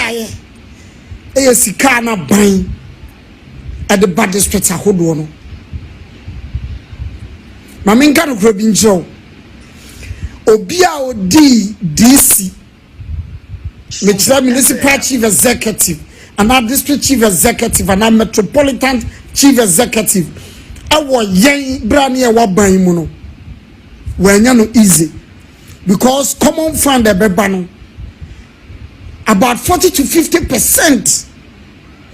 bae e sika na ban at the bad district ahodo no ma menka no kro bi njo obi a odi DC Mitchell municipal chief executive and our district chief executive and our metropolitan chief executive awo yen brani e wa ban mu no wanya no easy because common fund e beba no about 40 to 50%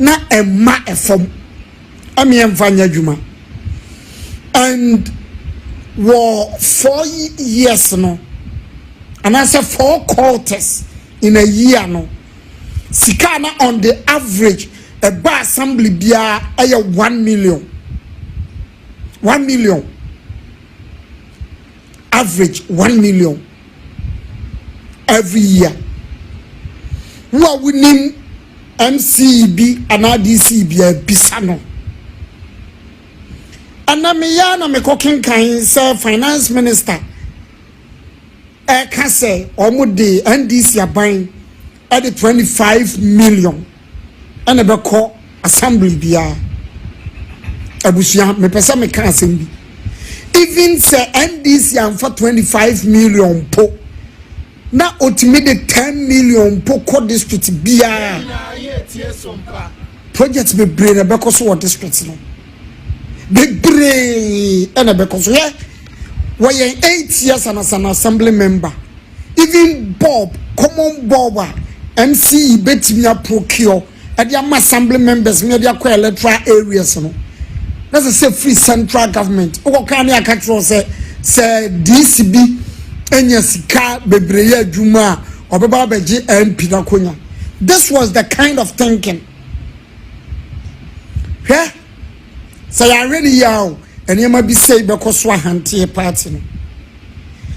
na emma efom ami emfanya djuma and war 4 years no and I say 4 quarters in a year no sikana on the average a bar assembly bia aya 1 million average 1 million every year who are winning MCB and RDCB bisano anamiyana me kokin kan say finance minister can say omude NDC aban at the 25 million and a call assembly bia abusia me pesa me kan asem even say NDC am for 25 million po na ultimate 10 million po co district bia project be brain e be ko so district no be brain and e be ko so yeah we 8 years and as an assembly member even Bob common Bob MC betimia procure and the assembly members me dey akwa electoral areas no that's a free central government o kan ya ka tro say DCB enya sika bebreye adwuma obeba beji MP na konya. This was the kind of thinking say I really yaw and you might be say because wa hante party no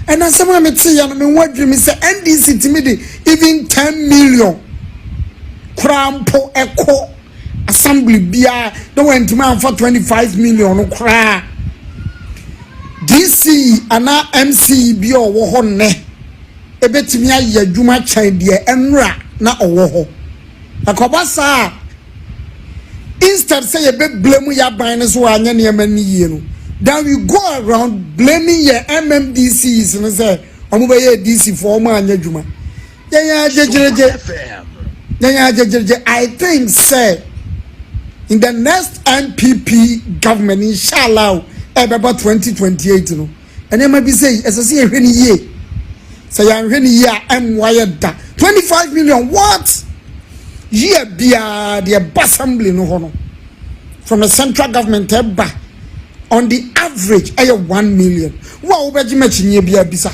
and as someone me say ya me wadri me say NDC timidi even 10 million crampo echo assembly bia no went man for 25 million no cra DC ana MC bi owo ho ne ebetimi aye adwuma chan de enra na owo ho akobasa instead say you be blame ya ban so anya ne mani yie no then we go around blaming your MMDCs and say omo be ye DC for omo anya adwuma I think say in the next NPP government inshallah about 2028 no and there might be say as I say any year say any year am wired that 25 million what year bia the assembly no hono from the central government eba on the average 1 million wow beji machinye bia bisa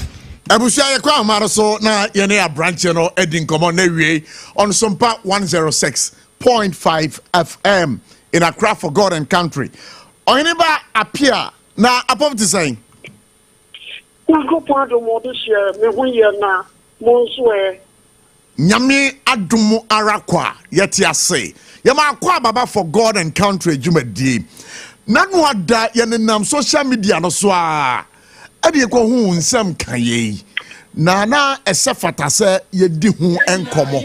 Abochie ye kwa amaro so na ye ne branch no edin komo na wie on Sompa 106.5 FM in Accra for God and country. Oneba appear na apop to saying go part of what this year me hu ye na mo so e nyame adumu arakwa yeti ase ye ma akwa baba for God and country jumadi nanu ada ye nenam social media no so a ade ko hu nsam kaye na esefata se ye di hu enkomo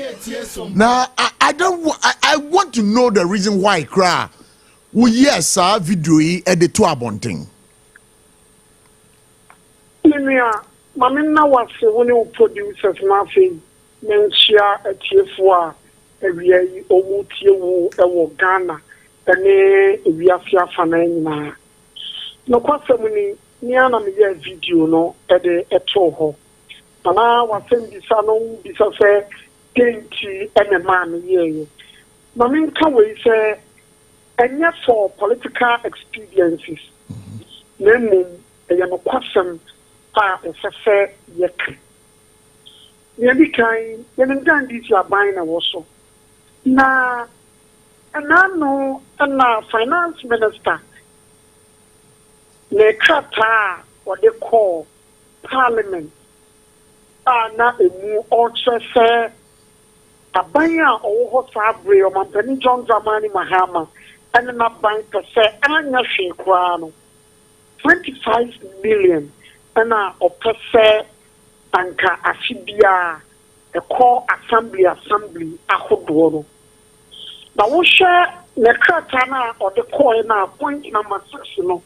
na I want to know the reason why cry we yes our video yi to abonting Nia mama na wase woni producers na fe menchia atiefo a ewia yi omutie wu ewo Ghana ene ewia fiafa na nyina no kwasem ni ana me ya video no eto ho ana wasem bisa no bisa fe tenti ene man ye mama nka we say enya for political experiences nemu eya no kwasem a efefe yek yebi kan yenim dan dis ya ban na woso na no na finance minister le kata what they call parliament na emu otrese abanya owo ho fabre o mampani John Dramani Mahama and na bank say anya hwe kwa no 25 million na opese anka afibia a call assembly ahodoɔ no na wohwɛ ne krataa or the call na point number 6 no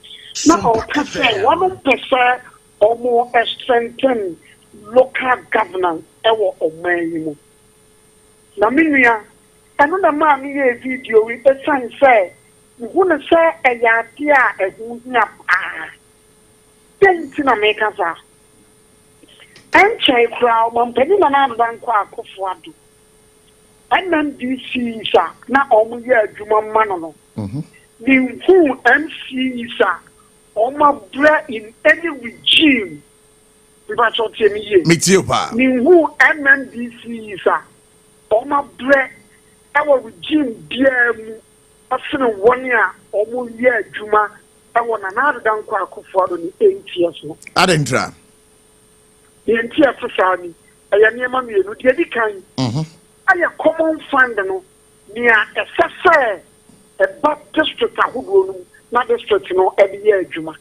na ɔka sɛ wɔn mpɛ sɛ ɔmo strengthen local governance ɛwɔ ɔman yi mu na me nua ɛno na maa mi yɛ video wi esan sɛ hu ne sɛ ɛyɛ ade a ɛho hia paa dɛnti na meka saa ɛnkyɛn koraa ɔmampanin na n'adan kɔ akɔfo ado NNDC sa na ɔmo yɛ adwuma mma no ne nhu MC sa ɔmo brɛ in any regime biba sɔte mi yie metio pa ne nhu NNDC sa ɔmo brɛ ɛwɔ regime biara mu ɔsene wɔn a ɔmo yɛ adwuma ɛwɔ na n'adan kɔ akɔfo ado ne 8 years no adentra yɛnti afisa ni ɛyɛ nneɛma mmienu deɛ di kan ayɛ common fund no nea ɛsɛ sɛ ɛba district ahodoɔ no na district no ɛde yɛ adwuma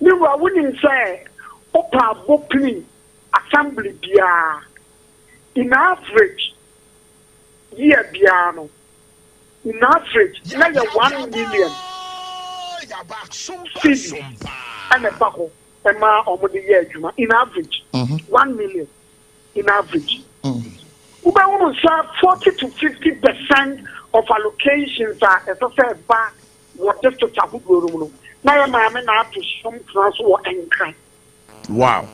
ne wura wonim sɛ wopa abɔpini assembly biara in average year biara no in average na yɛ 1 million cedis ɛna ɛba hɔ ɛma ɔmo de yɛ adwuma in average 1 million in average Ubawunu sa 40 to 50% of allocations are SSA back what district Abuburum. Now, my man, I have to some transfer and cry. Wow.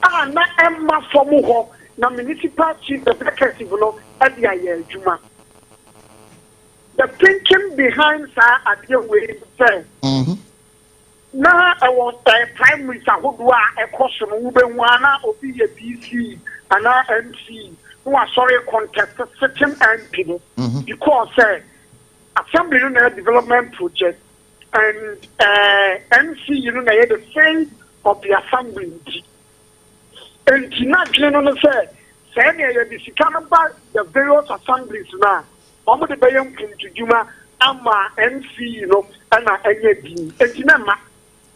Na Emma Fomuho, na municipal chief executive, at the Juma. The thinking behind that at the way say. Now, I want a prime minister who do a question, Ubewana, or be a BC. And our MC who are sorry contested certain MP because assembly development project and MC the face of the assembly and not general say the various assemblies now the bayam to Juma ama MC and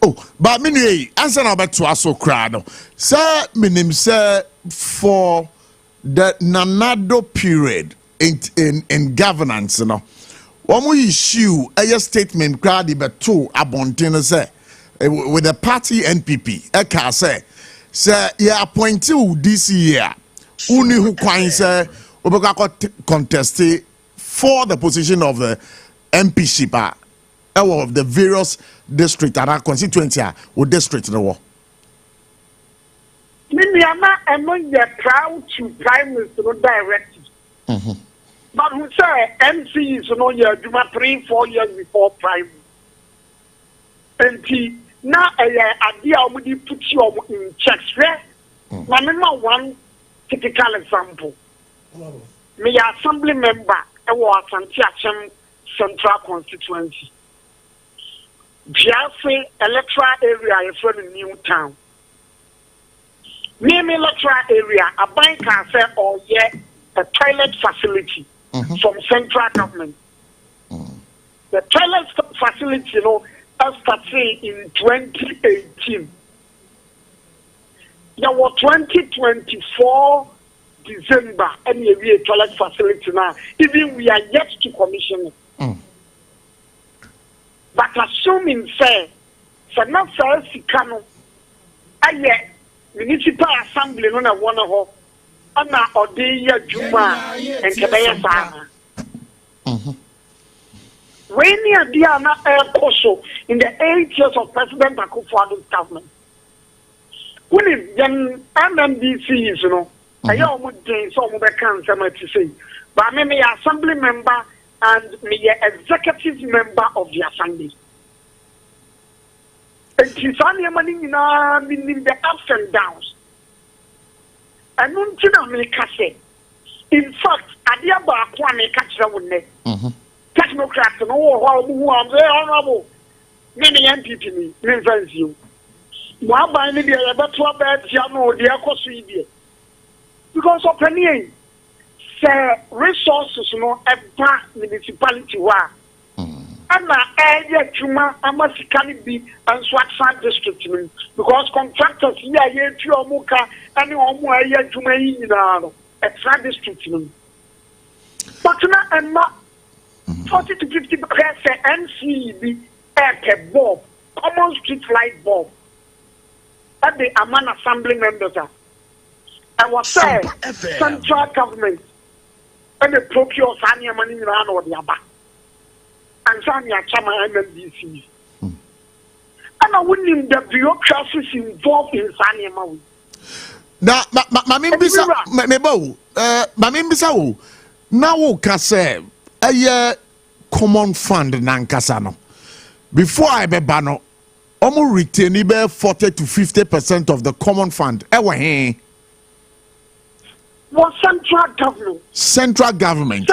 oh, but many answer about to us so crowd. Sir, minim sir for the Nanado period in governance, you know. One we issue a statement crowd beto abontin say with the party NPP. Eka say you appointed this year. Uni who can say we contest for the position of the MP of the various district and our constituency or district in the war. Mimiana among the proud to prime minister directive. But who say MC is no year, 3-4 years before prime. And now a idea would put you in checks. Remember one typical example. Me assembly member, I was Santiacham Central Constituency. Jiafe electoral area is from New Town. Name electoral area, a bank can say, or yet a toilet facility from central government. The toilet facility, started in 2018. There was 2024 December, and we have a toilet facility now. Even we are yet to commission it. But assuming say not Sikano, aye, municipal assembly no na one ho, ana odeya Juma and Kabaya Sana. When you are na Koso in the 8 years of President Akufo-Addo's government, when then MMDC is I almost day so we can't to say, but I mean assembly member. And me executive member of the assembly. And she's only meaning the ups and downs. And in fact, I dear Bakwane catch the one. Technocrats and all who are very honorable. Many MPP means you. Why the better bad Jano, the Akosidi? Because of Penny. Resources no eba municipality wa ana eye juma amasikani bi anso atsan district ni because contractors here ye tu omuka ani omu eye juma yi nyina no extra district ni but na emma 40 to 50% NCB air bulb common street light bulb that the Amman Assembly members are. I was saying central government and the procure Sanya money around or the Abba and Sanya Chama MMDC. And I wouldn't the bureaucracies involved in Sanya Maui. Now, Mamim now Kase a common fund Nankasano. Before I be bano, almost retain 40 to 50% of the common fund. What central government? Central government.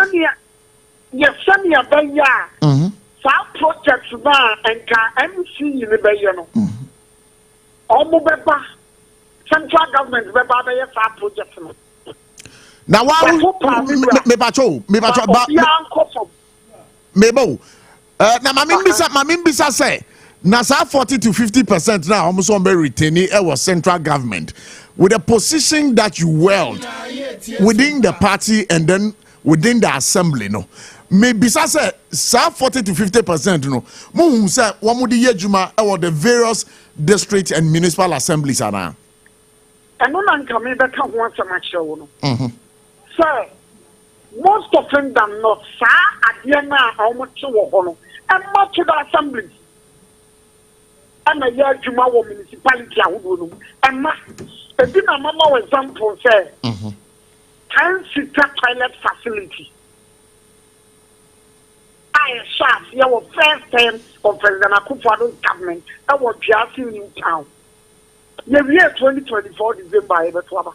Yes, Sanya Baya. Some projects now and MC in the Bayano. Almost central government Baba projects. Now, Mebo. Now, Mamim say, Nasa 40 to 50% now almost on be retaining was central government with a position that you held within the party and then within the assembly. No, maybe say 40 to 50%. No, Mum say one would the Juma or the various district and municipal assemblies are now. And no one can make once a match. Sir, most often than not, sir, at the end how much you want, and much of the assemblies. And a year Juma municipality, and a dinner mama example say, 10-seater toilet facility. I shot your first time of President Akufo-Addo's government, I was just in New Town. The year 2024 December, ever to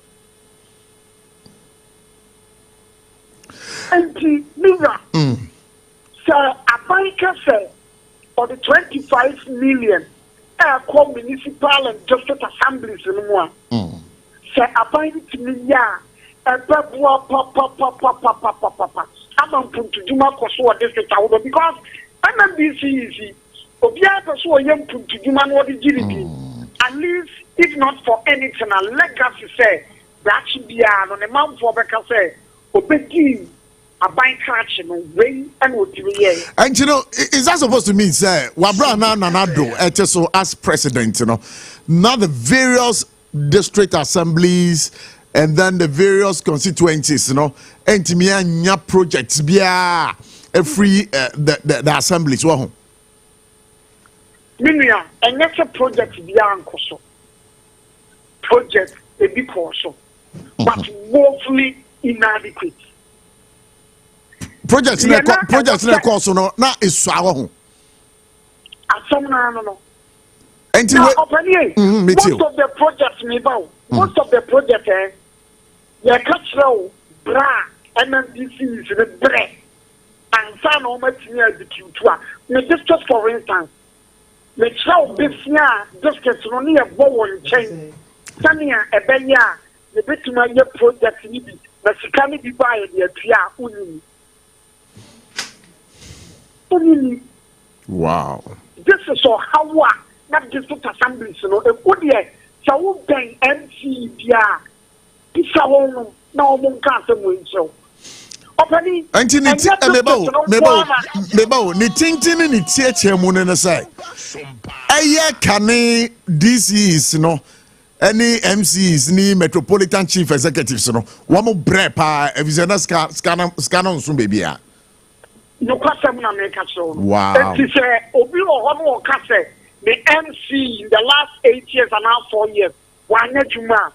and Nira, sir, a banker said, for the 25 million, call municipal and district assemblies in one. Sir, a banker to me, yeah, a papa, I'm on to do my Kosovo district because MMBC is Obia Kosovo young to do my what the GDP. At least, if not for anything, a legacy say that should be on a month for because say, Obeki. A bank catching way and what and you know, is that supposed to mean, sir? Wabra Nanado, HSO as president, you know, now the various district assemblies and then the various constituencies, you know, and to me, projects be a free the assemblies. Wow, Minia, and that's a project beyond Koso project a big Koso, but woefully inadequate. Projects in the course, no, not is so. No. And most of the projects, most of the projects, they catch low, bra, MMDC is in the bread, and some of my seniors execute. Just for instance, the show this year, just gets only a bow and chain. Sanya, a benya, the bit my project, the Sikani be by the Pia. Wow. This is so how not district assemblies, you know, a good year. So, then MC, yeah, this alone, no one can't win so. Opening, and Mebo, ni tintin ni tietche mu ne say. Eye kane DCs, you know, any MCs ni metropolitan chief executives, you know, one more brepa, evizena scanner soon baby. No question na make so. Wow. It is obi o kase the MC in the last 8 years and now 4 years. Why not juma?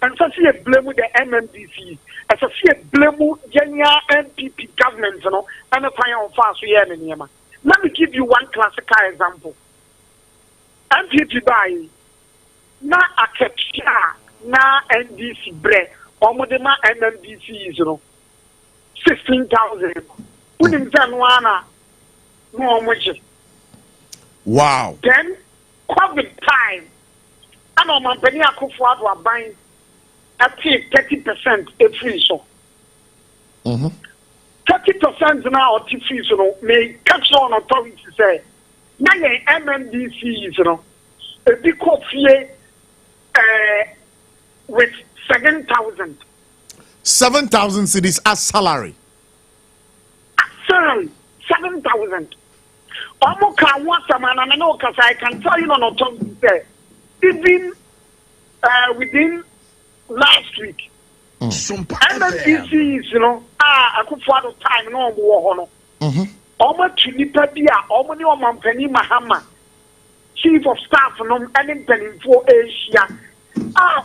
And so see a blame with the MMDC. And so see a blame with Kenya NPP government, you know, and the final fast we have in here. Let me give you one classical example. NPP by na akepia na NDC bread or modema MMDC is, you know, 16,000. Wow. Then COVID time, I know my penny Akufo-Addo are buying at 30% every so. 30% now free so may catch on authority say, now your MMDC is, you know, a big coffee with 7,000. 7,000 cedis as salary. Salary, 7,000. Omoka wants a man, and I know because I can tell you on authority say, even within last week, MMDC is, you know, I could follow time, no more. Almost to Nipadia, almost your Mampani Mahama, Chief of Staff, no, and for Asia.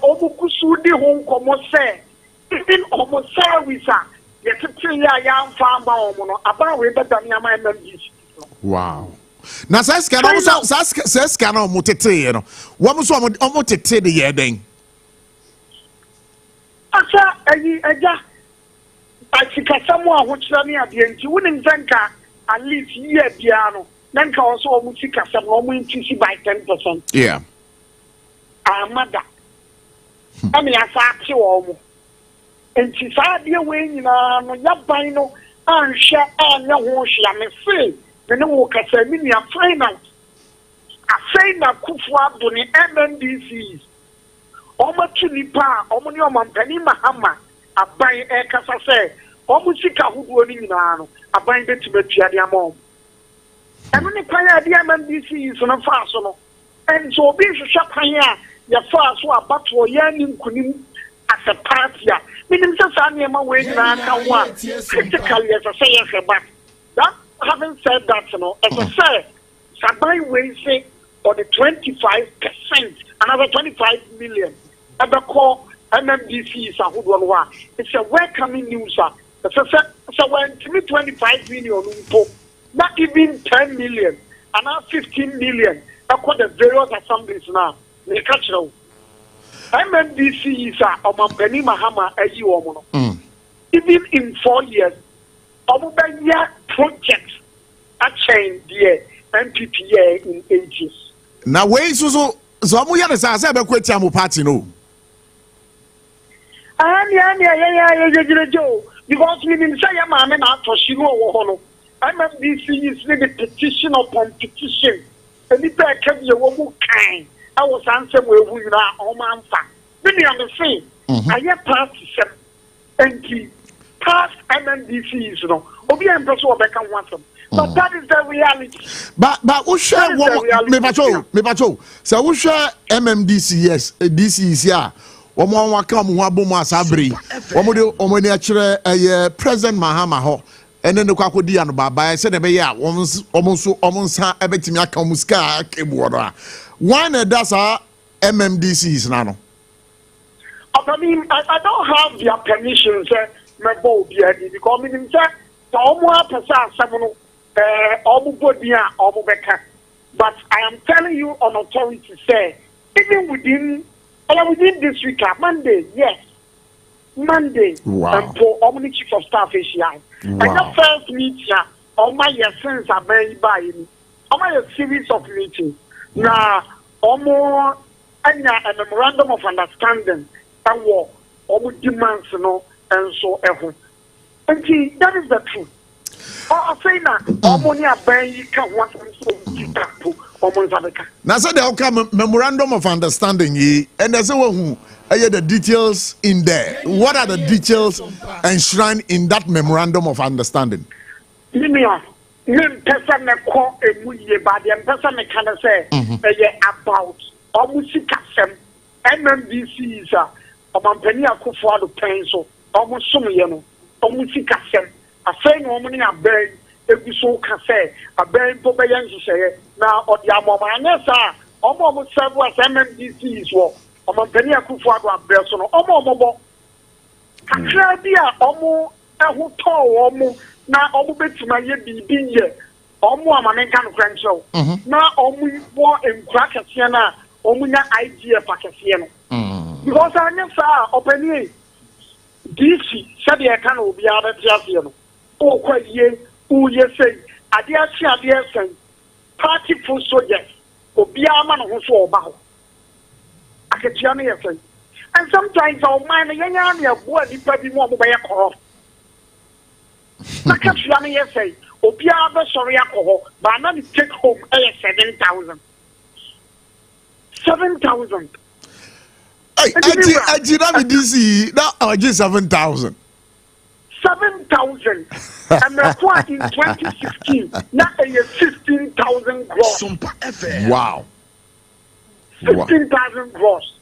Obukusu de home como say, even almost service, yet to 3 young farm bound, about with the Damiama MMDC. Wow. Now, says can also says can almost you know, what was almost the year then? I think someone which me at the end, you wouldn't think at least year piano, then also almost some woman to by 10%. Yeah. Mother. I mean, I thought you all. And she's idea when you know, Yabino, and share and no one shall me say, the no work as a mini final. I say that Kufu Abduni MNDCs. Almost to Nipa, almost your Mampani Mahama, a buy a casa say, almost who running now, a bind it to the Chia mom. And when the player the MNDC is on a fast, and so be shop here, your fast were but for yearning kunim as a party. Meaning, I'm way critically as I say, but that having said that, you know, as I say, Sabai way say, or the 25%, another 25 million. At the core, MMDC is a good one. It's a welcoming news. So when 25 million, not even 10 million, and now 15 million, across the various assemblies now. They catch now. MMDC is a Mampani Mahama a you even in 4 years, Obubaya projects a change the MPPA in ages. Now, wait, so I'm going to say, I'm going to party no. Because we didn't say a man after she know MMDC is the petition upon petition. And if I kept your woman kind, I was answering where we are all man. Many of the same. I have passed and the past MMDC is no. Obi and Prof back and want them. But that is the reality. But we share one me patrol. So we share MMDC yes, this is yeah. Omo waka mo abom asabri. Omo de akire President Mahama ho. Ene ne kwakodi ya no baba se ne be ya omo nsa ebetimi aka omo ska kebu odo a. Why na that's our MMDC is now? I mean, I don't have their permission, sir. My boy, because I mean, sir, the Omo person, someone, Omo Bodia, Omo Beka. But I am telling you on authority, say, even within this week, Monday, yes, Monday, and for Omni Chief of Staff Asia. And the first meeting, all my sense are very buying. All my series of meetings. Now, Omo and a memorandum of understanding. And war, almost demands, you know, and so ever. And see, that is the truth. I say that, Omonia Bay can want to Omonzabeka. Now, so there come memorandum of understanding, and there's a who the details in there. What are the details enshrined in that memorandum of understanding? Limia, person call a muye, but the person can say about almost MMDC is a Mampani Akufo Addo pencil, almost some yeno, almost kasem. A friend woman in a brain, if you so can say, a brain Pobayan to say, now or the Amomanesa, almost several MMDC is what, a Mampani Akufo Addo person, almost. Kakrabia, almost a hotel, almost now almost to my year, almost a man can crancho. Now almost more in Crackasiana, almost idea Pakasiano. Because I never saw opening DC said I can be out of Jasiano. Oh, quite ye, who ye say, I dare say, party for soldiers, or be a man who saw about. I can tell me a thing. And sometimes I'll mind a young army of boy, probably more by a call. Nakasua no yes say obia be sorry akoho but na the take home 7,000. 7,000. Hey, I did DC now I just 7,000. 7,000. And the in 2016 now 15,000 gross. Sompa FM. Wow. 15,000 gross.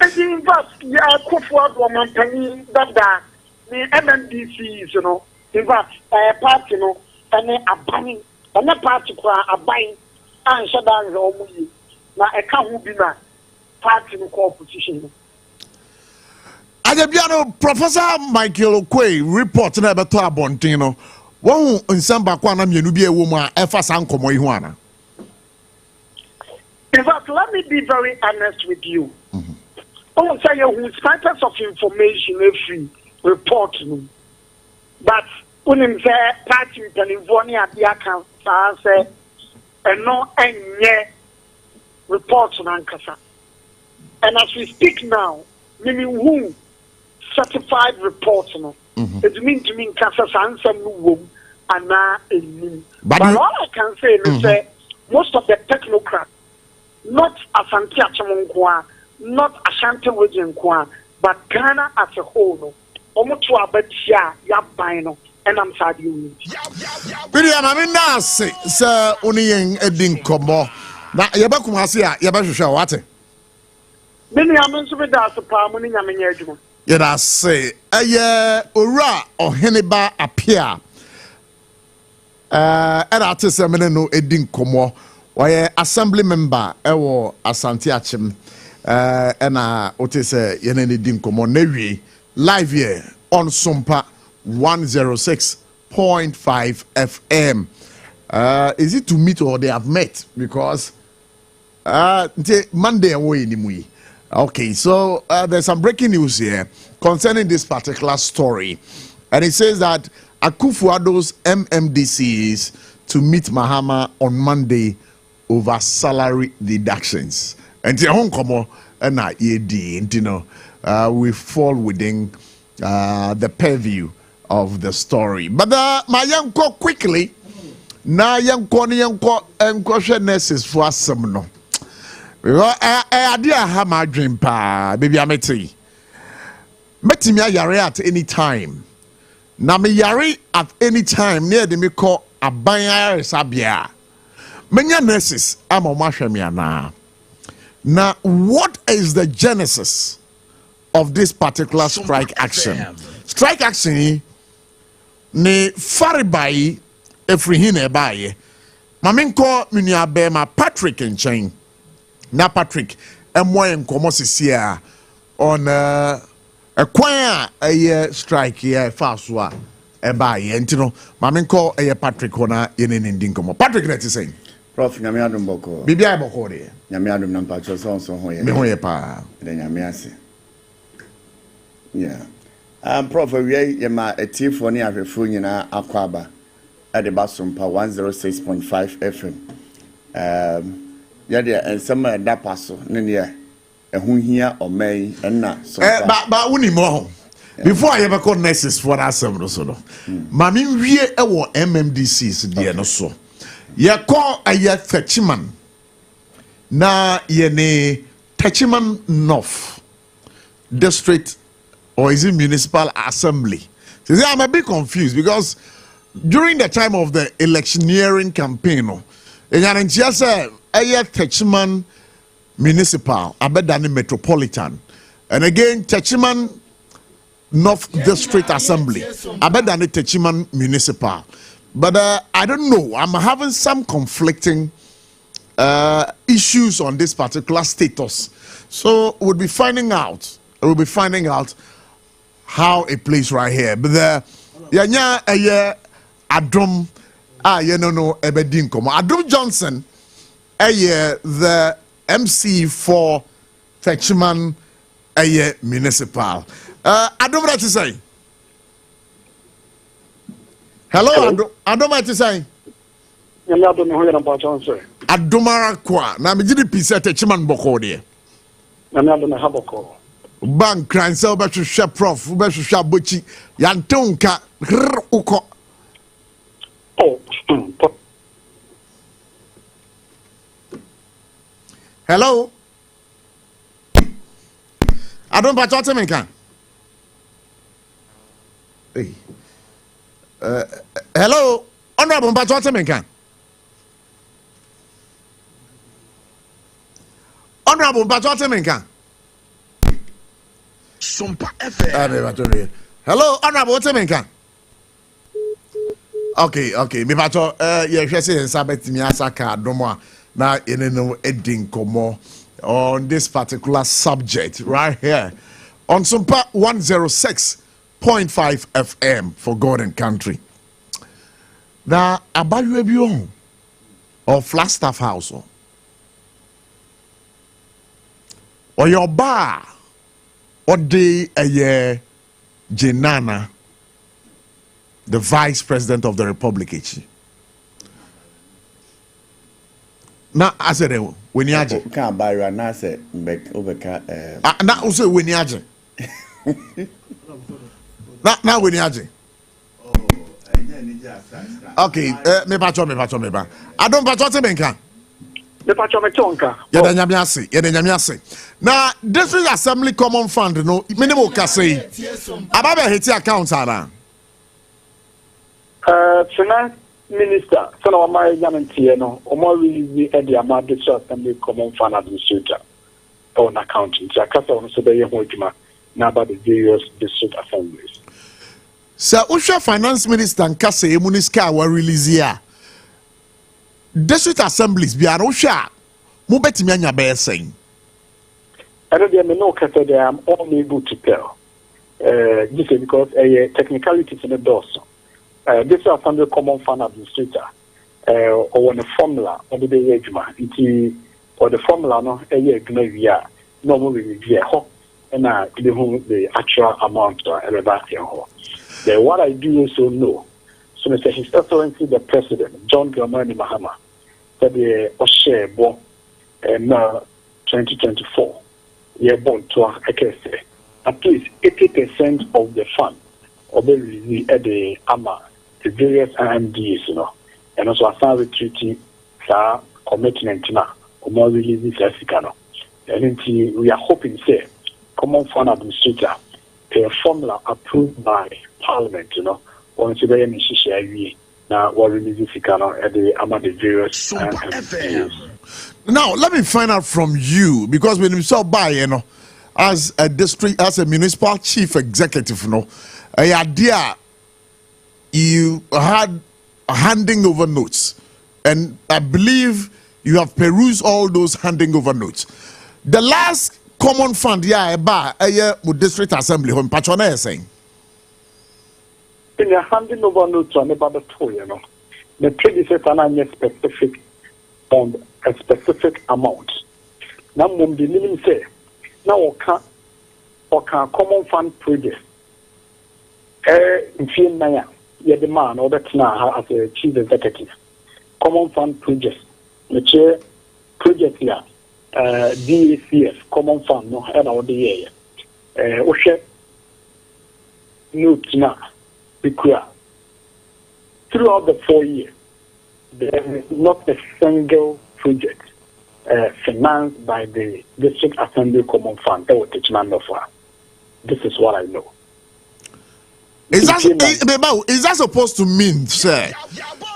And in fact, yeah, Kofuad woman penny that the MMDC, you know, in fact, party, you know, and a buying, and a party a buying, and shut down the omu. Now, a can't be na party no competition. Adebiano Professor Michael Okwe report na beto abontin no. Won nsamba kwa na mienu bi ewo mu a efa sankomo ihu ana. In fact, let me be very honest with you. Oh, say you snippets of information every report, but when him say party California at the account, say and no any reports on Ankasa. And as we speak now, meaning who certified reports, it means to me Kasa answer no and now but all I can say is that most of the technocrats, not Asante Achamonkwa, not Ashanti region kwa, but Ghana as a whole, almost to a betia, Yabino, and I'm sad you. William, I mean, now, sir, only in Edin Combo. Now, Yabakumasia, Yabasha, what? Many amens with us, a palm in Yamin. Yet I say, a year, Ura or Heniba appear. And artist, I mean, no Edin Combo, or assembly member, Ewo Asante Achim. And what is Yeneni Dinkomo Nevi live here on Sompa 106.5 FM. Is it to meet or they have met? Because Monday away in okay, so there's some breaking news here concerning this particular story, and it says that Akufo-Addo's MMDCs to meet Mahama on Monday over salary deductions. And the home come and you know, we fall within the purview of the story. But my young co quickly now young nurses for some no. Because I have my dream pa baby I met me yare at any time. Now me yare at any time near the me call a banya sabia. Many nurses I'm on my now, what is the genesis of this particular strike action? Strike action ne faribai efrihine baye. Maminko munyabema Patrick and Chain. Na Patrick M1 komosisia on a choir a strike here faswa e baye. Entino maminko a Patrick hona yenen indinkomo. Patrick let saying. Prof, nyame adom boko. Bibia boko de. Nyame adom na mpacho so ho ye. Me ho ye pa. De nyame ase. Yeah. Prof, we ye ma etifo ne ahwefo nyina akwaba. At the Sompa 106.5 FM. Ya de ensema da paso ne ne ehun hia omai na so. Ba woni mo. Before I ever call nurses for that seven so no. Mami wie e wo MMDCs de no so. Ye call a ye Techiman. Na ye ne Techiman North District or is it Municipal Assembly? So I'm a bit confused because during the time of the electioneering campaign, in just a Techiman Municipal, Abedani Metropolitan, and again Techiman North District Assembly, Abedani Techiman Municipal. But I don't know. I'm having some conflicting issues on this particular status. So we'll be finding out. We'll be finding out how it plays right here. But Adom Ebedin Komo. Adom Johnson, the MC for Techiman Municipal. Adom, what to say? Hello, Adom, what to say? Adomara kwa na me gidi pisa Techiman boko de. Na me adom haboko. bank cransel be hwehwe prof be hwehwe Abochie yantonka uko. Oh, hello. I don't patch what me can. Hey. Hello. Honorable patch what me can. Honorable patch what me can. Sompa FM. Hello, honorable what me can. Okay. Me patch yeah, hwe say sabet mi asaka domo na eneno edin komo on this particular subject right here on Sompa 106.5 FM for God and country. Now, about you or Flagstaff House or your bar or the Jenana, the Vice President of the Republic. Now, I said, when you can't buy right now, say, Obeka. Now, also, when you now, when you okay, me patch. I don't patch what me can. me patch me tonka. Yedanyamiase. Now, District Assembly Common Fund, no, minimum say. About hiti accounts are. Finance Minister, son of my guarantee, no, or more really at the amount of Assembly Common Fund Administrator on accounting. So I can't say the now about the various district assemblies. Sir, Usha Finance Minister and Kase Muniska were released here. District assemblies be Usha. Mubetimianya bear saying. I don't know Kase, I'm unable to tell. This is because a technicality in the doors. This is a common fund administrator or on a formula or the age or the formula no a year gnavia normally review and the actual amount then what I do also know, so Mr. His Excellency the President John Dramani Mahama said the Oshe Bo 2024 year born to I can say at least 80% of the fund or the at the the various IMDs, you know, and also a salary treaty commitment now or more releases Africano. And we are hoping say common fund administrator a formula approved by Parliament, you know, once you very now what releases Africano at the various IMDs. Now let me find out from you, because when you saw by as a district, as a municipal chief executive, you know, a idea you had handing over notes, and I believe you have perused all those handing over notes. The last common fund, with district assembly, when Patrona is saying. In the handing over notes on about the two, you know, the predecessor and specific on a specific amount. Now, mum the minimum say, now or can common fund project. In field naya. Yeah, the man or that's now as a chief executive. Common fund project. The chair project here. DACF, common fund, no head of the year. Oshe note now. Because throughout the 4 years, there is not a single project financed by the District Assembly Common Fund that will teach man of her. This is what I know. Is that supposed to mean, sir,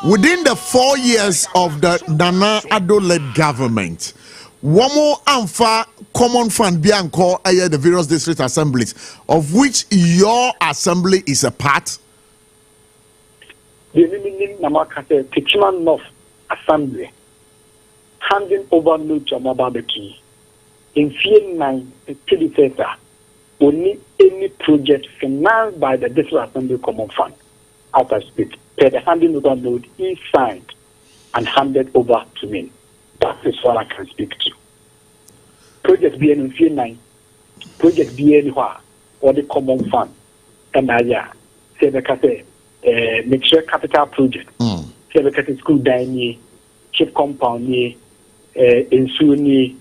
within the 4 years of the Nana Addo-led government, one more AMFA common fund bianco the various district assemblies, of which your assembly is a part? The Namakate Tichman North Assembly handing over note to Mababeki in field 9, the predecessor will need any project financed by the District Assembly Common Fund out of speak. Per the handing over note is signed and handed over to me. That is what I can speak to. Project BN in field 9, project BN or the Common Fund, and I say the make sure capital project. Say the school dining, chip compound, in Sunni,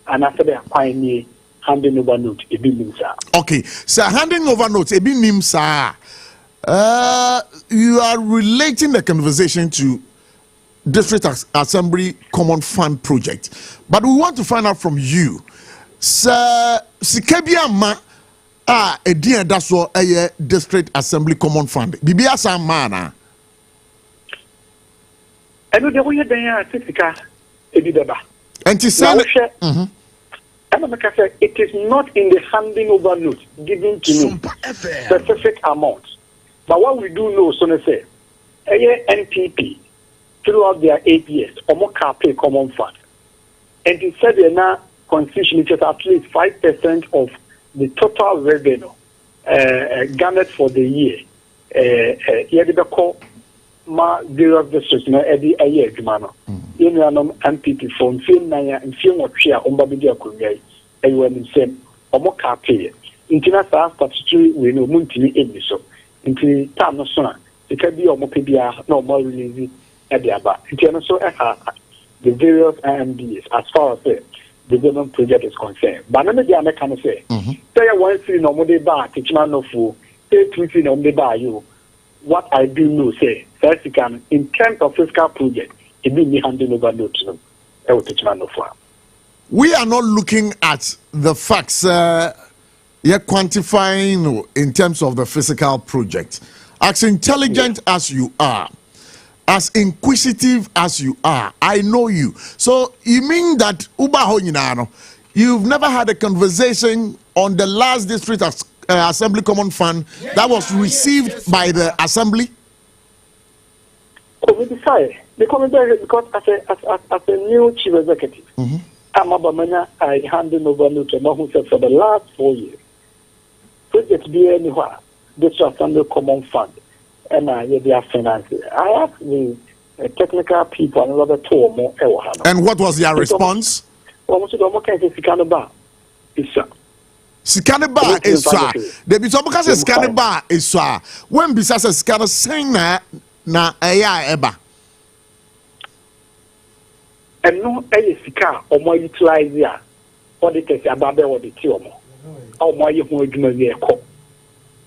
and after the acquiring handing over note a bit nimsa. Okay, so handing over notes a bit nimsa. You are relating the conversation to District Assembly Common Fund project, but we want to find out from you, Sir Sikabia Ma. A dear that's what a District Assembly Common Fund. Bibia Samana. And the way they are typical, and to say, it is not in the handing over note given to me specific amount. But what we do know, so to say, a NPP throughout their 8 years, or more pay common fund. And it said they're now constitution is at least 5% of the total revenue garnered for the year. Ma various districts na edi aye adwuma no yenuanom MPP from film na ya mfiem otwe a omba bedi akonwa yi eyo anim sem omo ka pay intina sa statutory we no muntini emi so inti tam no so na e ka bi omo pebia na omo release e de aba inti no so the various IMDs as far as the development project is concerned but na me dia me kan say say one thing no mo de ba teachman no fu say two thing no mo de ba you. What I do know, say, first, in terms of fiscal project, it be me handing over notes to them. We are not looking at the facts, you're quantifying in terms of the physical project. As intelligent as you are, as inquisitive as you are, I know you. So you mean that you've never had a conversation on the last district Assembly Common Fund that was received by the Assembly? We decided because as a new chief executive, I handed over to who said for the last 4 years, project be anywhere, this Assembly Common Fund, and their finances. I asked the technical people another 2 or more. And what was their response? Scanner is so. The bishop because scanner is so. When besides scanner saying na eba. And no sika or more utilize ya. What it is about or the tiomo. Or more you want to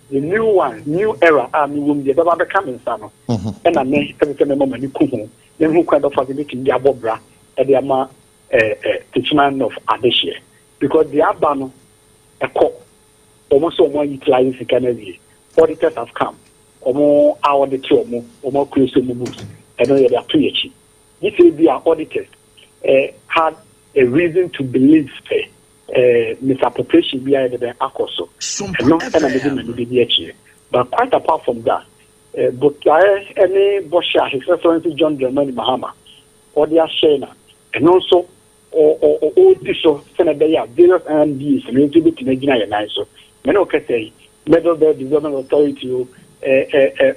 the new one, new era, room, the Baba coming son. And I may every moment you cool. Then who kind of facility the abobra at the ama teachman of Abochie. Because the abano a cop almost so more utilizing the Canadian auditors have come or more hour the two or more close to moves and they are preaching. If they are auditors had a reason to believe misappropriation behind the Akoso but quite apart from that, but any Boschia, His Excellency John Dramani Mahama or the Ashena and also or this so Senator various MDs and little bit in a nice so men okay say Middle Belt Development Authority,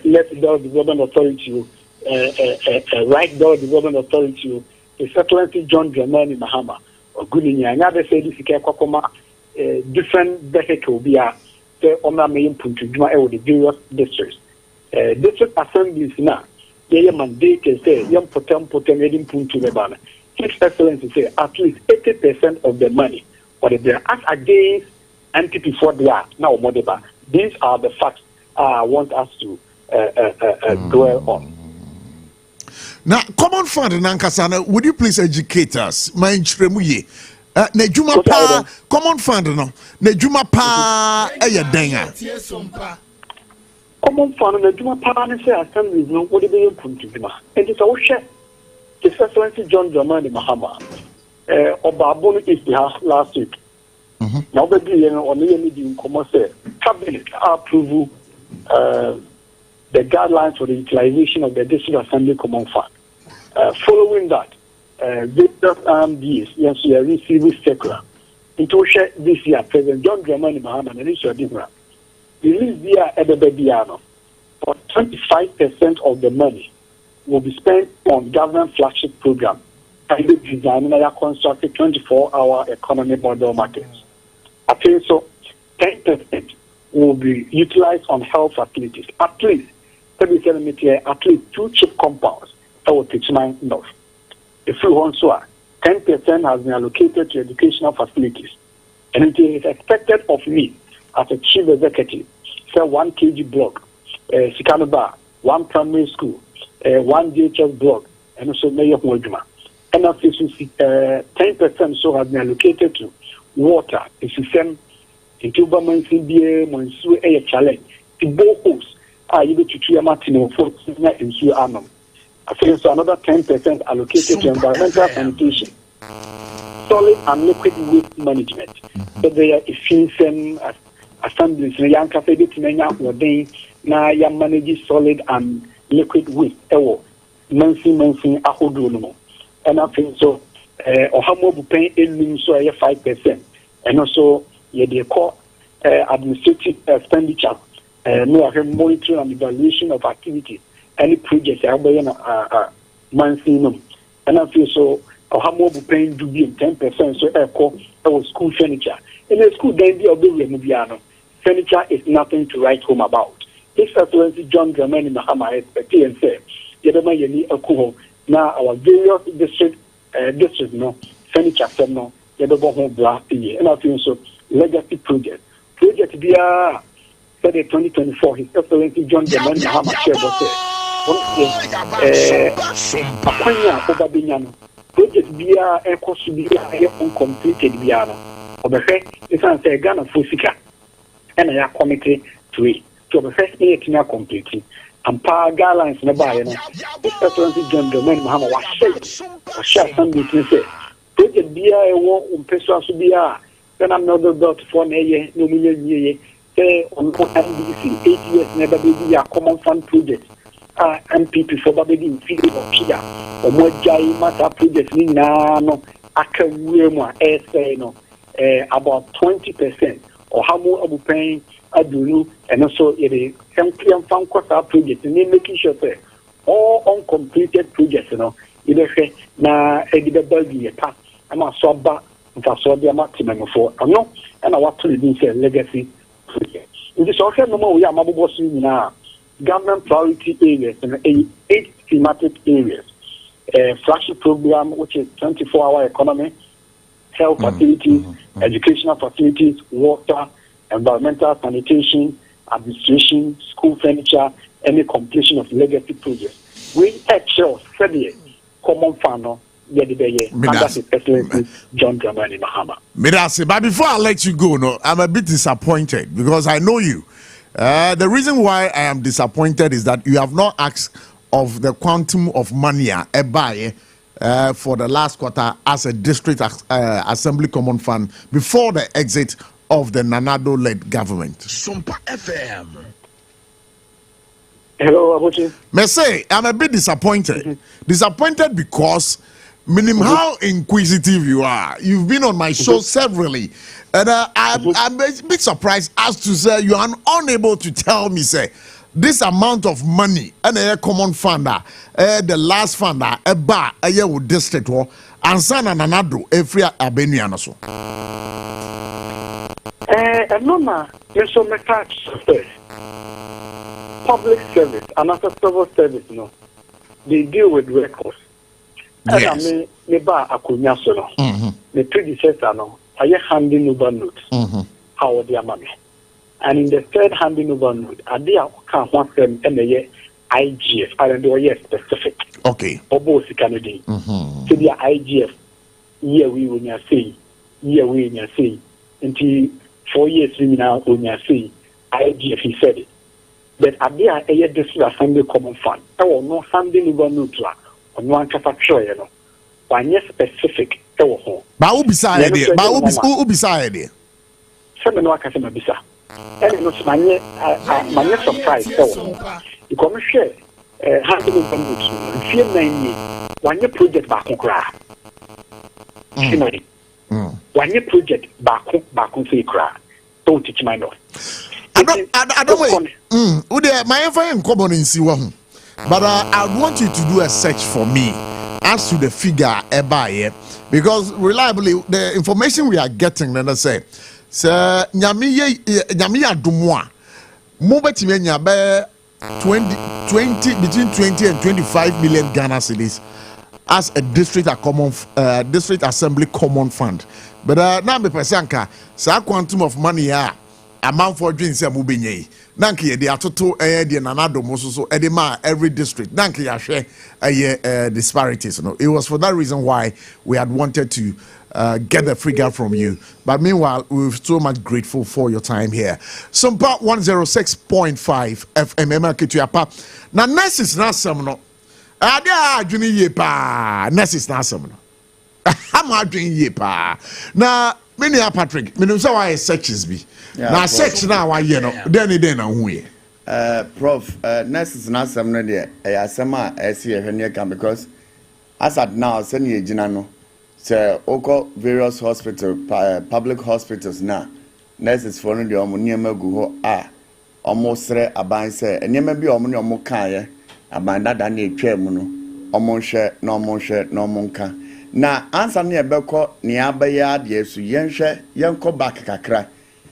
Left Belt Development Authority, Right Belt Development Authority, His Excellency John Dramani Mahama or Gulinia. Another say this is different vehicle be a on our main point to do the various districts. District assemblies now, they mandate say young potent heading point to the banner. His Excellency say at least 80% of the money or they are asked against MPP for their now Modeba. These are the facts I want us to dwell on. Now, Common Fund Nankasana, would you please educate us? My Chremuye. Nejuma pa Common Fund no. Nejuma pa denga. Common Fund Nejuma pa ne say assemblies no what they put to Juma. And it's all share. His Excellency John Dramani Mahama, Obabon is last week. Now, on the meeting, cabinet approve the guidelines for the utilization of the District Assembly Common Fund. Following that, yes, we are receiving circular. Into this year, President John Dramani Mahama and Alicia Dimra released via Ebebiano for 25% of the money will be spent on government flagship program and designing and constructed 24-hour economy model markets. I think so 10% will be utilized on health facilities. At least 2 chip compounds that will teach my North. If you want so 10% has been allocated to educational facilities. And it is expected of me as a chief executive, say 1 kg block, Sikanaba, 1 primary school, 1 DHS block, and also Mayor Mojuma. And as 10% so has been allocated to water, it's the same into Baman CBA, Monsu, a challenge. The boreholes are able to treat Martino for in Su Anum. I think so another 10% allocated to environmental sanitation, solid and liquid waste management. So they are efficient assemblies, young cafe, now you manage solid and liquid waste. Monthly, ahodono. And I think so, Ohamo paying in so 5%. And also, the core administrative expenditure, no monitoring and evaluation of activities, any projects, monthly. And I feel so, Ohamo paying to be 10%, so our school furniture. In the school, then the furniture is nothing to write home about. His Excellency John Dramani Mahama expect and say, Yedama Yeni Akuho, now our various districts, no, furniture, no, Yedaba home blast year. And I feel so, legacy project. Project be said 2024, His Excellency John Dramani Mahama Akwanya Obabinyano. Project be a cost to be uncompleted Biano. Obefe, it's a Ghana Fusika, and I are committed to it. To the first year to completely. And power guidelines nearby, His Excellency John Domain Mahama was share some business. Project be a war Pessoa Subia, then another dot for a year, no million say on NBC, 8 years never be a common fund project. MPP for Baby in Philip or Pia, or more Jai Mata project, no, Akawemo, essay, no, about 20%, or how more of paying. Adulu, and also it is simply and found cost projects, and then making sure that all uncompleted projects, either say, na edible path, I'm a soba, and for so the maximum for no, and I want to say legacy project. In this also, no more we are Mabubosi now, government priority areas and 8 thematic areas, flagship program, which is 24-hour economy, health facilities, educational facilities, water, environmental sanitation, administration, school furniture, any completion of legacy projects. We actually said common fund, under the Excellency John Dramani Mahama. Midasi, but before I let you go, no, I'm a bit disappointed because I know you. The reason why I am disappointed is that you have not asked of the quantum of money for the last quarter as a district assembly common fund before the exit of the Nanado-led government. Sompa FM. Hello, Abochie. May say I'm a bit disappointed. Disappointed because, meaning how inquisitive you are. You've been on my show severally, and I'm a bit surprised as to say you are unable to tell me say this amount of money and a common funder, the last funder, a bar, a year with district war, and San Nanado, every Abeniano. No, there's so much public service, another civil service, they deal with records. Yes. And I the predecessor, I handing over notes. How they are money. And in the third handing over note, I can't want them and the IGF, I don't know specific. Okay. Or both Canadian. So the IGF, we will say, we say, until 4 years now, when you see IGF, he said it. But at the end, this is a Sunday common fund. I will not Sunday liver neutral on one capture, one yes specific. But who beside it? But who beside it? Some no Casama Bisa. And it's my surprise. You come share handling liver neutral. Fear 9 years. 1 year project back on cry. 1 year project back on say cry. Don't teach my note. I don't wait. My info in common in Siwa. But I want you to do a search for me as to the figure because reliably the information we are getting, let us say, sir, Nyamiya Dumwa, Mobetimenya be 20 between 20 and 25 million Ghana cedis as a district assembly common fund. But now me pesanka sa quantum of money amount for dreams ya mubenye nanki de atoto de nanado moso edema every district nanki ya share disparities. It was for that reason why we had wanted to get the figure from you. But meanwhile, we're so much grateful for your time here. Sompa 106.5 FM Ketuapa. Na nurses na samno. Ade adwene ye pa. Nurses na samno. Am adwene ye pa. Na many Patrick, me know say why searches be. Na search na why you know. Den na hu ye. Prof, nurses na samno de asema esi ehwe kan because as at now send gina no. So, oko various hospitals, public hospitals now. Nurses for the niema guho almost aban say, and niema be omo kaya, abanda than a chairman, almost share, no monka. Na answer near Beko, near Bayard, yes, yanko back kakra.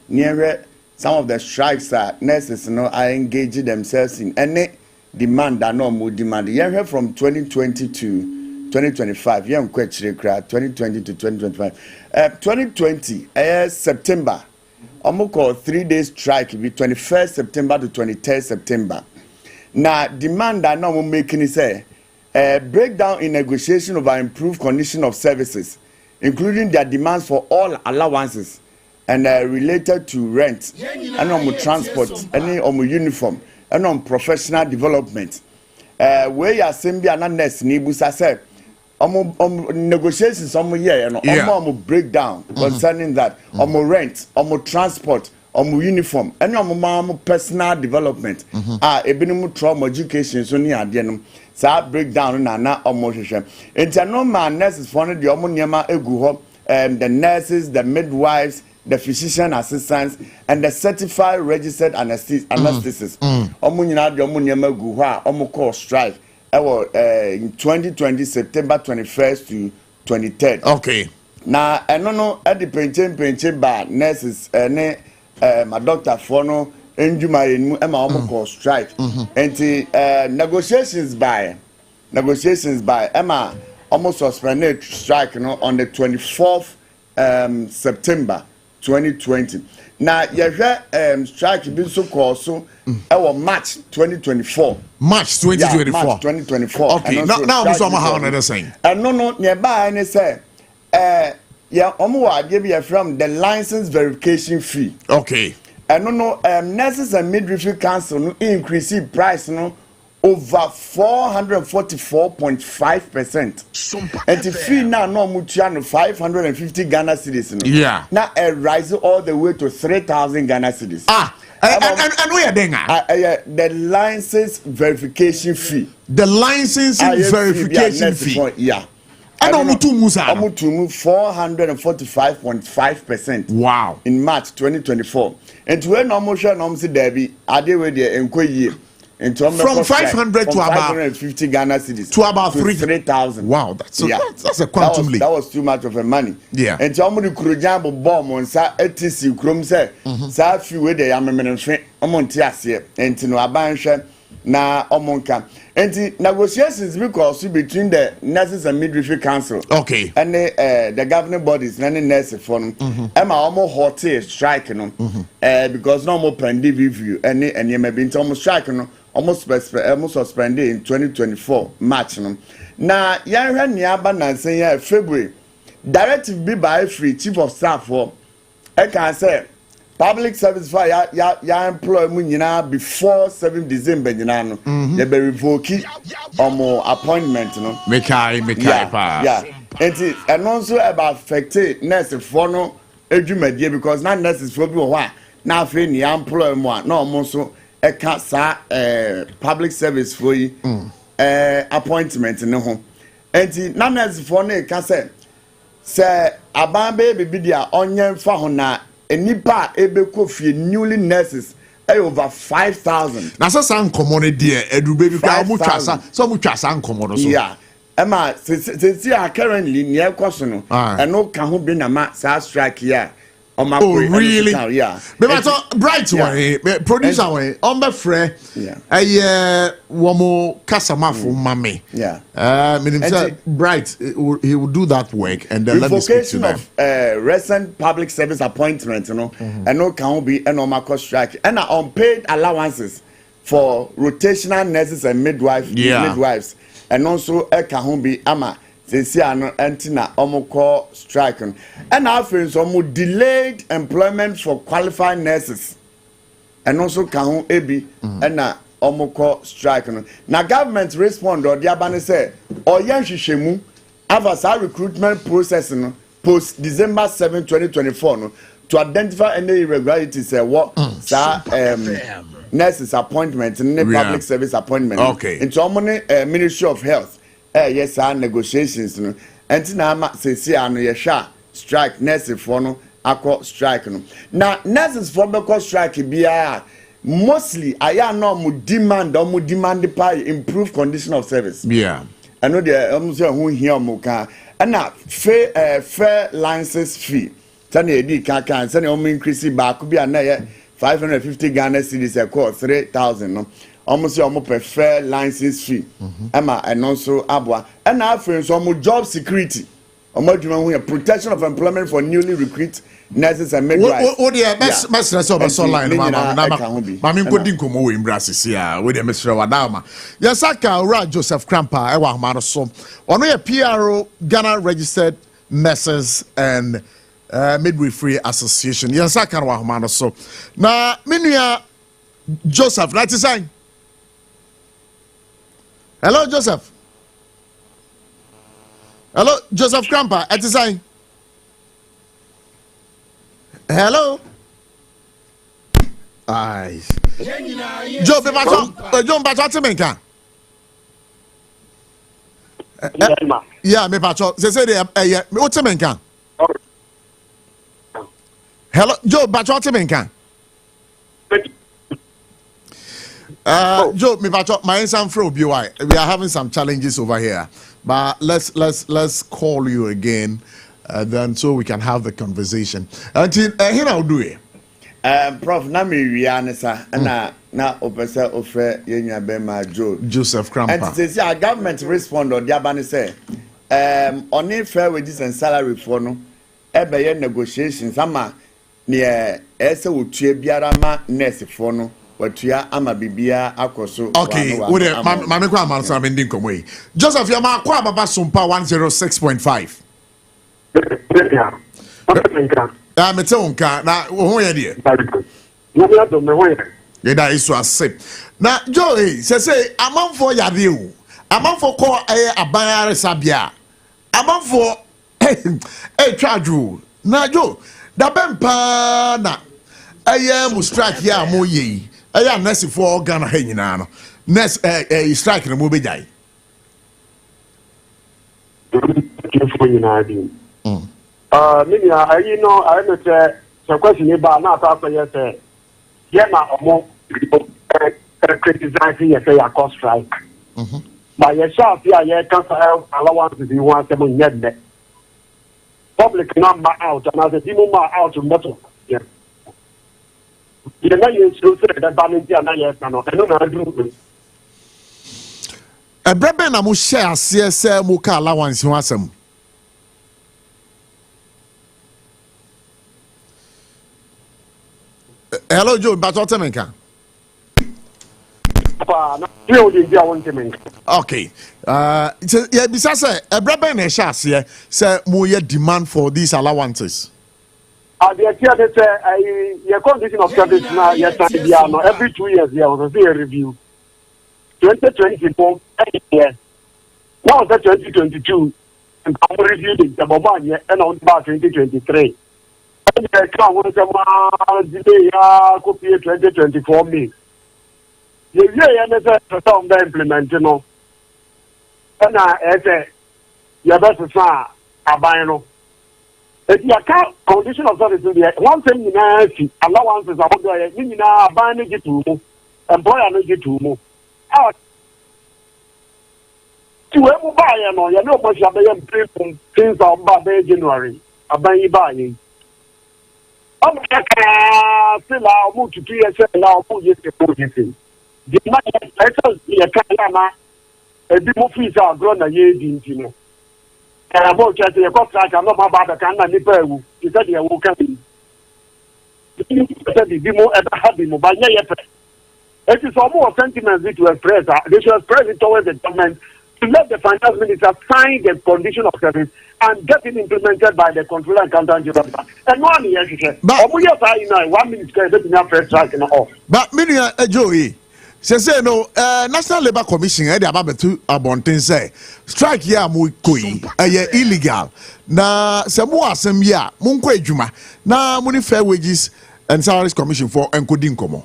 Near some of the strikes that nurses are engaging themselves in any demand that no more demand. Younger from 2020 to 2025, young question 2020 to 2025. 2020, September, almost called 3 days strike, be 21st September to 23rd September. Now, demand that now making is a breakdown in negotiation of our improved condition of services, including their demands for all allowances and related to rent, and on transport, and on uniform, and on professional development. Where you are saying, be an nurse, Nibusa said. Negotiations breakdown concerning that rent, transport, uniform, and personal development. Ebinimu trauma education so ni adenum. Sa breakdown na omohwehwe. Enti no man nurses for the niema egu ho, the nurses, the midwives, the physician assistants, and the certified registered anesthetists. Nyina de niema egu ho call strike. In 2020 September 21st to 23rd. Okay. Now I don't know at the pension by nurses my doctor for no enjuma Emma call strike. And the negotiations by Emma almost suspended strike on the 24th September 2020. Now you strike been so called so March 2024. March 2024. Yeah, March 2024. Okay. Now we saw how another saying. No nearby and say from the license verification fee. Okay. Nurses and midwifery council no increase price no over 444.5%. And the fee now no mutual 550 Ghana cedis. Yeah. Now rise all the way to 3,000 Ghana cedis. And we are doing the license verification fee. The license verification fee. Yeah. And almost 445.5%. Wow. In March 2024. And to when almost Debbie, I did with the inquiry. From 500 to about 550 Ghana cedis to about 3,000. Wow, that's a quantum leap. That was too much of a money. Yeah. And Tommy Kurujambo bomb on Sa ETC Krum say, Sa few way they am a friend among Tiasia and Tino Abansha na Omonka. And the negotiations because between the nurses and midwifery council. Okay. And the governing bodies and the nurses for them. Emma almost hot striking because no more pending review and you may be almost striking. Almost suspended in 2024 March. Now, young Niaba Nansen February. Directive be by free chief of staff for I can say public service for ya employ munina before 7 December. They be revoke more appointment. Yeah. And also about affected nurses for no education because not nurses for people who now feel ni employ more no also. Public service for you appointment no ho enti na nurse for no ka say aban be be dia onye mfa ho na enipa ebekọ fie newly nurses over 5,000 na so san common there edube bi ka mu twasa so mu twasa nkomo no so yeah ema se currently near koso no eno ka ho bi na ma sa strike here Oh, really? Yeah. But I thought bright way, producer way, on the fre. Yeah. One more customer for mommy. Yeah. Bright, he will do that work and then let me speak to them. Of recent public service appointments, and no can be a normal cost strike and unpaid allowances for rotational nurses and midwives, and also a can be ama. Sisi ano entina omoko strike and after some delayed employment for qualified nurses and also can ebi and na omoko strike na government respond or the abane say oyan hwehwemu avasa recruitment process no post December 7 2024 no to identify any irregularities what nurses appointment and public service appointment into Ministry of Health. Yes, our negotiations, no. And now, say, I know your strike, nurses for no, aqua strike. No. Now, nurses for the strike, be mostly, I am not demand the improve condition of service. Yeah. I know the almost who here muka. And now, fair license fee. Tani edi can send your increase back could be another 550 Ghana cedis a cost 3,000. No. Almost your fair license fee. Emma and also Abwa. And our friends almost job security. Protection of employment for newly recruited nurses and midwives. Oh, dear, best online. Mammy couldn't come away in Brassis here with a Mr. Wadama. Yasaka, Joseph Crampa, Ewa Maraso. On a PRO, Ghana registered nurses and midwifery association. Yasaka, Wahmanaso. Now, Minia Joseph, that's the sign. Hello, Joseph. Hello, Joseph Crampa. At the sign. Hello. Aye. Joe, John Bacha, yeah, me Bacha. They say what's a menka? Hello, Joe Bacha. Joe, my son from BY. We are having some challenges over here, but let's call you again, then so we can have the conversation. Until here I'll do it. Prof, na me wianesa na opesa ofre yenya bema Joseph Crampa. And says our government respond or the abane say on fair wages and salary for no ebe negotiations ama ne ese wotua biara ma nurse for no. Ama bibia akoso. Okay, mame kwa amansa mending komwe. Joseph yama kwa baba Sompa 106.5. Mete onka na ho ye de. Ye da isu asep. Na Joe say amanfo yade o. Amanfo ko aban aresabia. Amanfo twadru. Na Joe da bempa na mu strike ya mo ye. Aya nurse for Ghana he nyina no nurse strike no mo be jai mini ayi no I me say question ba na ta say yes ye na omo criticize ye say a cost strike but ye sha fi ye cancel allowance bi wan say mo nyed public number out and as the number out metal yeah. You know, you should say that balance and I don't do. A brebe na mo share CSM muka allowance you asem. Hello Joe, but what menka? Okay. Yeah, besides a brebe na share say mo ye demand for these allowances. Your condition of service now, yes, every 2 years, there was a review. 2024, now that's 2022, and I'm reviewing the Bobania and on about 2023. And I can't want to copy 2024 me. The year NSF the implementing, and I say, your best is a bino. If you account condition of service in the one thing you know, allowances about the you know, buying it to employer no get to move. Out to ever buy no, you know, much of them people things are about January. A buy. ọmọ kẹkẹ sí la ọmọ tutu yẹ sẹ la ọmọ yẹ sẹ kó yẹ sẹ di ma yẹ ẹsẹ yẹ ká yà má ebi mo fi sẹ agorɔ na yẹ di nti no ẹ bọ kyerɛ sɛ yɛ kɔ strike anɔ ma ba abɛka na nipa ewu ti sɛ deɛ ɛwɔ ka bi sɛ bibi mo ɛbɛ ha bi mo ba nyɛ yɛ pɛ eti sɛ ɔmo wɔ sentiments bi to express they should express it towards the government to let the finance minister sign the condition of service and get it implemented by the controller and accountant general. And no one here should say, 1 minute, first strike and off. But Minia Joey, say no, National Labour Commission, the Ababetu Abontin say, strike ya mukui, illegal. Na Samoa Semia, Munkwe Juma, na money fair wages and salaries commission for encoding Komo.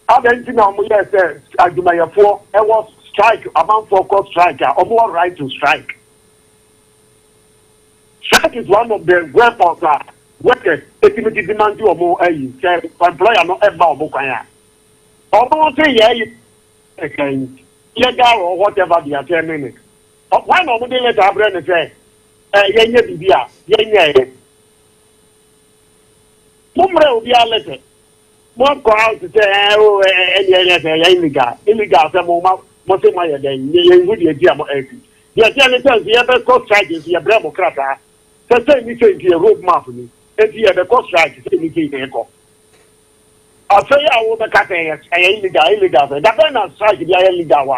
I don't know, yes, I do my 4 was strike, amount for court strike, or more right to strike. Strike is one of the weapons that workers ultimately demand or more employer not ever or although say yeah, or whatever they are telling me. Why not they let our brand say, Mumre will be a letter. One go out to say, oh, illegal, most of my again, you would be a dear. The attorney says the other court strike is your democrat. Say me say the road map me. And the court strike say me say the I say I will make a illegal. That kind of strike is illegal.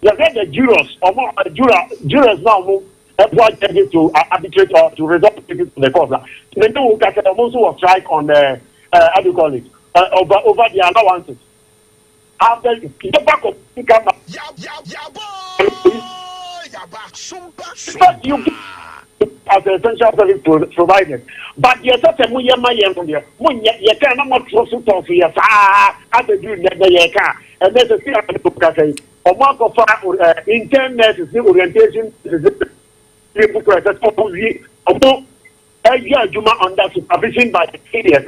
You get the jurors or more jurors now employed to arbitrate or to resolve to the court. They do that also strike on the how do you call it over the allowances. After the back of you as an essential service provided. But yes, that's a you cannot trust it off here. As a Jew, you can. And there's a thing I say, or mark of internet is the orientation, Juma under supervision by the CDS.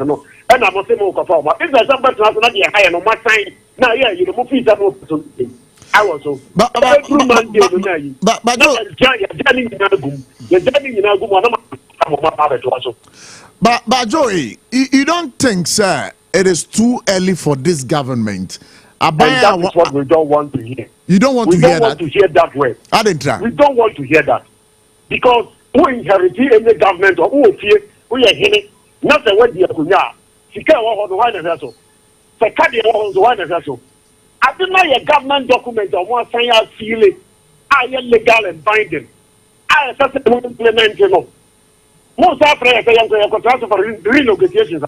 And I'm a similar performer. If there's somebody not higher, no matter sign. Now, yeah, you know, fees are I was so. But Joey, you don't think, sir, it is too early for this government? And that is what we don't want to hear. You don't want to hear that? We don't want to hear that way. I didn't try. We don't want to hear that. Because who inherited any government or who fear, we are hearing, not the way they are going. She can't walk on the wine vessel. The cardiac on the wine vessel. I did not a government document or one saying I feel it. I am legal and binding. I am such a implementing. Most of us are contracted for renegotiations.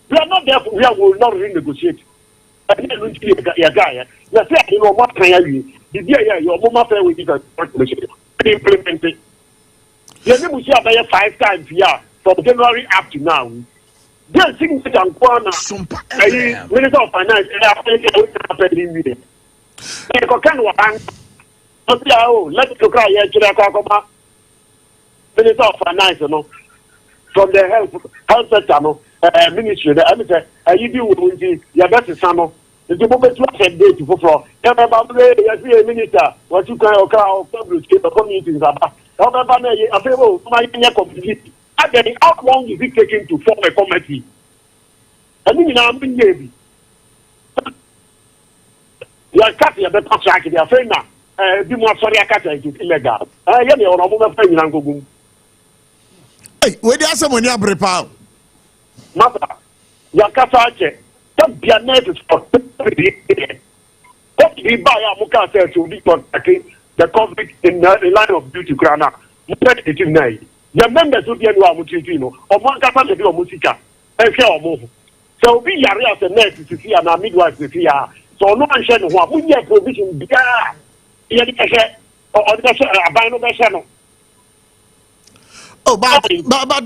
We are not there. We will not renegotiate. And then we see a guy. You say, you know what can I do? The day your mama fair with implemented. You know, we see about 5 times here from January up to now. There's significant Sompa Minister of Finance happening with it. Let's look at Minister of Finance, from the health sector, ministry. I you do with your best son. The moment to have day to fulfill. Every minister, what you can publish communities about. Then how long is it taking to form a committee? I mean, I'm being maybe. You are cutting a better track. They are saying now, be more sorry, I can't take it illegal. I am your woman friend in Angogu. Hey, where do you have someone here, Brepa? Mother, you are cutting. Don't be a nervous for what we buy our Muka to be contacting the conflict in the line of duty grana. The members will be a Mutino, or one capacity of Musica, and share move. So we are as a nurse to see and our midwife to see her. So no one shall know we have provision bigger. Or a bino channel. Oh, but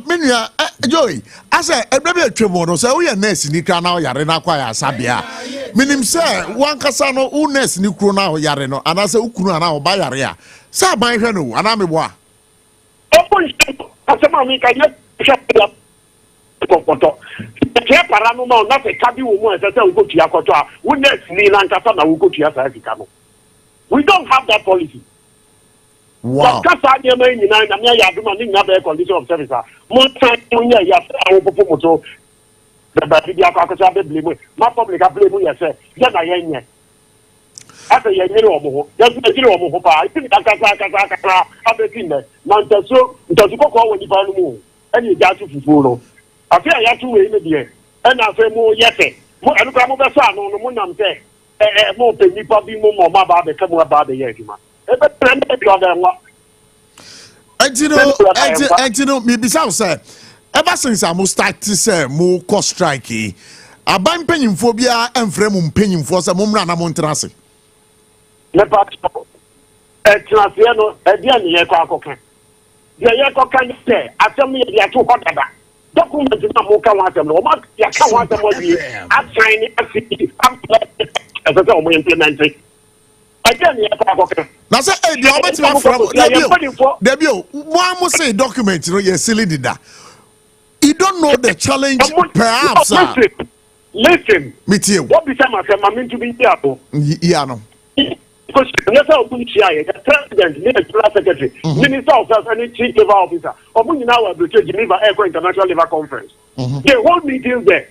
Minia, Joey, I said, a baby tremor, so we are nurse in the canal Yarena Quaya Sabia. Minim, sir, one Casano, Unes, Nukrona, Yareno, and I say Ukrana or Bayaria. Sir, by Henu, and I'm a boy. As a man, can you shut up? The care paranormal, not a cabby woman, as I will go to Yakota. We next Nilan Casana will go to Yasakano. We don't have that policy. Wow. Kasa de ma nyina na me ya do ma ni nya be condition of service. Mo tan mo nya ya awo popo moto. The baby dia kwa kwasa be blame. Ma public a blame ya say. Ya na ye nye. Asa ye nyere omo ho. Ya su nyere omo ho pa. Iti kasa abeti me. Na ntaso kokko woni pa no mu. Ani ja tu fufu no. Afi ya tu we me de. Na afi mo yese. Mo anu kwa mo be so anu no mo nam say. Mo pe nipa bi mo ma ba be ka mo ba be ye adwuma. Ebe plan be bi oda nwa. Entino me bisa say ever since I start to say mo cost strike aban panyimfo bia emfrem mpanyimfo say mo mra na mo ntrase. Le part trase no e dia ne ye kwa akoka. Ye koka ni say asem ye dia to hodada. Document na mo ka wa asem no ma ya ka wa asem wi assign asiti am as I mo implement. Now say hey the obeti from debio mo say document no you silly did that. You don't know the challenge perhaps. Listen. Meet you. What be time I mean to be here? Yeah no. Because the president, minister secretary, minister of health and chief labor officer, now at the Geneva Airport International Labor Conference. They hold meetings there.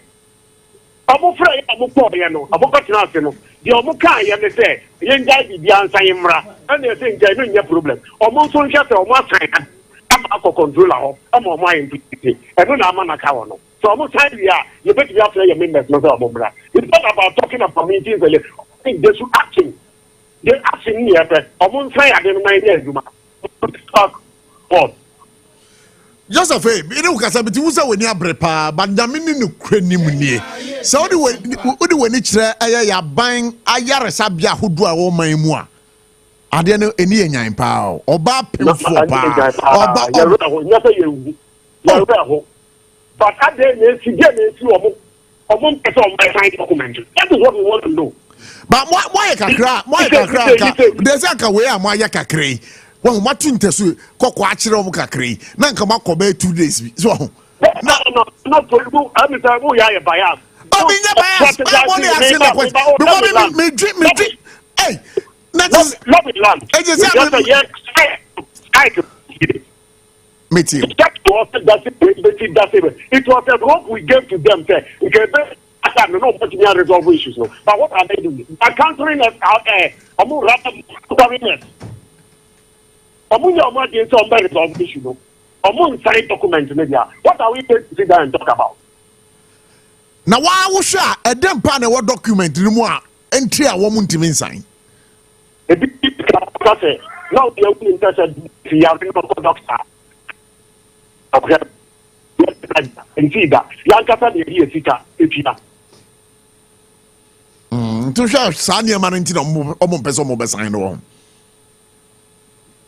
Abofra abokọ no abokọ no the omuka ya me say yen guy bi ansan yimra and they say ngai no nya problem omo so nhwe say omo asan aba ko controller ho omo omo ayin piti eno na ama na ka wo no so omo time ya you bet you after your members no say omo bra it's not about talking about meetings I think they should acting here omo nsan ya de no na ide aduma talk what Joseph, you know, because I'm between when you are prepared, but the meaning of crenim near. So, when it's a buying a yarasabia who do a woman more. I don't know any in power or bad people for power. But at the end, she gave me a one person on my side document. That is what we want to know. But why a crack? Why a crack? There's a way I'm my yakakray. Well, what to interest Coquachero Mukakri? Nankama Kobe 2 days. So, not for you. I'm a bias. Oh, me bias. I'm only asking that question. Me dream. Hey, that's not land. I meet you. It was a hope we gave to them. I don't know what to resolve issues. But what are they doing? They're countering us out there. I'm more rapid. Issue, document media. What are we going to sit down and talk about? Now, why was a damn panel what document no more entry a woman to sign? A big now the open interested the doctor. Okay. And see that. Yankasa the year sita. To show Sanya man into the person mobile sign.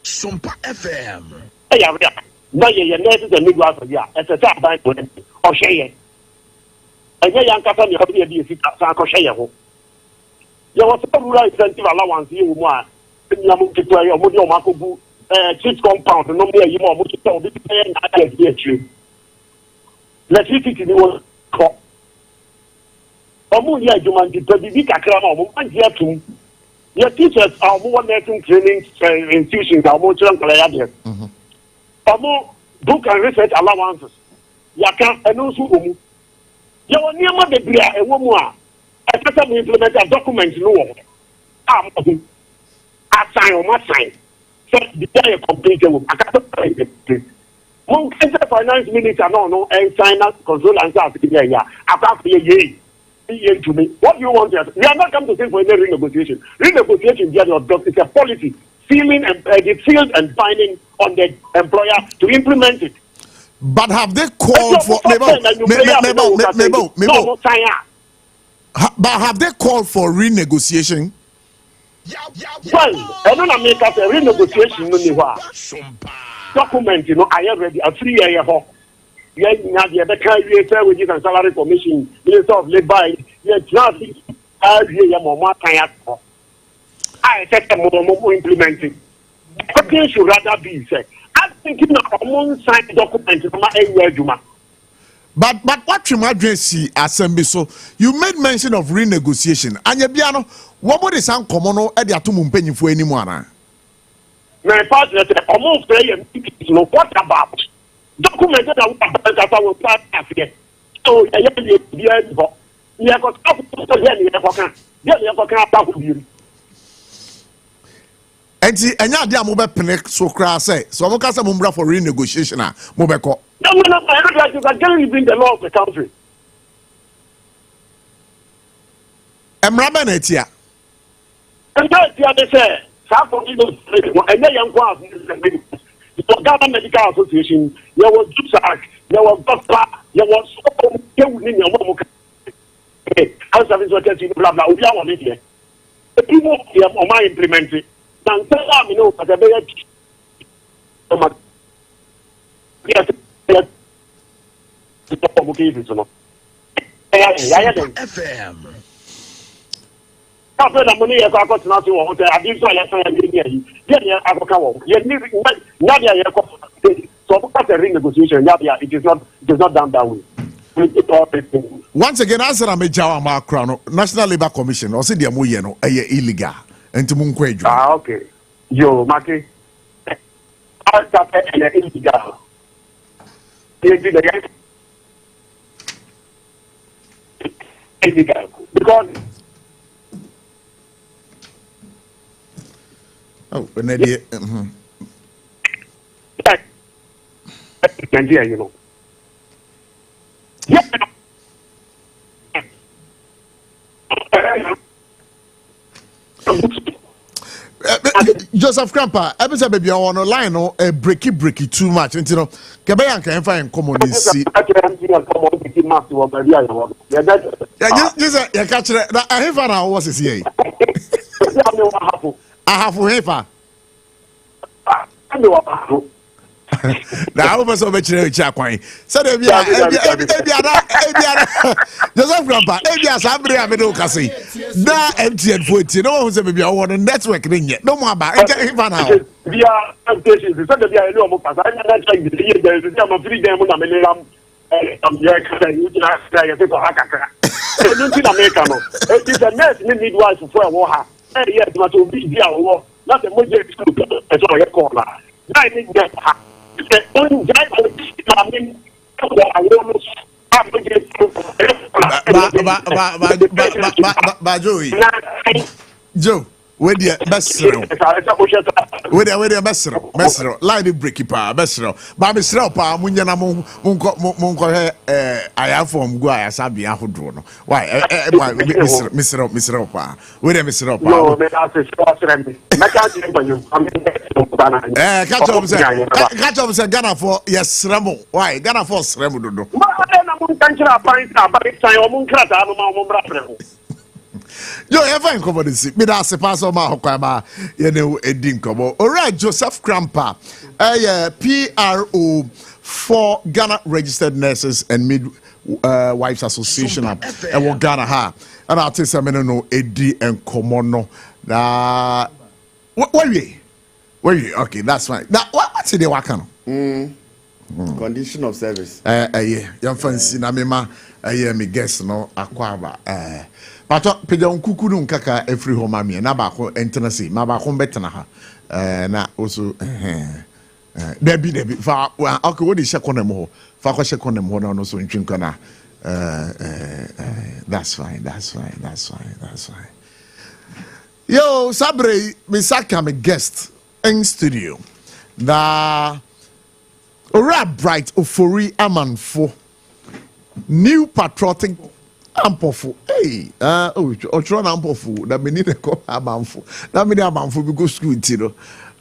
Sompa FM. Hey, yeah. No, yeah, next is a new one. Yeah, it's a top bank or share. And yeah, young company have to be a share. There was some rural incentive allowance you want. You to play your Modio Makobu, cheap compound, no more you more to tell the let's see if you want to Omuya Juman to the Kakram, and here too. Your teachers are more nursing training institutions are more children. More book and research allowances. Yaka and also you are near the Bria and one more. I better implement a document no. I sign or must sign. So the day completed with a Mon finance minister no and sign up control and start to be after a year. To me. What do you want to we are not come to say for any renegotiation. Renegotiation is a policy, sealing and sealed and binding on the employer to implement it. But have they called for but have they called for renegotiation? Well, I don't make up a renegotiation document, I have ready a 3-year hawk. Yeah, the kind of wages and salary commission, Minister of Labor, traffic, I said more implementing. But they should rather be said. I think it's not a one-side document from anywhere, Juma. But what you might see assembly, so you made mention of renegotiation. And Yabiano, what would it sound common at the Atumum penny for anyone? my partner said, almost pray no what about documented that I will start after. So I have the idea. You have got to enti enya ade amobe pene so kra say so mo ka say mo mbra for renegotiation a mo be ko no I don't like you can even the law of the country emra be na etia and that they say Sarfo and they young class the Ghana Medical Association there was Juice Act there was doctor there was you need your mom house service workers blah blah we are on it here the people here on my implementing and tell them, you know, that they FM. After the money, I got nothing. I did so. So, negotiation. It is not done that way. Once again, answer a Jawa Crown National Labour Commission or say the Moyeno illegal. Okay. Yo, Maki. I started an illegal. Illegal. Because. Oh, an idea. You know. Yeah. Joseph Crampa, I say baby on line no breaky too much. You know, Kabayan can find common see. Yeah, just catch that. I have an hour was here. I have heifer. Now, I was over to Chakwan. So, Joseph Grandpa, Ebia Sabri Amedokasi. Now, MTN 40, no one's ever been on a network yet. No more about it. We are stations. It's not that we are no more. I'm not trying to see there's a 3 day on a million. I'm here because you can say a people hacker. It's a nurse midwife for a war. Yes, but to be here, not a major as I call her. I think that. Joe, where the best where the best line break pa best ba me sra pa munya na monko I have from go I sabi ahodro no why me sra pa where the me sra pa no me ask catch up say Ghana for yes sremo why Ghana for sremo do do Yo, ever in common see. Me da se pass on my hokama. You know, edin komo. Alright, Joseph Crampa, PRO for Ghana Registered Nurses and Midwives Association. And what Ghana ha. And I'll tell you something. No, edi and komono. Na, where you? Okay, that's fine. Now, what's in the wakano? Condition of service. Yeah, young fancy na mema. Me guess no akwaba. Pato peja nkukuru nkaka every home me na ba ko entenase ma ba ko betena ha na also debi fa okay what is shekonem ho fa ko shekonem ho na so ntwinko na that's fine yo Sabre me saka me guest in studio na ora bright ofori amanfo new patriotic ampofu ochro na ampofu da meni ne ko amamfo da meni amamfo bi go school ti no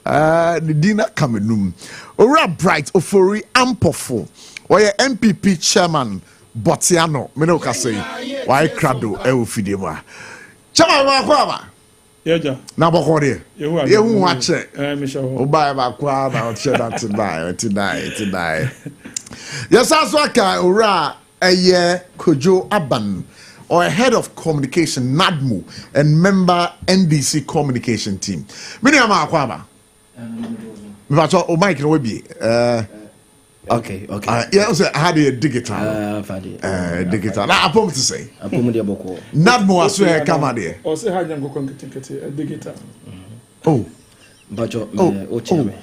the dinner kamenum ora bright ofori ampofu oye MPP chairman Botiano me no ka say why crado e ofide mu a chama ba kwa ba yeja na boko de ye hu wa che me sho o ba ba kwa ba o che that tonight yes aso aka ora Kojo Aban, or head of communication NADMO and member NDC communication team. Many am akwaba. But o Mike no be okay. Yeah, also I had a digital. Digital. Now apom to say. Apom de boko. NADMO aso e kama de. O se ha nyango konkete digital. Oh. But oh, chairman.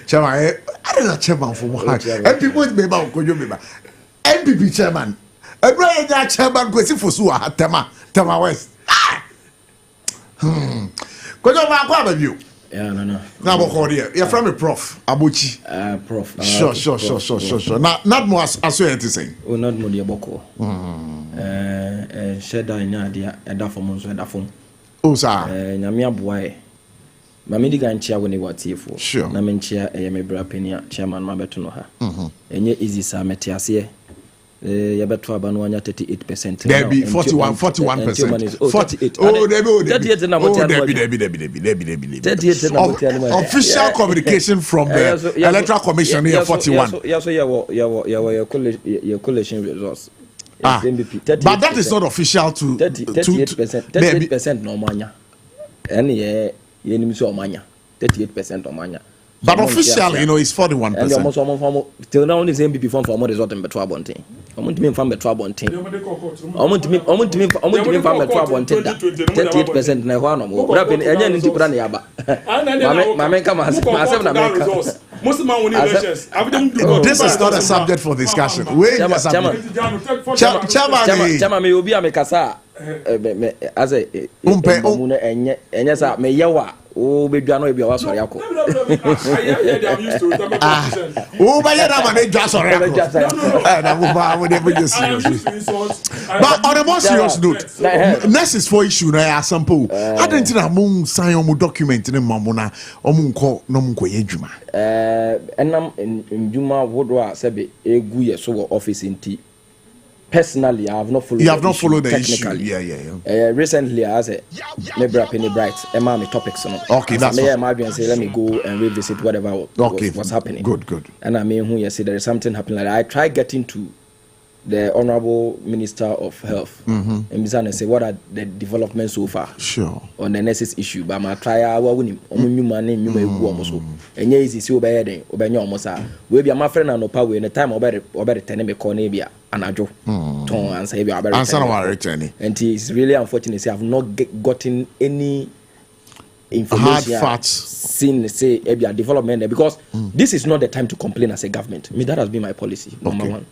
Chairman, I don't know chairman for one. And people be about Kojo NPP chairman. A brand that chairman question for Sua Tama West. Kojo ma you. Yeah, no. Now you're from a Prof. Abochie. Prof. Sure. Not more as you saying. Oh, not more dear Boko. Sheda in idea, a dafom, so a dafom. Oh, sir. Namia boy. Mamidi gan chair when he was here for. Sure. Namen chair, a mebra penia, chairman, Mabetonoha. And yet, easy, sir, Metiasie. Yabetua Banwania 38%. There be 41%. 48. Oh, Debbie. Official communication from the Electoral Commission here 41. Yes, your collation results. But that is not official to 38% no mania. Any enemy so mania. 38% of mania. But officially, it's 41%. And almost till now, this MPP form for more result in Betua Bonting. I want to mean from Betua Bonting. I want to mean from Betua Bonting. 38% na one more. What happened? I didn't do Braniaba. My come as myself. This is not a subject for discussion. Wait, Chama me obi amekasa. As a me yawa. Oh, baby, I know you are sorry. Oh, but you're not a just or But on a more serious note, nurses for issue, I have some pool. I didn't know Moon sign on document in Mamona or Moonco, no Munko Yejuma. And I'm in Juma Woodwa, Sabi, a good so office in tea. Personally, I have not followed. You have not followed the issue. Yeah. Recently, I said, maybe a penny bright, my topics. Okay, that's what I say. Let me go and revisit whatever was happening. Good. And I mean, who you say there is something happening like that. I tried getting to the Honorable Minister of Health and say, what are the developments so far? Sure. On the nurses issue, but my try our winning. New money, new may go almost. And yes, is obey almost. We be my friend and no power in the time about 10 me cornebia. And I do and say, and it's really unfortunate. I have not gotten any information. Hard facts. Seen say a development there because this is not the time to complain as a government. That has been my policy. Number one,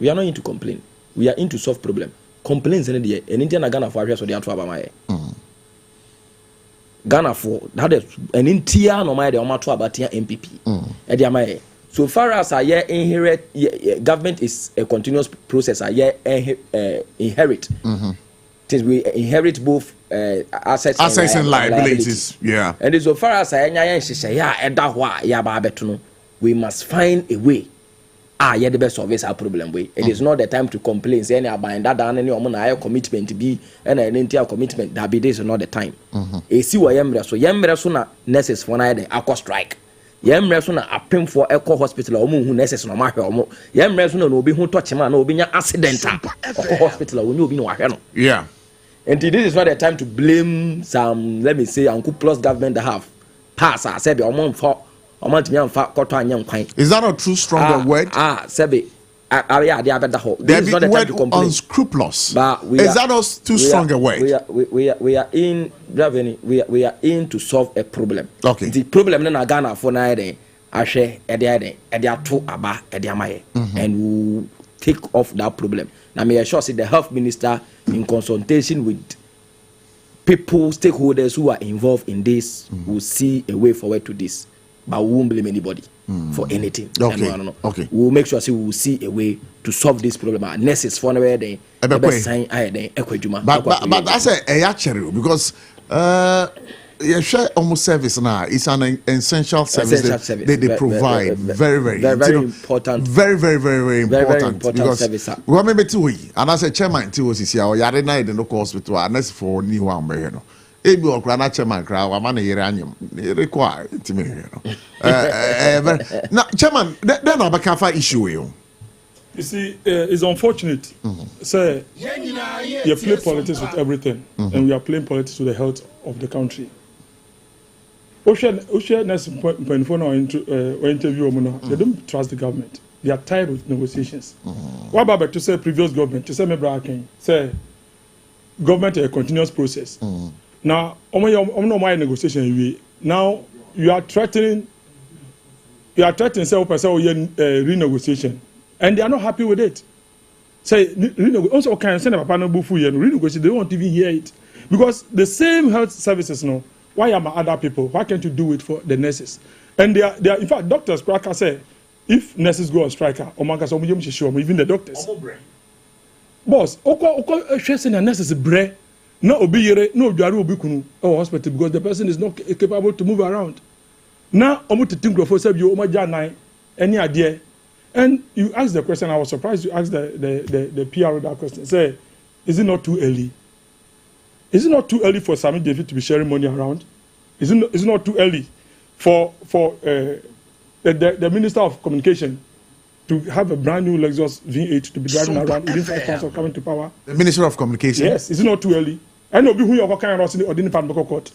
we are not into complain. We are into solve problem. Complaints in the and Indian Ghana for areas of the Atwa Ghana for that is an Intia no matter the Omatwa Batia MPP. Ediamae. So far as I inherit, government is a continuous process. I inherit. Since we inherit both assets and liabilities. Yeah. And so far as we must find a way. The best service our problem way. It is not the time to complain. Say any bind that down any higher commitment to be and an entire commitment. That be this is not the time. See what yemre so na nurses for na the strike. Yemre so na apem for eco hospital or who nurses no mahwe omo. Yemre so na obi hu touch man na obi nya accident hospital or obi no ahwe no. Yeah. And this is not the time to blame some, let me say, Uncle Plus government that have passed. I said, is that a true stronger word? Sebi. This is not the time to complain. Unscrupulous. Is that a too strong a word? We are in to solve a problem. Okay. The problem in Ghana for now, I share and we take off that problem. Now, may I sure say the health minister, in consultation with people, stakeholders who are involved in this, will see a way forward to this. But we won't blame anybody for anything. Okay. We will make sure we will see a way to solve this problem. Nurses for another day. But that's a because almost service now. It's an essential service they provide. Very important. Very important because service. We remember too. And as a chairman too was here. We are in the hospital. And that's for new one. Ebi okra chairman kra wa man yere anyam require to me now chairman then abakafa issue you see it's unfortunate say you play politics with everything and we are playing politics with the health of the country. Ocean next point for interview they don't trust the government. They are tired with negotiations. What about to say previous government to say me braking say government a continuous process. Now, on my negotiation, now you are threatening. You are threatening say renegotiation, and they are not happy with it. Say also can send a papa no bufu renegotiate. They won't even hear it because the same health services now. Why am I other people? Why can't you do it for the nurses? And they are in fact doctors. Kraka say if nurses go on strike, even the doctors. Boss, oko stressing the nurses bre. No obi no jari obi kunu or hospital because the person is not capable to move around. Now omo to think for say you omo ja any idea. And you asked the question, I was surprised you asked the PR that question. Say, is it not too early? Is it not too early for Sammy David to be sharing money around? Is it not too early for the Minister of Communication to have a brand new Lexus V8 to be driving around within 5 months of coming to power? The Minister of Communication? Yes, is it not too early? I know who you're kind of or didn't find court.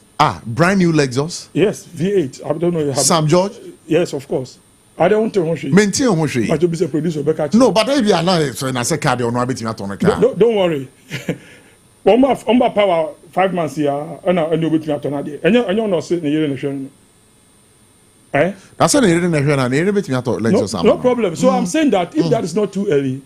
Brand new Lexus? Yes, V8. I don't know. You have Sam George? Yes, of course. I don't want to maintain Hoshi. But you'll be a producer. No, but if you are not, so I say card or no, don't worry. On power 5 months here, and you'll be to Atonadi. And you're not sitting here in the show. Eh? That's an area in the show, and you're bit no problem. So I'm saying that if that is not too early,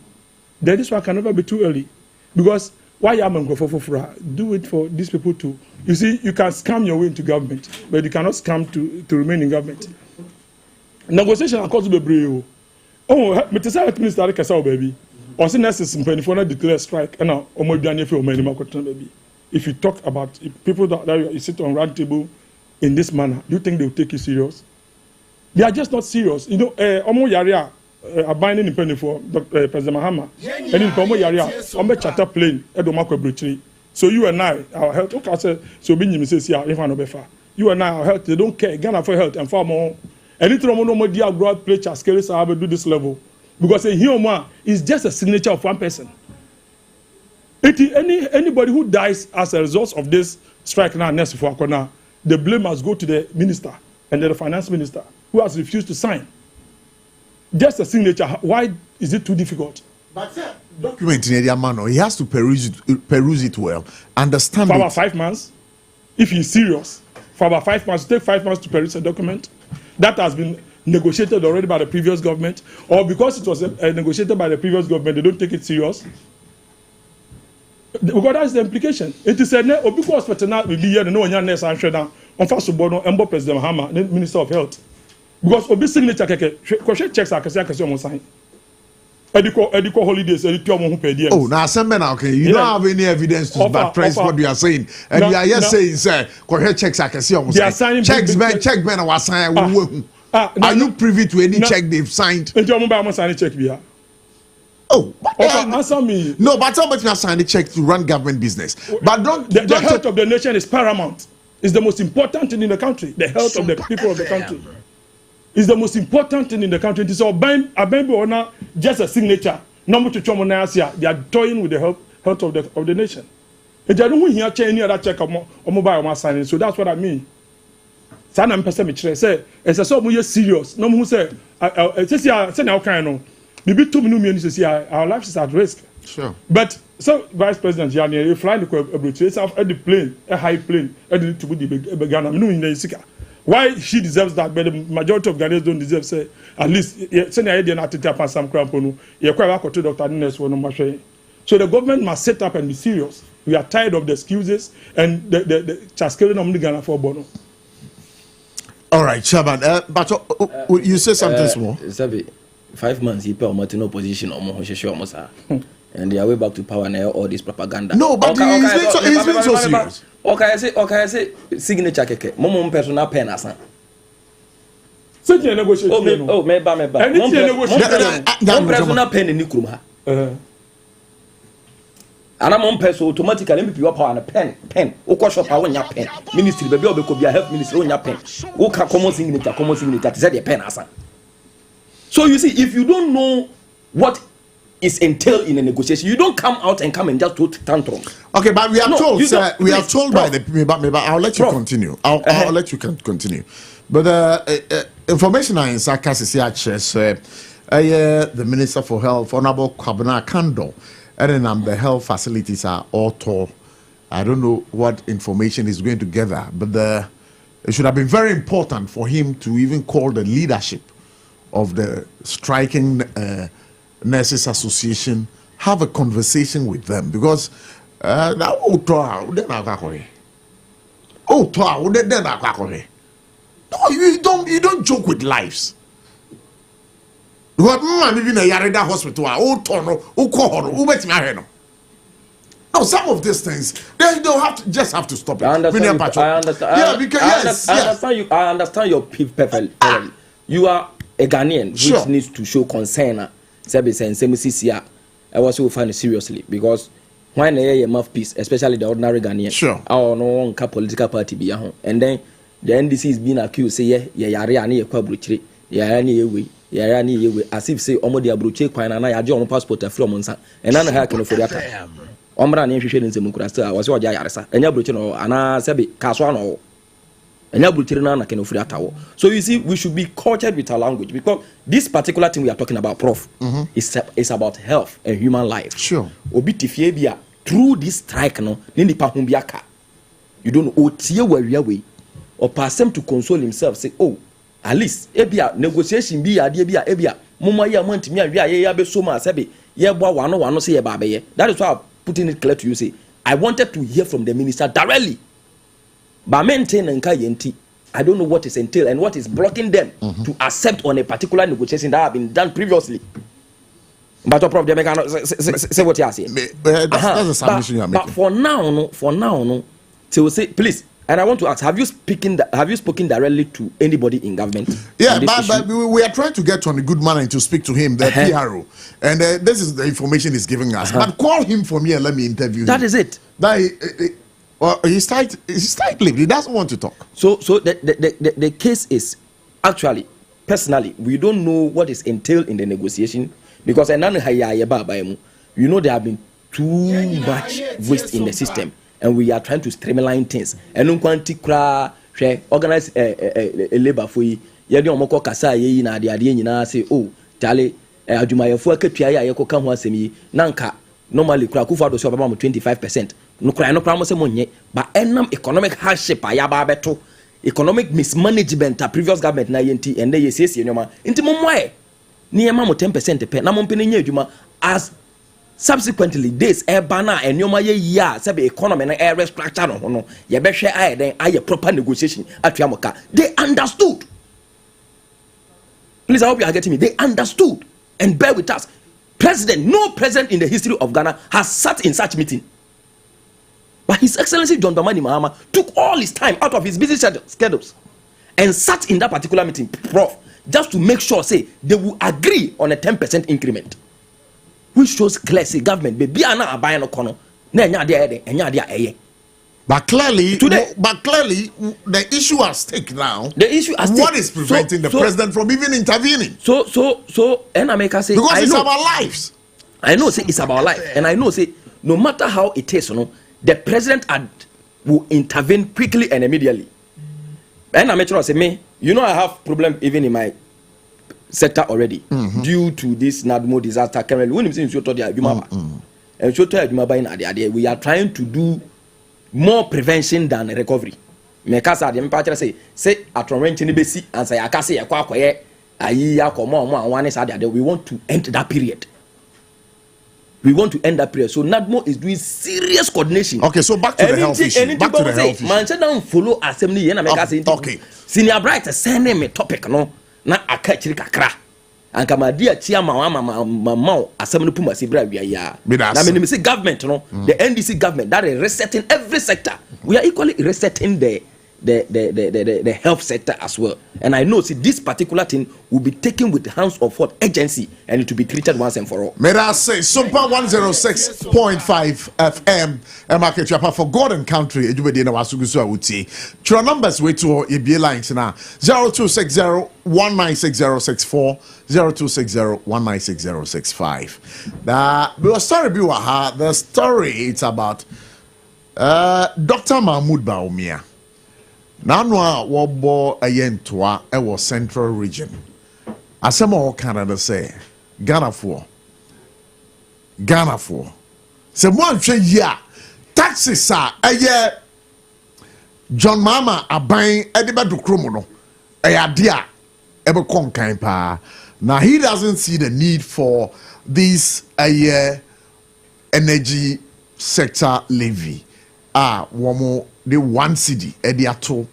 then this one can never be too early. Because why am I going for do it for these people too? You see, you can scam your way into government, but you cannot scam to remain in government. Negotiation are called to be brave. Oh, me tell you, Minister Kesa baby. Or say nurses in 24 declare strike, and now baby. If you talk about people that you sit on round table in this manner, do you think they will take you serious? They are just not serious. You know, Omo Yaria are binding in penny for President Mahama, and in Omo Yaria, Omo charter plane, Edomako Bridge. So you and I, our health, okay, so being says here, if I know better, you and I, our health, they don't care. Ghana for health and far more. Anything no more dear God play chess carries I do this level because a human is just a signature of one person. Anybody who dies as a result of this strike now next for Akona, the blame must go to the minister and then the finance minister who has refused to sign. Just a signature. Why is it too difficult? But document in area man, he has to peruse it well, understand for it. About 5 months, if he's serious, for about 5 months, take 5 months to peruse a document that has been negotiated already by the previous government, or because it was negotiated by the previous government, they don't take it serious. Because that's the implication. It is a Obiku hospital now will be here. No one nurse and shredder on first of all, Embo President Mahama, the Minister of Health, because Obi signature checks are kasi sign. Edico holidays, oh, now some men okay. You don't have any evidence to buttress what you are saying, and you are just saying, sir, checks I can see almost checks men, check men was signed. Are you privy to any check they've signed? And you must sign a check here. Oh, answer me. No, but somebody has signed a check to run government business. But the health of the nation is paramount. It's the most important thing in the country. The health of the people of the country is the most important thing in the country. It is just a signature. They are toying with the health of the nation. And I don't hear any other check or mobile signing. So that's what I mean. Sana mpesa me kire say ese so mo ye serious no mo say say na kind no bibi to me no me say our life is at risk. Sure. But so Vice President Yane you fly the Abochie at the plane a high plane to the Ghana no in sika. Why she deserves that, but the majority of Ghanaians don't deserve say at least say na dey na tete pass some cramp no ye kwa to doctor nurse no ma hwe. So the government must set up and be serious. We are tired of the excuses and the chaskeling of Ghana for bono. All right, Shaban, but you say something small. 5 months, he put almost in opposition, almost, and they are way back to power now. All this propaganda. No, but it's been so serious. Okay, I say signature keke. Momo personal pen asa. Negotiation. Oh, me ba. Mon personal pen ni kurum ha. And I'm on person automatically MP power and pen. Oko shop I want your pen. Ministry baby obeko be health ministry on your pen. Who can common signature say the pen asa. So you see, if you don't know what is entailed in a negotiation, you don't come out and just throw tantrums. Okay, but we are told, sir, we are told Prof, by the. I'll let you continue. I'll let you continue. But the information I in Sarkasi says, the Minister for Health, Honorable Kwabena Kando, and then the health facilities are all tall. I don't know what information he's going to gather, but it should have been very important for him to even call the leadership of the striking nurses association, have a conversation with them, because no, you don't joke with lives. What maybe in a Yarida hospital, no, some of these things they don't have to stop it. I understand. Yeah, because I understand your perfectly. You are a Ghanaian which needs to show concern. I was so find it seriously, because when a mouthpiece, especially the ordinary Ghanaian, sure, our no political party be home, and then the NDC is being accused, say, as if say, Omo dia bruche kwa na ya je on passport afro monsa, and none ha can for that. Omra na nhwehwe nsemu kurasta was oja yaresa enya bruche no ana sebe kaso no enya bruche na can for that. So you see, we should be cultured with our language, because this particular thing we are talking about, Prof, is about health and human life. Sure. Obi tifie bia through this strike no ni nipa ho biaka, you don't know otie wawe or pass him to console himself, say, oh, at least ebia negotiation bi ade bia ebia momo ya montimi anwe aye ya be so ma sebe ye bo wano say ye ba be ye. That is why I'm putting it clear to you, say I wanted to hear from the minister directly, but maintain nka yenti I don't know what is entailed and what is blocking them to accept on a particular negotiation that have been done previously. But the problem, they cannot say what you are saying. That's the submission you are making. But for now, no, to say, please, and I want to ask, have you spoken directly to anybody in government? Yeah, but we are trying to get on a good manner to speak to him, the PRO, and this is the information he's giving us. But call him for me and let me interview him. That is it. Well, he's tight-lipped. He doesn't want to talk. So the case is actually, personally, we don't know what is entailed in the negotiation, because you know there have been too much waste in the system, and we are trying to streamline things. And no quantity organize a labor for you. Yadi omoko kasa ye na ade nyina say, oh, tale adumayefo akatua ya yekoka ho asemi nanka normally kura kufa do so baba mo 25%. No kra mo se monye, but enam economic hardship ayaba beto, economic mismanagement a previous government na yenti and they say nyoma nti momwae ni ema mo 10% pe na mo mpene nya adwuma, as subsequently days bana and nyoma ye ya say be economy na restructure no no ye behwe aye den aye proper negotiation atuamoka. They understood. Please, I hope you are getting me. They understood, and bear with us. No president in the history of Ghana has sat in such meeting. But His Excellency John Dramani Mahama took all his time out of his busy schedules and sat in that particular meeting, Prof, just to make sure, say, they will agree on a 10% increment, which shows clear, say, government, baby, ana abaye no kono, na enya dia eye. But clearly, the issue at stake now. The issue at stake. What is preventing the president from even intervening? And I make her say, because it's about lives. I know, say it's about life, and I know, say no matter how it is, the president will intervene quickly and immediately. And I make sure I say, me, I have problem even in my sector already due to this NADMO disaster. Currently, when we are trying to do more prevention than recovery. Mekasa de mpacha say atronwenche ni besi ansa yakase yakwa akoye ayi akomo anwane sa de we want to end that period. So NADMO is doing serious coordination. Okay, so back to the health issue. Man don't follow assembly na make say. Okay. Senior Bright send me topic no na akachiri kakra. Anka madia chia mama assembly puma si bra bia ya. Na me say government the NDC government that is resetting every sector. We are equally resetting the health sector as well. And I know, see, this particular thing will be taken with the hands of what agency, and it will be treated once and for all. May I say, Sompa 106.5 FM, and market chapa for God and country. Eduardo Wasugusu, I would say. Your numbers wait to your lines now 0260 196 0260 196 the story the story it's about Dr. Mahmoud Baumia. Nanwa wobo ayentoa ewo central region. Asema o Canada say Ghana for. Se mo anhwe ya taxes John Mama aban ediba do kromo no dia ebe konkan pa. Now he doesn't see the need for this energy sector levy. Womo the 1 cedi ediato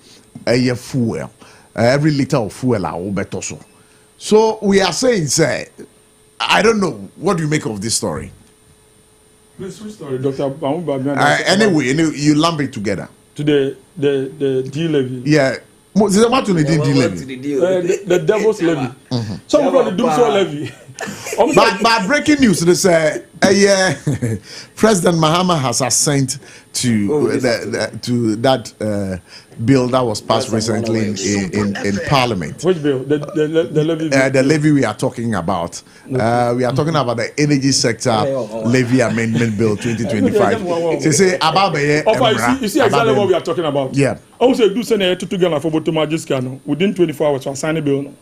fuel. Every liter of fuel better so. So we are saying, say, I don't know. What do you make of this story? Which story, Dr. Anyway, you lump it together. To the D levy. Yeah. The devil's levy. Some of the doom so levy. But breaking news, they say President Mahama has assent to that bill that was passed recently in Parliament. Which bill? The levy. The levy we are talking about. We are talking about the energy sector levy amendment bill 2025. They say about you see exactly what we are talking about. Yeah. I would say do send a to for Botomajiska within 24 hours to sign a bill. No.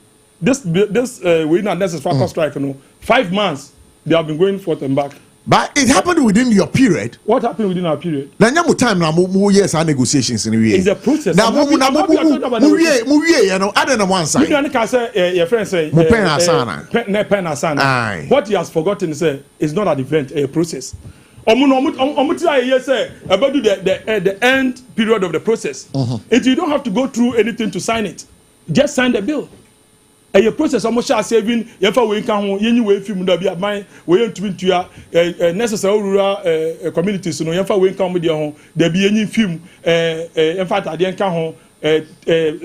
This we not necessarily strike. No, 5 months they have been going forth and back. But it happened within your period. What happened within our period? Now you time now more years and negotiations in the way. It's a process. Now you know, other than one side. You can say your friend say what he has forgotten is not an event, a process. Say about the end period of the process. If you don't have to go through anything to sign it, just sign the bill. A process almost saving yefa we kan ho yenyi we film da bia man we ntumi ntua necessary rural communities no yefa we kan mo de ho da bia yenyi film yefa tade kan ho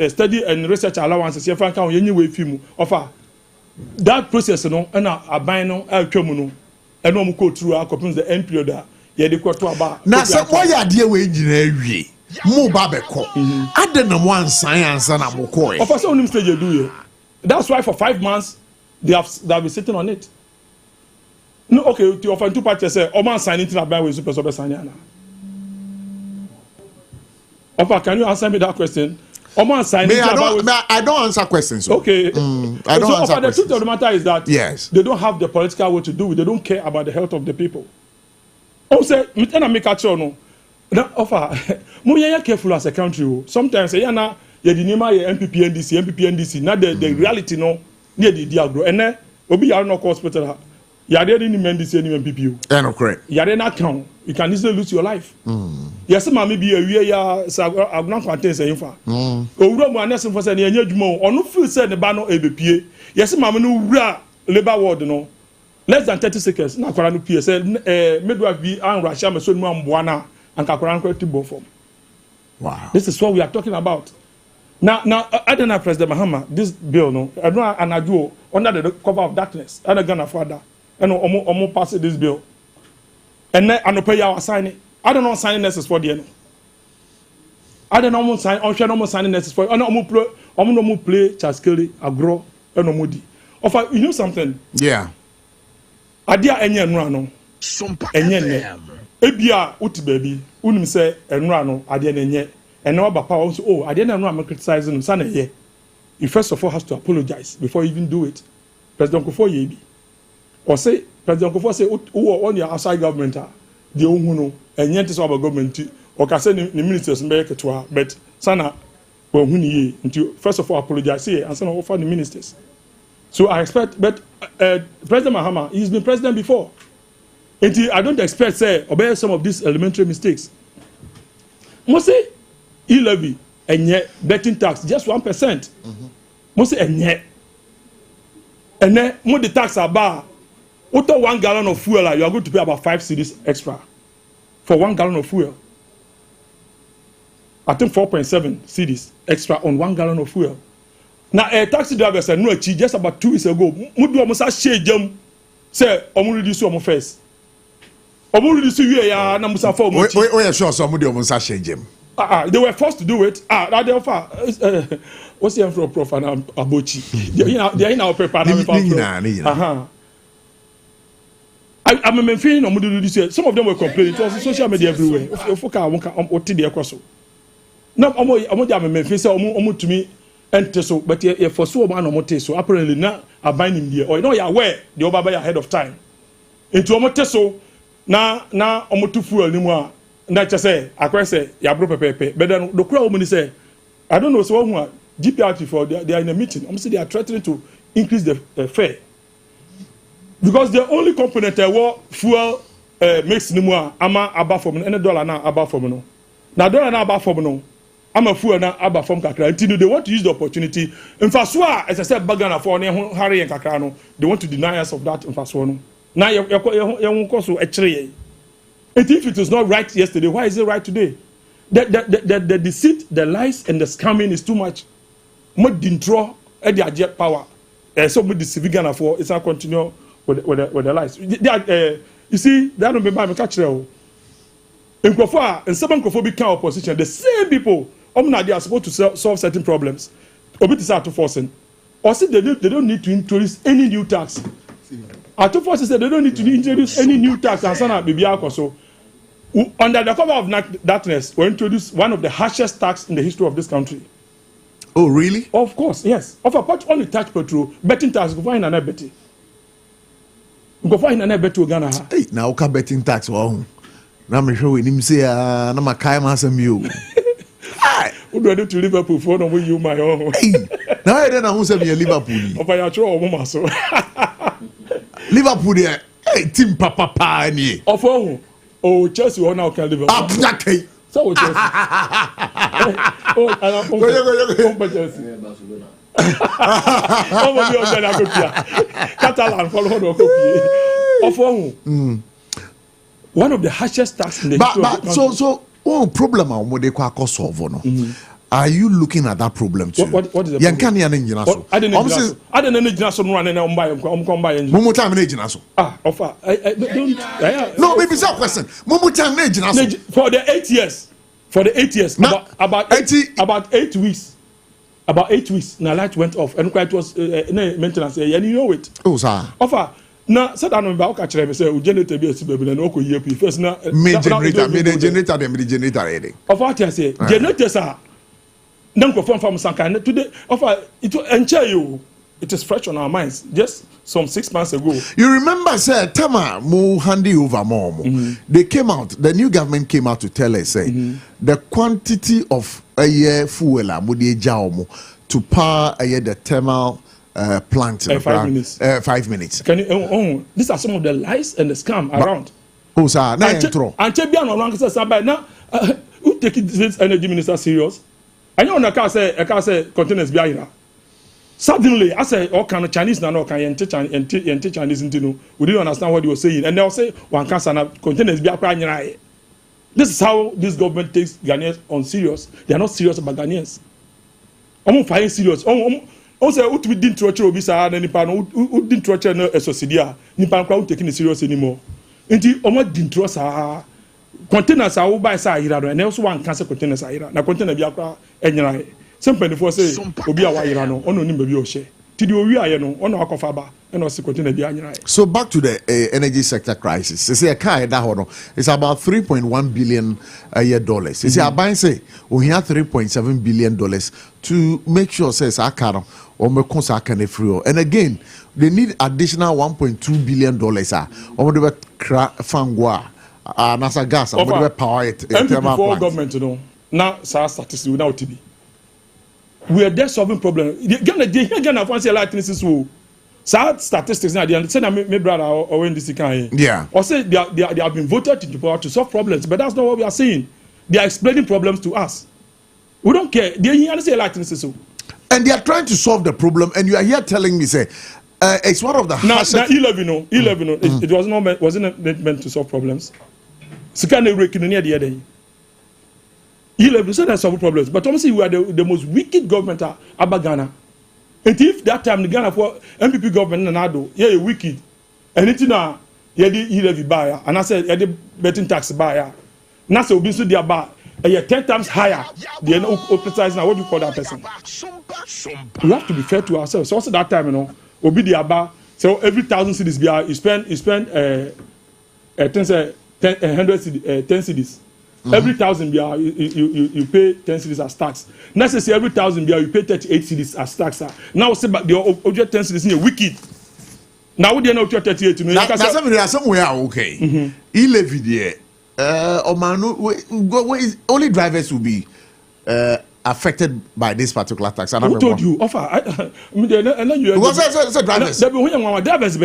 study and research allowances yefa kan ho yenyi we film offer that process no na aban no atwam no eno mo go through according the end period ye de kwato aba na se boy ade we nyina awie mo ba be ko ade na mo ansan ansa na mo ko offer so unim stage do ye. That's why for 5 months they have been sitting on it. No, okay, to offer two parties say, "Oman signing to buy with super signing." Offer, can you answer me that question? Oman signing. I don't answer questions. So. Okay. I don't so answer questions. The truth of the matter is that yes, they don't have the political will to do it. They don't care about the health of the people. Also, I make a show no. Now offer, we are careful as a country. Sometimes na. Ye di nima ye MPP NDC na the reality no near the diagro ene obi yare no hospital yare ni NDC ni MPP no correct yare na count you can easily lose your life yes mama bi awie ya aguna contain say infa owura mu anes for say na enya dwuma onu feel say ne ba no ebepie yes mama no wura labor ward no less than 30 seconds na kwara no pie say midwife bi an russia me so mu amboa na anka kwara no tibo form. Wow, this is what we are talking about. Now, I don't know, President Mahama, this bill, no, I don't know, and I do under the cover of darkness. I don't gonna father, and almost pass this bill, and then I don't pay our signing. I don't know signing necessary for the end. I don't know sign. I'm sure no signing necessary for. I no play Charles Kelly, agro, and no mudi. Offer you know something? Yeah. Adia enye nra no. Sompa enye. Ebia uti baby. Unim say enra no adia enye. And now Papa also, I didn't know I'm criticizing him. You first of all has to apologize before you even do it. President Kufo Yebi. Or say, President Kufo say, on your outside government, the Ohuno, and yet it's our government, or can say the ministers make it to her, but Sana, well, first of all apologize here, and Sana offer the ministers. So I expect, but President Mahama, he's been president before. And I don't expect, say, obey some of these elementary mistakes. Mostly, e-levy and yet betting tax just 1%. Most and yet, and then more the tax about 1 gallon of fuel, you are going to pay about 5 cedis extra for 1 gallon of fuel. I think 4.7 cedis extra on 1 gallon of fuel. Now a taxi driver said no, just about 2 weeks ago. Mudu almost share jam say omu reduce omu first. Omu reduce you ya na musa for omu. Oh yeah, sure. Somebody almost share jam. They were forced to do it. That they offer. What's the name for Prof and Abochie? They are in our paper. I'm feeling on this. Some of them were complaining. It was social media everywhere. Now, I'm feeling to me and so, but for so man so apparently now are binding here. Or you know, you're aware the over ahead of time. Into so now fuel anymore. na just say akwa say ya bro pepe but then the crowd woman say I don't know so who GPRT for they are in a meeting. I'm saying they are threatening to increase the fare because the only component were fuel makes no more ama above from any dollar now above from no. Now dollar now above from no. I'm a fuel now above from kakra. Until they want to use the opportunity. In fact, as I said, bagana for Harry and Kakrano, they want to deny us of that. In fact, now you also actually. And if it was not right yesterday, why is it right today? The deceit, the lies, and the scamming is too much. More dintro at the jet power. So much deceiving Ghana for it's not continue with the lies. You see, that don't be my catch there. In Kofa, and some Kofa become opposition. The same people, they are supposed to solve certain problems. Obi is out to forcing. Or say they don't need to introduce any new tax. Out to forces said they don't need to introduce any new tax. And so under the cover of darkness, we introduced one of the harshest tax in the history of this country. Oh, really? Of course, yes. Of a part only tax petrol, betting tax, go find an betting. Go find an betting Ghana. Hey, now okay betting tax. Wow. Now me show him say, "Na makai masem you." Who do I do to Liverpool for? No, you my own. Hey, now I don't know who say me Liverpool. Of a show, woman so. Liverpool there, hey, team papa ni. Of all. Oh, Chelsea will now can Liverpool. Ah, okay. So Chelsea. Oh, go Chelsea. Oh, we are going to go. Catalan follow no copy. Of all. One of the harshest tax in the history of the country. So problem a mo de kwa solve no. Are you looking at that problem too? What is the problem? Yankan ya n'gyina so. I didn't n'gyina so no na omba yen. Mumu time n'gyina so. Offer. Don't. No, maybe it's a question. Mumu time n'gyina so. For the 8 years. For the 8 years. About 8 weeks. About 8 weeks. Now light went off and it was maintenance. And you know it. Oh, sir. Offer. Now, said I know about catch them. Say, we generate be a baby and oko year first. Now, generator ready. Of what I say, generators are. Don't go from Sanka today. Offer it will ensure you. It is fresh on our minds. Just some 6 months ago. You remember, sir, Tama mo handy over more. They came out. The new government came out to tell us, say, the quantity of a year fuel to power a year the thermal. Plant 5 minutes. 5 minutes. Can you? These are some of the lies and the scam around. Oh, sir. Now intro. And Chebian no longer says somebody now. Who take this energy minister serious? I know I can't say containers behind. Suddenly, I say all kind of Chinese now no can teach Chinese into. We didn't understand what he was saying, and they'll say one can't containers behind. This is how this government takes Ghanaians on serious. They are not serious about Ghanaians. I'm flying serious. Also, who didn't torture Obisa and Nipan, who didn't torture no associate, Nipan crowd taking it serious anymore. Until almost didn't trust her containers are by Sahira, and also one cancer containers Sahira. Now, container Biaka and Yanai. Some 24 say, Obia Wairano, on Nimbi Oshe. Tidio Riano, on our Kofaba, and also container Bianai. So, back to the energy sector crisis. They say a car it's about $3.1 billion a year dollars. They say, I buy say, we have $3.7 billion to make sure says our car. And again, they need additional $1.2 billion. Or they were fangwa, NASA gas, or they were power it. Before government, you know, now statistics without TB. We are there solving problems. Gonna fancy a lot of so. Statistics now. They understand that my brother or in this kind. Yeah. Or say they have been voted into power to solve problems, but that's not what we are saying. They are explaining problems to us. We don't care. They understand a lot of so. And they are trying to solve the problem, and you are here telling me, say, it's one of the harshest. Now, 11, it was not wasn't meant to solve problems. So can they reckon near the other day? 11 said that solve problems, but obviously we are the most wicked government about Ghana. And if that time the Ghana for MPP government and Nado, yeah, wicked, and it's now yeah the levy buyer, and I said yeah the betting tax buyer. Now so be so they are 10 times higher. They are not precise now. What do you call that person? We have to be fair to ourselves. So also that time, you know, Obi the Abba. So every 1,000 cedis, you spend 10 cedis. Every 1,000 you pay 10 cedis as tax. Necessarily every 1,000 you pay 38 cedis as tax. Now say but the object 10 cedis is wicked. Now we are not 38. That's somewhere okay. He levy there. only drivers will be affected by this particular tax. Who told you? Offer. Drivers. Drivers,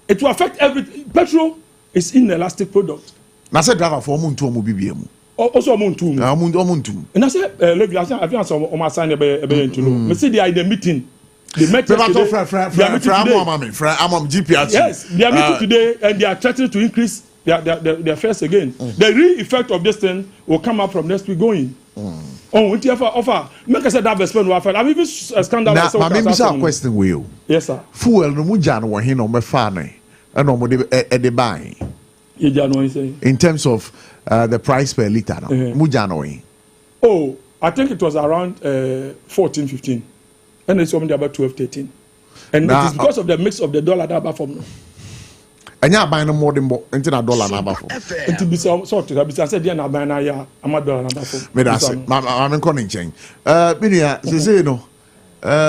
it will affect everything. Petrol is inelastic product. I said driver for BBM. Also, Montu. And I said, I think on my sign a I say they are in the meeting. They met today. Yes, they are meeting today, and they are threatening to increase their fares again. The real effect of this thing will come up from next week going. Oh, what you offer? Make us say that best friend will affect. I'm even scandalous. Now, maybe a question will. Yes, sir. Fuel no mujano wa hino me fane. Ano mo de buy. In terms of the price per liter, mujano. Oh, I think it was around 14-15. And it's only about 12-13. And it is because of the mix of the dollar that about from. And you're buying more than $1 number for. It will be some sort of. I said, "Yeah, I'm buying a $1 number for." But that's it. I'm calling change. Minia, say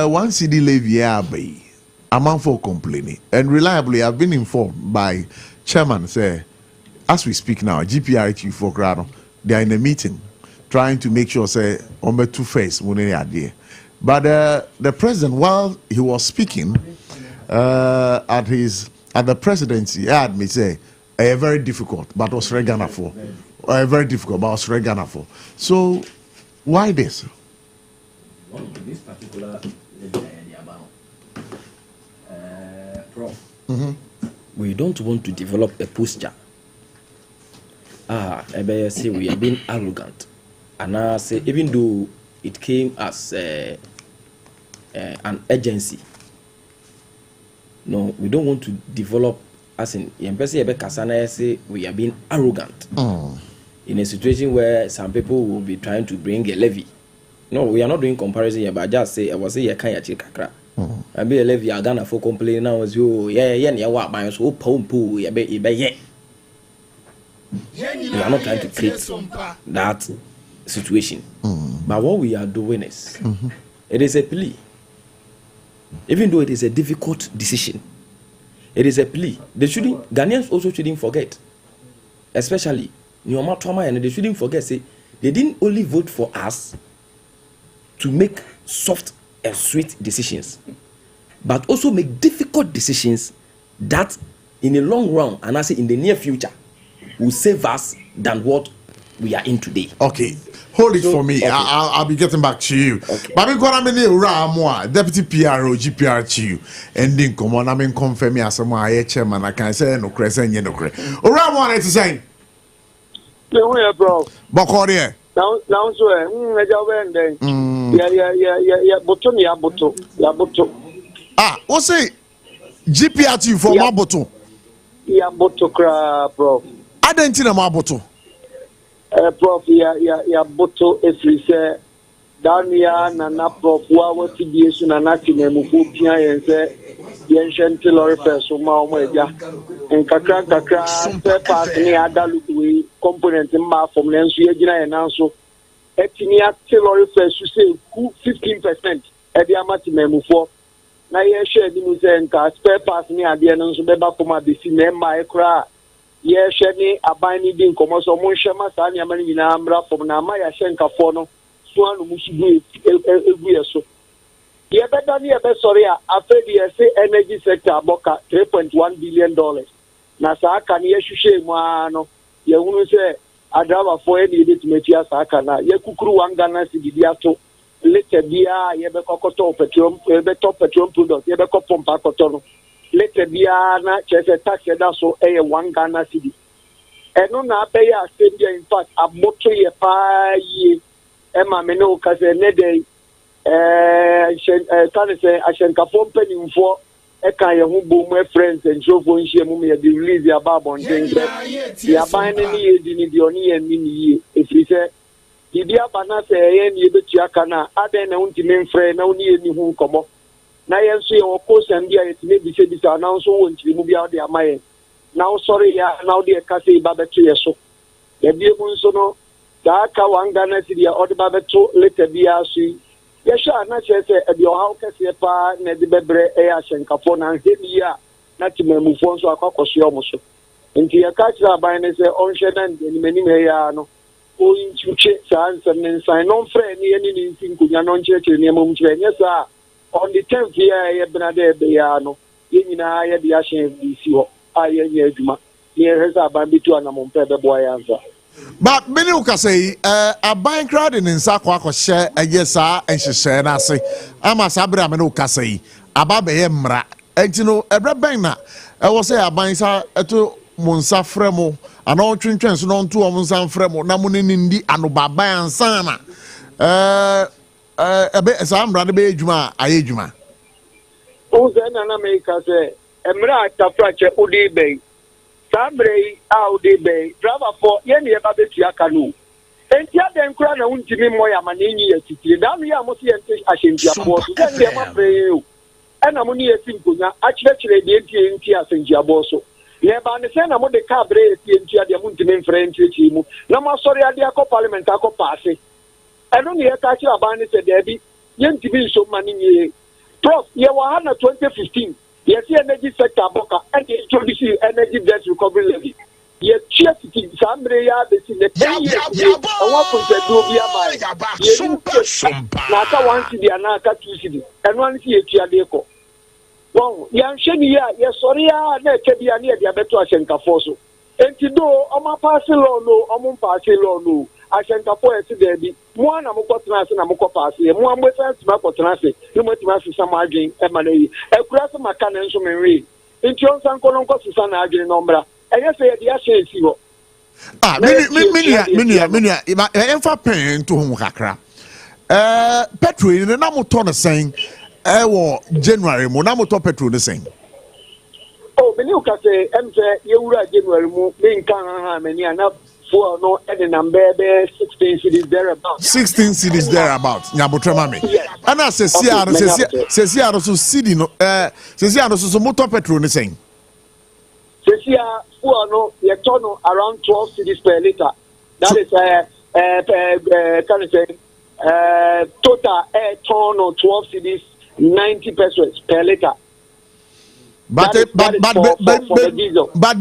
one CD levy bay. I'm for complaining, and reliably, I've been informed by chairman say, as we speak now, GPRH for Grano, they are in a meeting, trying to make sure say on the two face money idea. But the president, while he was speaking at the presidency, he had me say, very difficult, but was Regana for. Very difficult, but was Regana for. So, why this? This particular Prof, we don't want to develop a posture. I say we are being arrogant. And I say, even though it came as an agency, no, we don't want to develop as in say we are being arrogant in a situation where some people will be trying to bring a levy. No, we are not doing comparison here, but just say I was say can kakra. I be a levy I Ghana for complaining now as you what by so pump we are not trying to create that situation. But what we are doing is it is a plea. Even though it is a difficult decision, it is a plea. Ghanaians also shouldn't forget, especially Nyoma Toma, and they shouldn't forget, say, they didn't only vote for us to make soft and sweet decisions, but also make difficult decisions that in the long run, and I say in the near future, will save us than what we are in today. Okay. Hold it for me. Okay. I'll be getting back to you. Okay. But I'm going to Deputy PRO, GPR to you. And then come on, I'm confirm me as a chairman. I can say no crescent, no crescent. Around one to say. Yeah, bro. Bokoria. Now, so, yeah, Ah, what's it? GPR to you for Maboto. Yeah, Boto, Prof. I didn't see Maboto. Prof, ya boto efrise dania na prof wa wati biesu na nati na mufu pia yense yenshenti lorry peso ma omo eja nkakra se pass ni adalu we component ma from nenso yegina ye nanso etini ati lorry peso say 15% e bi amati memufo na ye share di mu se nka spare pass ni ade no nso beba koma besi na ma ekra ye sheni abani din komo so mo shema sa ni amani nyina amra fom na ma ya shenka fo no so anu musubu egu yeso ye beda ni e be sorry a afedi ye say energy sector aboka $3.1 billion na sa aka ni ye hwehwe mu ano ye hunu se adrava fo e ni de metia sa aka na ye kukuru wanga si di ato lete bia ye be kokoto petrol ye be top petrol product ye be ko pompa koto no lete bia na chese tax da so e one Ghana cedi eno na be ya send in fact aboto ye pa yi e ma me no ka se ne dey can say ashenka company mfo e kan ye hu bo mu friends and show for nhie mu me dey release ya ba bon den ya ban ni ye di ni di oni ye ni ye e fi se di abana se ye ni betu aka na aden na unti me mfre na oni ye ni hu komo na yenso ye okosan dia yetime bisa na nso wo ntiri mu bia de amaye na sorry ya na de ka se ba beto yeso ye bie mu nso no da ka wanga na sidia o de ba beto leta bia so ye sha na chese e bi o ha kase pa na de bebre e ya shenkafo na hemi ya na timamufo nso akwakoso yo mo so nti ya ka kyerɛ aban ne sɛ ɔnhwɛ na animanim ha ya no ɔntwitwe saa nsɛm ne nsan no mfrɛ ne yɛne ne nsi nkonnwa no nkyerɛkyerɛ nneɛma mu kyerɛ ɛnyɛ saa on the 10th year yɛbena dɛ ɛbɛyɛ no yɛn nyinaa yɛde ahyɛn FDC hɔ a yɛnyɛ adwuma ne yɛhwɛ sɛ aban bɛtu anammɔmpɛ bɛboa yɛ ansa. But many who can say, a bank crowd in Sakwa share a yes, and she share and say, I'm a Sabra Menu say, a Babe Emra, and you know, a Rebena. I was say, a bank to Monsa Fremo, and all trins on to Monsan Fremo, Namunin Indi, and Baba and Sana. A bit as I'm rather be Juma, Ayjuma. Oh, then America say, Emra Tafrache Udi Bay. Sambre out de bay, driver for any Babetia canoe. And yet, then crown a wounded moya manini at it. Damn, ya must see a shame to boss. Then they must pray you. And I'm only a simple, actually, the NTS and Jaboso. Never understand about the cabre, the NTS, the Muntiman French, no more sorry, I dear parliament, I pass it. I don't hear catch a bandit at Debbie, young to be so money. Prof, you were 2015. Yes, the energy sector boka and the introduce energy debt recovery levy. Yes, check somebody the 10 years. I want to say, Sompa. Naka 1 city and Naka 2 city, and 1 city Chiadeco. Well, young Shenia, yes, sorry, Nebia near the Abetua Shenkafoso. And to do, Oma Passing law, no, Omon Passing law, no. I sent a poet to Debbie. One Amokotras and Amokopasi, one with us, Makotrasi, you might have some margin, Emily, a class of Macan and Summary. In Jones and Colonco Susan Agin Nombra, and yes, the Ashes you. Ah, Minia, if I pay to whom Hakra. Petri, the Namoton is saying, January, Monamoto Petru the same. Oh, Benuka say, you were January, being Kana, many enough. No, and number 16 cities thereabout. 16 cities thereabout. Nyabotremami. And I say, says here also city no. Says here also motor petrol the same. Says here, no, you turn around 12 cities per liter. That is can I say total air turn on 12 cities 90 pesos per liter. But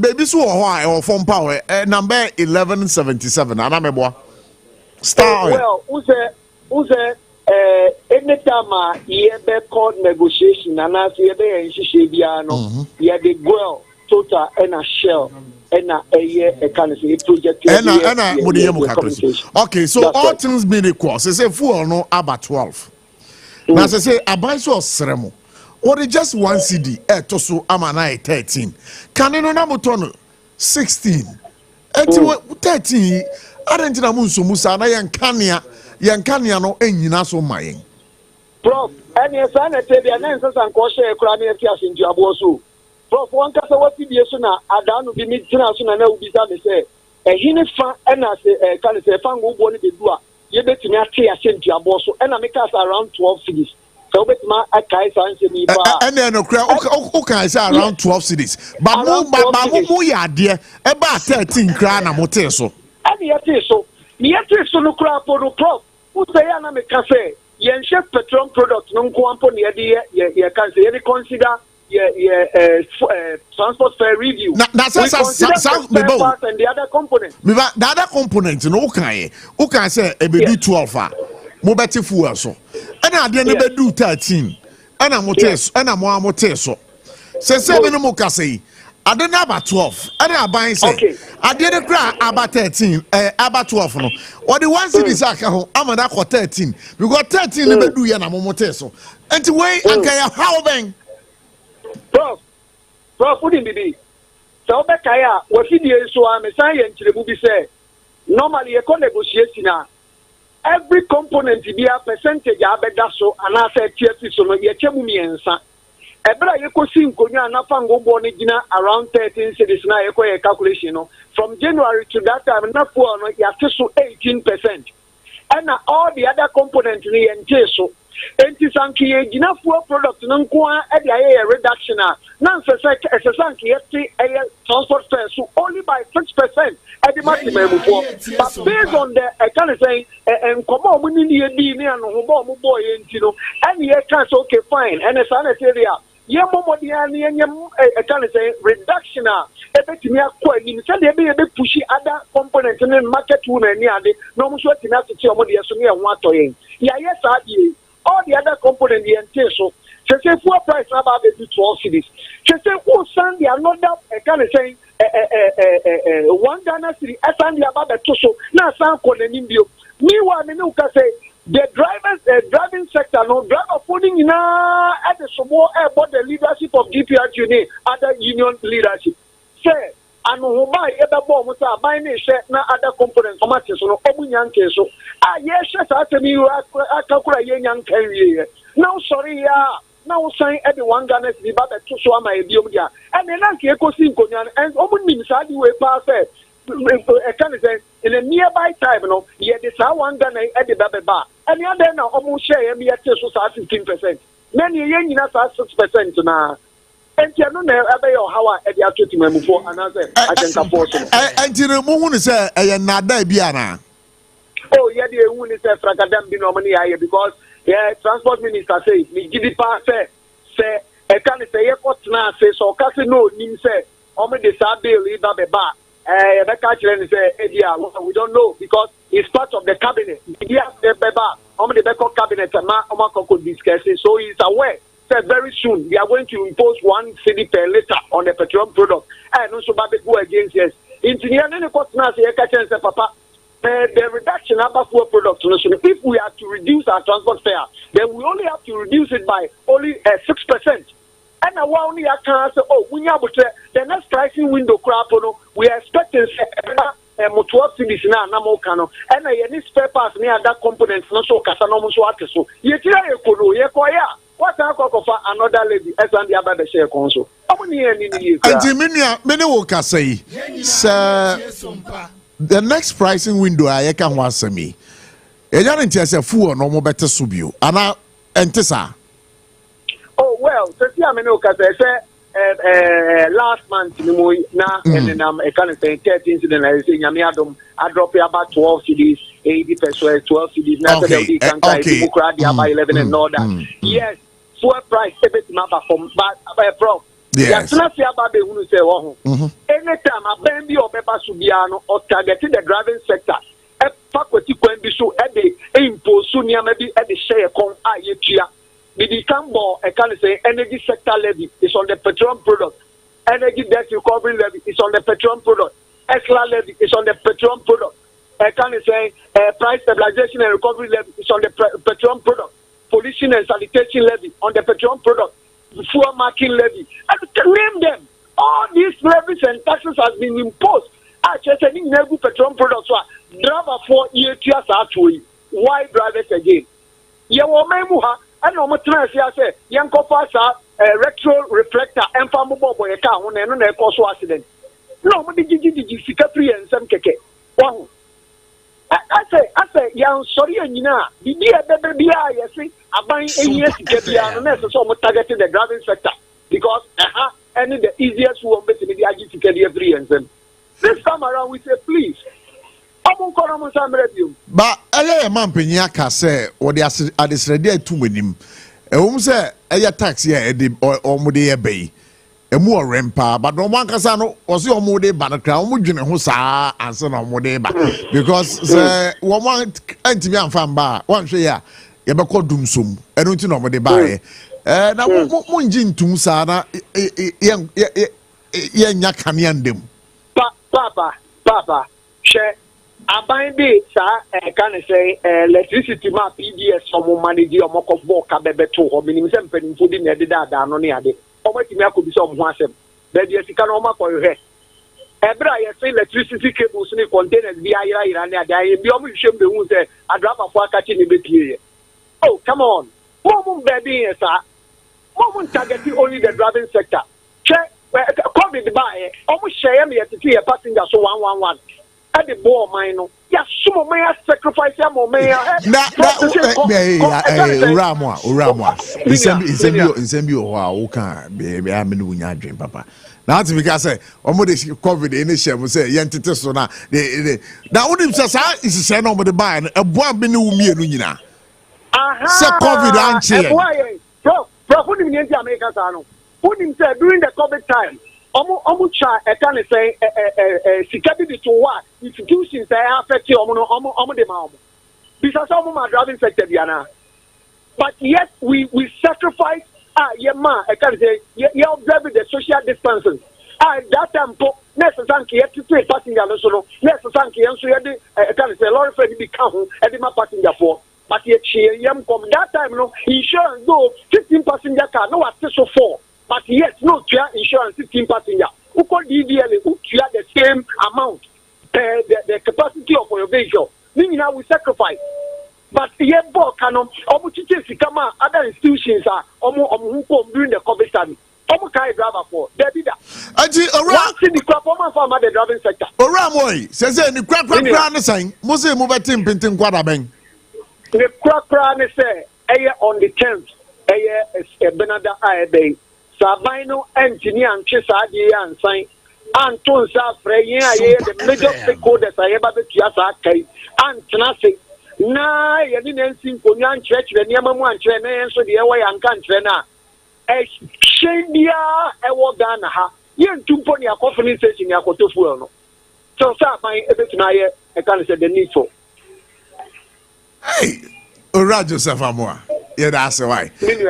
baby so why or from power number 1177 anamebo star well who's anytime ye be called negotiation and as ye be enshishe bia no ye the girl total and a shell and a year a kind of project and okay so that's all right. Things being equal say full no about 12 now say abai so seremo or just 1 CD, toso amana 13. Caneno namotono 16. 13. Arentina munso musa na yankania no enyina so mayen. Prof, and yes, I tell you, and answers and caution a crime in Jaboso. Prof, one kasa what the sooner, Adano be mid soon and now be say, a hine fan and as a can say fan who wanted to do. You bet me a tear sent Jaboso and I make us around 12 cities. So bet ma akai sanse and then okay say around 12 cities but mo ya de e ba 13 kra na mote so and yet so no kra for no prof who say na me ka say yen chef petroleum product no nko ampo ne ye can say any consider transport fare review na say and the other component the other component no okay say e be 12 ah mo beti fuel so and I didn't do 13 and I'm motes and I'm more motes so say 7 no more say I don't have about 12 and I buy say I didn't cry about 13 about 12 no or the 1 city saka ho I'm at 13 we got 13 no be do ya na motes so and way and how ben prof wouldn't be so be kaya what see the so am say nchire bi say normally you negotiate na every component be a percentage abeda so and I said TFC so no ye chemu miensa ebra ye ko sin konya na fango bo ne gina around 13 cities na ye ko ye calculation no from January to that time na for no ya so 18% and all the other components ni ente so enti sanki ye gina for product no nko a e dey reduction na sanki ye transport fare so only by 6% at the maximum but based on the I can say and come on we need the and no boy and you know and ye can say okay fine and as an area Ye momo dia ni enyem e can say reduction a ebetimi akọ anim say dey be push other components in market women ni ade no mo so timi atete omo de so ne ho atoyen ya yes ade all the other components the ente so say fuel price na ba be 12 cedis say who send the another can say 1 Ghana cedi send the about to so na san ko nanim bio meanwhile me no ka say the driving sector no driver phoning in at the sumo about the leadership of DPRG other union leadership say and who buy either bomb buy me share na other components so much so no omunyanke so yes share me you akakura yenyankan now sorry ya now saying every 1 Ghana cedi ba to so am ebiom dia and na nke ekosi nkonya and omunim sa di we pass can say in a nearby time no ye this 1 Ghana at the baba and the other now almost share me at so 15%. Many yen 6% na and you know how at the actual team before and I can support and you know say nada biana. Oh yeah, the one is a fracadam binomani because transport minister say me give it pass say I can say airport na say so casino nim say omo de sa bill baba we don't know because it's part of the cabinet. Cabinet could discuss it. So he's aware that very soon we are going to impose 1 cedi per liter on the petroleum product. And also go against yes. In the papa the reduction of fuel products. If we are to reduce our transport fare, then we only have to reduce it by only 6%. And now only I can say, oh, we have the next pricing window crap. We are expecting 12 cedis now, Namokano, and any spare parts near that component, not so Casanomo so. You tell you, what I call for another lady as on the other share console. And many will say, sir, the next pricing window I can want me. A young a fool no more better subio. Anna Entesa. Oh well, so see, I mean, last month, now and then I'm kind of saying 13 incident. I say, I drop about 12 cedis, 80%, 12 cedis. Now, okay, about 11 and all that. Yes, fuel price, everything about from Prof. Yes, not about the who say, anytime I bend you or Pepper Subiano or targeting the driving sector, a faculty can be so at the impose soon, maybe at the share con IETIA. The Cambo, I can say, energy sector levy is on the petroleum product. Energy debt recovery levy is on the petroleum product. ESLA levy is on the petroleum product. I can say, price stabilization and recovery levy is on the petroleum product. Pollution and sanitation levy on the petroleum product. Fuel marking levy. I can name them. All these levies and taxes has been imposed. Actually, every petroleum products are driver for years actually. Why drivers again? And no much I say, young copasa, retro reflector, and farmer boy, a car, and no cause accident. No, but did you see Capri and some keke? Wow. I say, young sorry, and you know, the dear baby, I see, I'm buying 8 years to get the honest, so much targeting the driving sector because, and the easiest one, but the IG to get the free and them. This time around, we say, please. But a man Penyaka say, or the Adisradia to him. A woman say, a tax here or Mudea Bay. A more rempa, but no one Casano was your Mode Banacra, Mujin Husa, and son of Modeba. Because one anti-young fan bar, one share, Yabako Dumsum, and don't you know what they buy. Now, Munjin Tumsana, young Yakamiandum. Papa, share. Abandi can say electricity ma PDS some money di omo ko bo ka bebe to ho minim se mpanim fo di na de da no ne ade omo timi akobi so omo asem be di sika no ma ko hwe ebra ye say electricity cables ni containers bi ayira ne ade aye bi omo hwem be hu se adrapa fo akachi ne be pie oh come on mom baby sa mom target only the driving sector check COVID by omo share me yet passenger so 111 at the ball mine, yes, some may sacrifice them or may Ramwa. Insembio, can be a minunya dream, Papa. Now, because I almost COVID initial will say, Yantisona, now what him says, is a send over the buy a boy been me, Nuna. Say COVID, Prof, Prof, who didn't America Sano? Who didn't say during the COVID time? Omucha can say security to what institutions are affecting the mom. Because some of my driving sector, Diana. But yet we sacrifice I can say you observe the social distancing. That time necessarily yet to pay passenger no necessarily and so I can say Lord Fred become a passenger for. But yet come that time no insurance go 15 passenger car no what so for. But yet, no insurance 15 passenger. Who could DVL who the same amount, the capacity of your vehicle. Meaning, now we sacrifice. But yet, Abochie come other institutions are who come during the COVID study. Kai driver for. They did that. One city crap from the driving sector. Oramoy says, the crap saying, Mose Mubatim Pintin Quadabang. The crap say, on the 10th, a Benada Abbey. Sabino engineer and Chesadi and sign Anton Safrey, the major stakeholders I ever bet Yasaka and Tenassi. Nah, you didn't think Punyan Church, the Yamamu and Chena, so the away and country now. A Shandia, a Wagana, you and 2 pony a coffee station, Yakoto. So, sir, my Ebetnaya, I can't say the need for. Hey, Ura Joseph Amor. Yeah, that's why. Next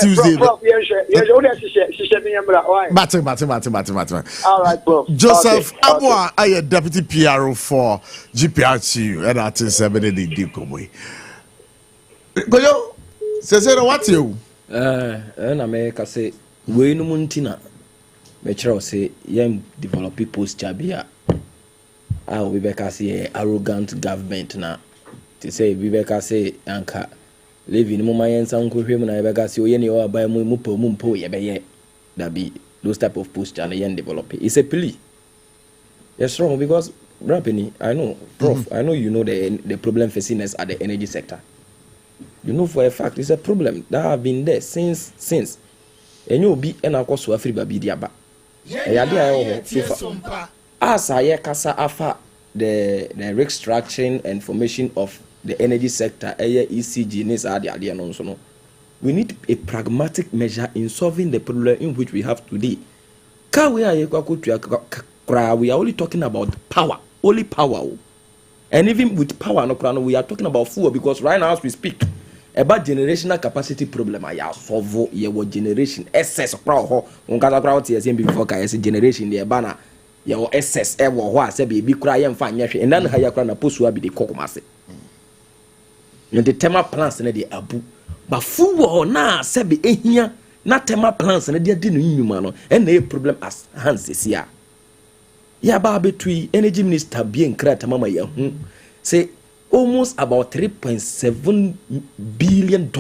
Tuesday. All right, Prof. Joseph Abochie, I am deputy PRO for GPRTU, and that is 7 days. Go, say what you? And America say we no muntina. Metro say yam develop people's chabia. We better say arrogant government na. To say we better say anka living mo mayen sanko hwem na better say oye ne o abai mo mumpo ye beye. That be those type of posture na yen develop. It's a plea. Yes, wrong because Rapini, I know, Prof, I know you know the problem facing us at the energy sector. You know for a fact it's a problem that have been there since. And you be and of course Africa baby diaba. As I kasa afa the restructuring and formation of the energy sector, ECG, we need a pragmatic measure in solving the problem in which we have today. We are only talking about power, only power. And even with power, we are talking about fuel because right now as we speak, about generational capacity problem, I have solved your generation excess of power. Before generation, the banner. Your SS ever was a baby cry and fine, and then higher crown a post will be the cocomasse. The thermal plants and the abu, but full now, Sabi here, not thermal plants and they didn't human, and the problem as Hans this year. Ya baby tree, energy minister being cracked, Mama Yahoo, say almost about $3.7 billion.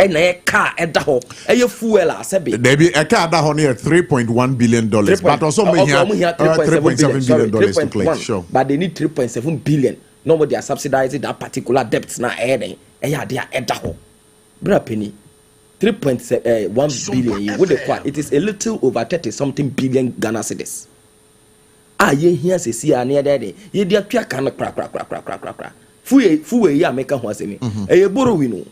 And a car at the hole, a fuel, I said, maybe a car that near $3.1 billion, but also $3.7 billion to play. Sure. But they need 3.7 billion. Nobody are subsidizing that particular debts now adding. And yeah, they are at the hole. Bra penny 3.1 billion. With the quad, it is a little over 30 something billion Ghana cedis. Ye here say see near daddy. Ye dear crack. Full ya make a was any. A borrow we know.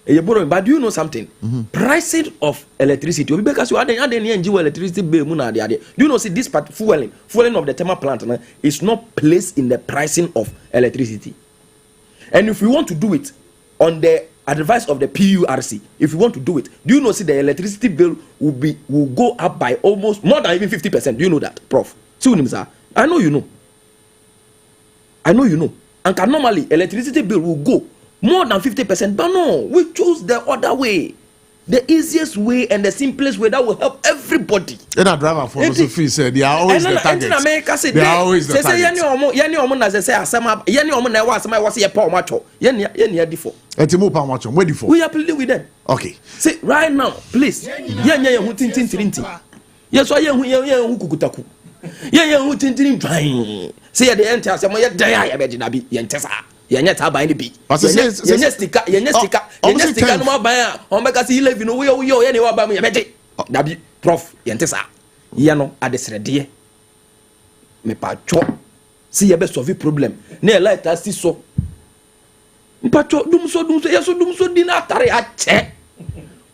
But do you know something? Pricing of electricity because you are the electricity bill. Do you know see this part fueling of the thermal plant is not placed in the pricing of electricity. And if we want to do it on the advice of the PURC, if you want to do it, do you know see the electricity bill will go up by almost more than even 50%? Do you know that, Prof? I know you know. And normally electricity bill will go more than 50%, but no, we chose the other way, the easiest way and the simplest way that will help everybody. And a driver for Sophie said they are always the target. They are always the target. We are pleading with them. Okay. See, right now, please. Yes, I am who kukutaku. Who tintin trying. See at the end, I said, Yanyata by the beat. Sticker, no more buyer. On because he live in a way, anywhere by me. Dabi, Prof, Yantesa. Yano, at the Sredia. Me pa chop. See a best of your problem. Near light as so. mpacho dum so dina tare a che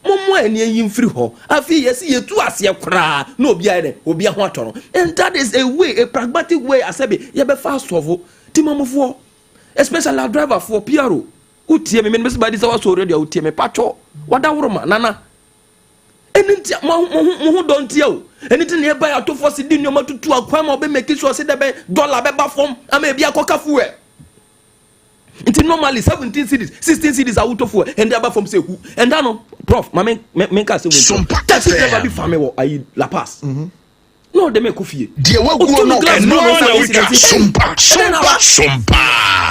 momo eni yin free ho afi yes ye tu ase kra na obi aye obi ho atoro and that is a way, a pragmatic way asabe ye be fast solve timamofo especially our driver for PRO utie me mesi badi sawa so radio utie me pacho wada woroma nana enti mo don tie o enti ne buy auto force di nyoma tutu akwa ma obe make sure say be dollar be ba form ama e bia koka fuel enti normally 17 cities 16 cities are auto fuel and they ba form say who and that no prof ma men ka say we taxi driver be farm wo ayi La Paz no de me kufie de waguo no Sompa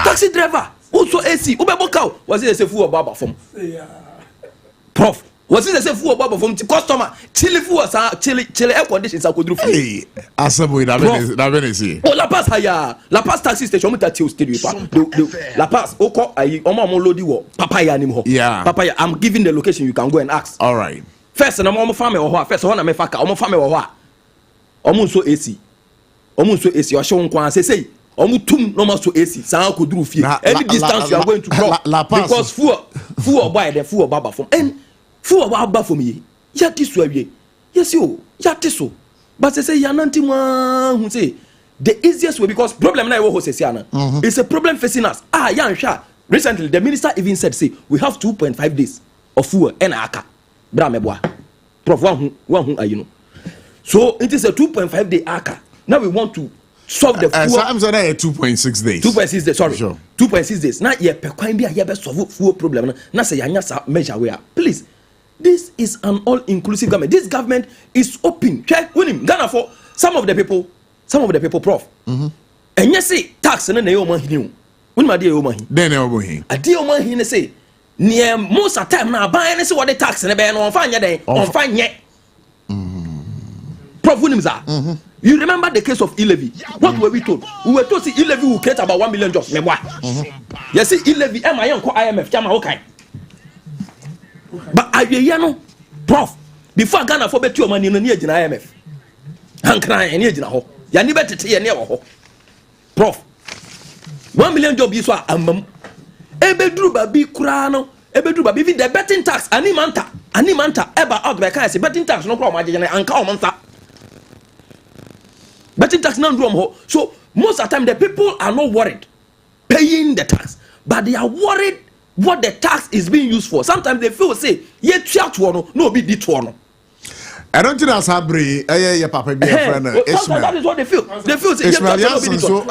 taxi driver also AC ubeboka was it say fuel baba form prof was it say fuel baba form customer chili fuel sa chili air conditions akodru fuel hey asabo na bene see oh La Paz haya La Paz taxi station meta till stadium pa La Paz oko ayi omo lodi wo papaya nim ho papaya I'm giving the location you can go and ask all right first na omo farm wo ho first ho na me faka omo farm wo ho omo so AC o hye nkwan say omo tum no ma so AC sa akodru fie any distance you are going to drop because fuel buy the fuel baba from and fuel baba from ye yati so awie yes yo yati so but say yananti hu say the easiest way because problem na we ho say ana it's a problem facing us yan hwa recently the minister even said say we have 2.5 days of fuel and aka bra meboa prof one hu ayino so it is a 2.5 day aka now we want to solve the fuel sometimes that 2.6 days 2.6 days sorry sure. 2.6 days now ye pekwan bi ye be solve fuel problem na say yanya sa measure we please this is an all inclusive government. This government is open check winim Ghana for some of the people prof and you say tax na e o man hini winim ade e o man hini then e o man hini ade o man hini say near most of time na ban ne say what the tax na be no on fanya den on fanya prof winim za you remember the case of e-levy what were we told say e-levy will create about 1 million jobs meboa you see e-levy am I yanko IMF chama okay but ayeya no prof before Ghana for betu money no ne agina IMF hankran ne agina ho ya ni betete ye ne wo ho prof 1 million job yi so amam ebeduru ba bi kura no ebeduru ba bi the betting tax animanta eba out be kan say betting tax no pro ma agina anka o monta betting tax now ho so most of the time the people are not worried paying the tax but they are worried what the tax is being used for. Sometimes they feel say ye tia to no be di to no I don't think that's Abri yeah papa be a friend Ismail that is what they feel say Ismail so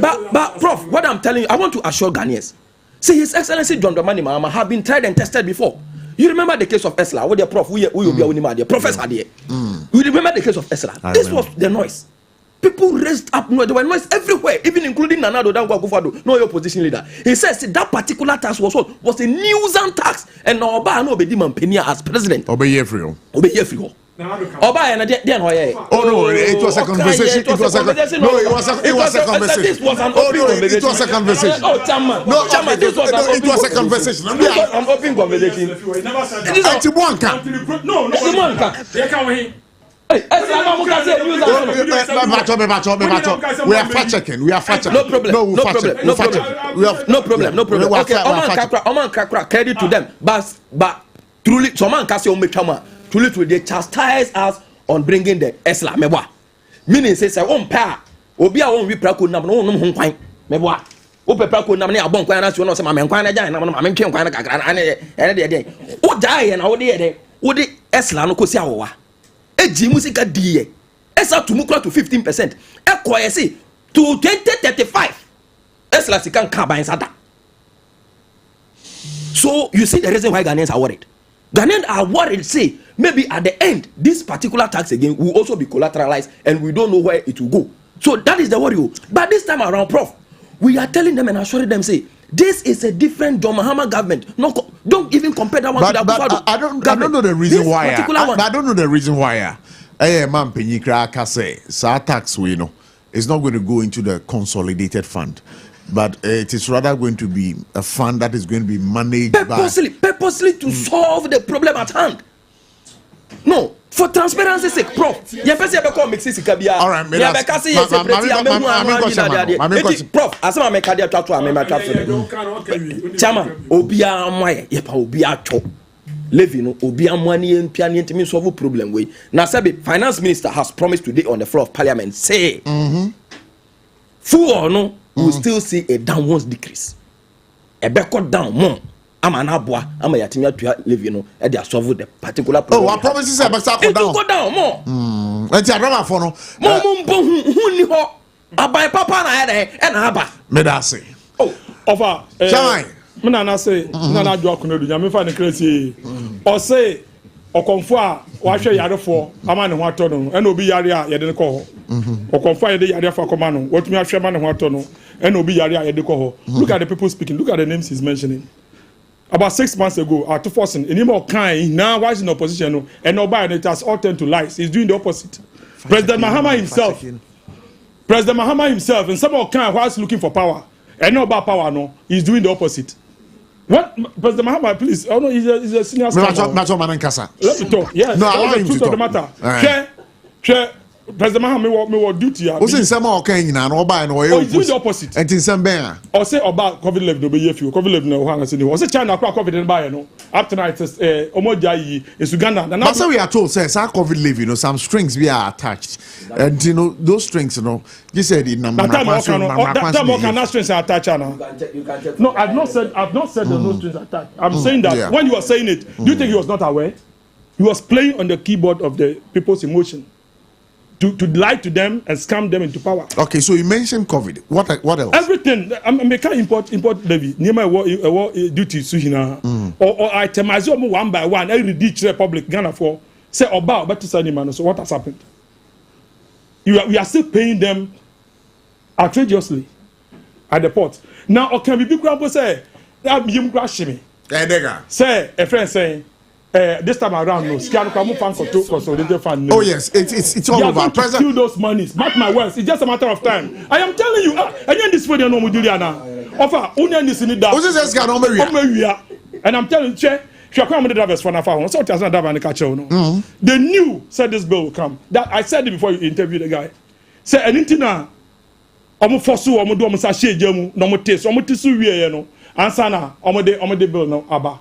but prof what I'm telling you I want to assure Ghanaians say His Excellency John Dramani Mahama have been tried and tested before. You remember the case of Esla where the prof we will be the professor there. You remember the case of Esla. This was the noise. People raised up noise. There were noise everywhere, even including Nanado Dankwa Akufo-Addo, no opposition leader. He says that particular tax was a nuisance tax, and Oba no be demand Penia as president. Obey Yefrio. Oba and then oh no, it was a conversation. It was a conversation. This was an open conversation. It was a conversation. Oh, Chairman, this was a conversation. An open conversation. We are fact checking. No problem. Okay, Oman Kakra credit to them. But truly, someone can say truly they chastise us on bringing the Esla meboa. Meaning say on pa obi a won wi prako nam no ho kwan meboa. O pe prako nam ne abon kwan na so no say ma men kwan na jan na ma men twen kwan na kakra ane de o die na o de Esla no kosi awowa. Eji musika die esa to mukra to 15% ekoyese to 2035 esla sikan ka ban sada. So you see the reason why Ghanaians are worried. Ghanaians are worried say maybe at the end this particular tax again will also be collateralized and we don't know where it will go. So that is the worry. But this time around prof we are telling them and assuring them say this is a different John Mahama government. No, don't even compare that one to the I don't know the reason why. I don't know the reason why. Man, Penyikra say, sa tax we know is not going to go into the consolidated fund, but it is rather going to be a fund that is going to be managed purposely to solve the problem at hand. No, for transparency's sake, Prof. You person be call mix sika bia. All right, you be kasi yes separate Prof, asema make dia twatwa amema twatwa. Chama, obi amwaye, ye pa obi atwo. Levy no obi amwani empia ne ntimi solve problem we. Na sabi finance minister has promised today on the floor of parliament say full or no will still see a downwards decrease. A backward down more. I'm an abwa, I'm a yatimia to live, you know, and they solve the particular problem. Oh, I promise you, but go down more. Let's have a phone. More, who I buy papa and Abba. Medasi. Oh, over. Shine. Nana say, Nana Joaquin, you find the crazy. Or say, or confound, or share yard for a man and what and obi yaria, you didn't call. Or confound the yaria for command. What me a shaman and what and obi yaria, you didn't call. Look at the people speaking, look at the names he's mentioning. About 6 months ago, after forcing any more kind, now why is in opposition and nobody it has all turned to lies. He's doing the opposite. President Mahama himself, and some of kind was looking for power and no about power. No, he's doing the opposite. What President Mahama, please? Oh no, he's a senior. Let me talk. Yes, no, allow him to talk. The matter. Share. President Mahama me duty. What's in some okay in an oba and oil? He's doing the opposite. And in some bear. Or say about COVID level be if you COVID level no hang as was a China COVID and buy no. Up tonight is Omojai is Uganda. And that's we are told says our COVID level, you know, some strings we are attached. And you know those strings, you know, you said in number that strings are attached now. No, I've not said that those strings are attached. I'm saying that when you were saying it, do you think he was not aware? He was playing on the keyboard of the people's emotion. To lie to them and scam them into power. Okay, so you mentioned COVID. What else? Everything. I can't import levy. Near my duty suhina or itemize them one by one. Every ditch Republic Ghana for say about but to man. So what has happened? We are still paying them outrageously at the port. Now, okay, we big grandpa say that you crash me. Say a friend saying. This time around, no. Oh yes, it's all over. Going to steal those monies. Mark my words. It's just a matter of time. I am telling you. I need this for the no Muduliana. Offer only this in that. And I'm telling you, they knew said this bill will come. That I said it before you interviewed the guy. Say anything now. Omo fosu omo do omo sa share jemu no mo taste omo tisu wie no. Answer na omo de bill no aba.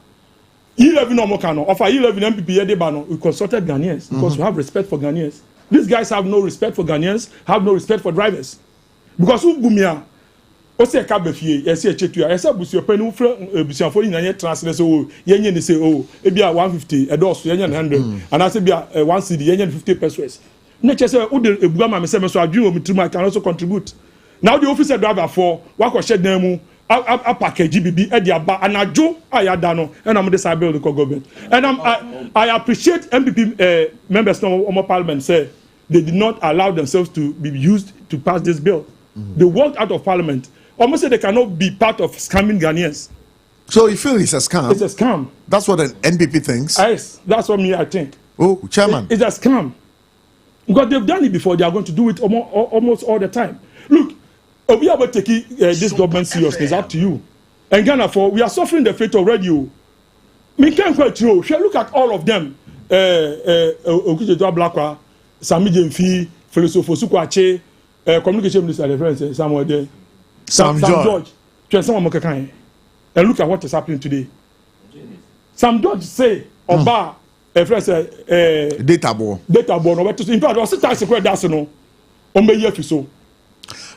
11 no more cano. Offer 11 MPP Edebano. We consulted Ghanaians because we have respect for Ghanaians. These guys have no respect for Ghanaians, have no respect for drivers. Because who bumia? Ose kabefie, yesi echetua. Yesa busio penu busio for na translate so yenye ni say oh, ebia 150, edoso yenye 100. And I say bia 1 cedi yenye 50 pesos. Nature say who the ebugama me say me so adwin o mituma can also contribute. Now the officer driver for wako shed nemu a package GBB at the aba and a Joe Ayadano and I'm the side building government. And I appreciate MPP members of Parliament say they did not allow themselves to be used to pass this bill. They walked out of Parliament. Almost say they cannot be part of scamming Ghanaians. So you feel it's a scam? It's a scam. That's what an NPP thinks? Yes, that's what I think. Oh, Chairman. It's a scam. Because they've done it before, they are going to do it almost all the time. Look, we are about to take this government seriously. It's up to you. And Ghana, we are suffering the fate already. We can't quite true. Look at all of them. Blakwa, Sami Jemfi, Philosopher Sukwache, Communication Minister, the friends, somewhere there. Sam George. And look at what is happening today. Sam George say, Oba, a friend say, data born. In fact, I was sitting that's no. So.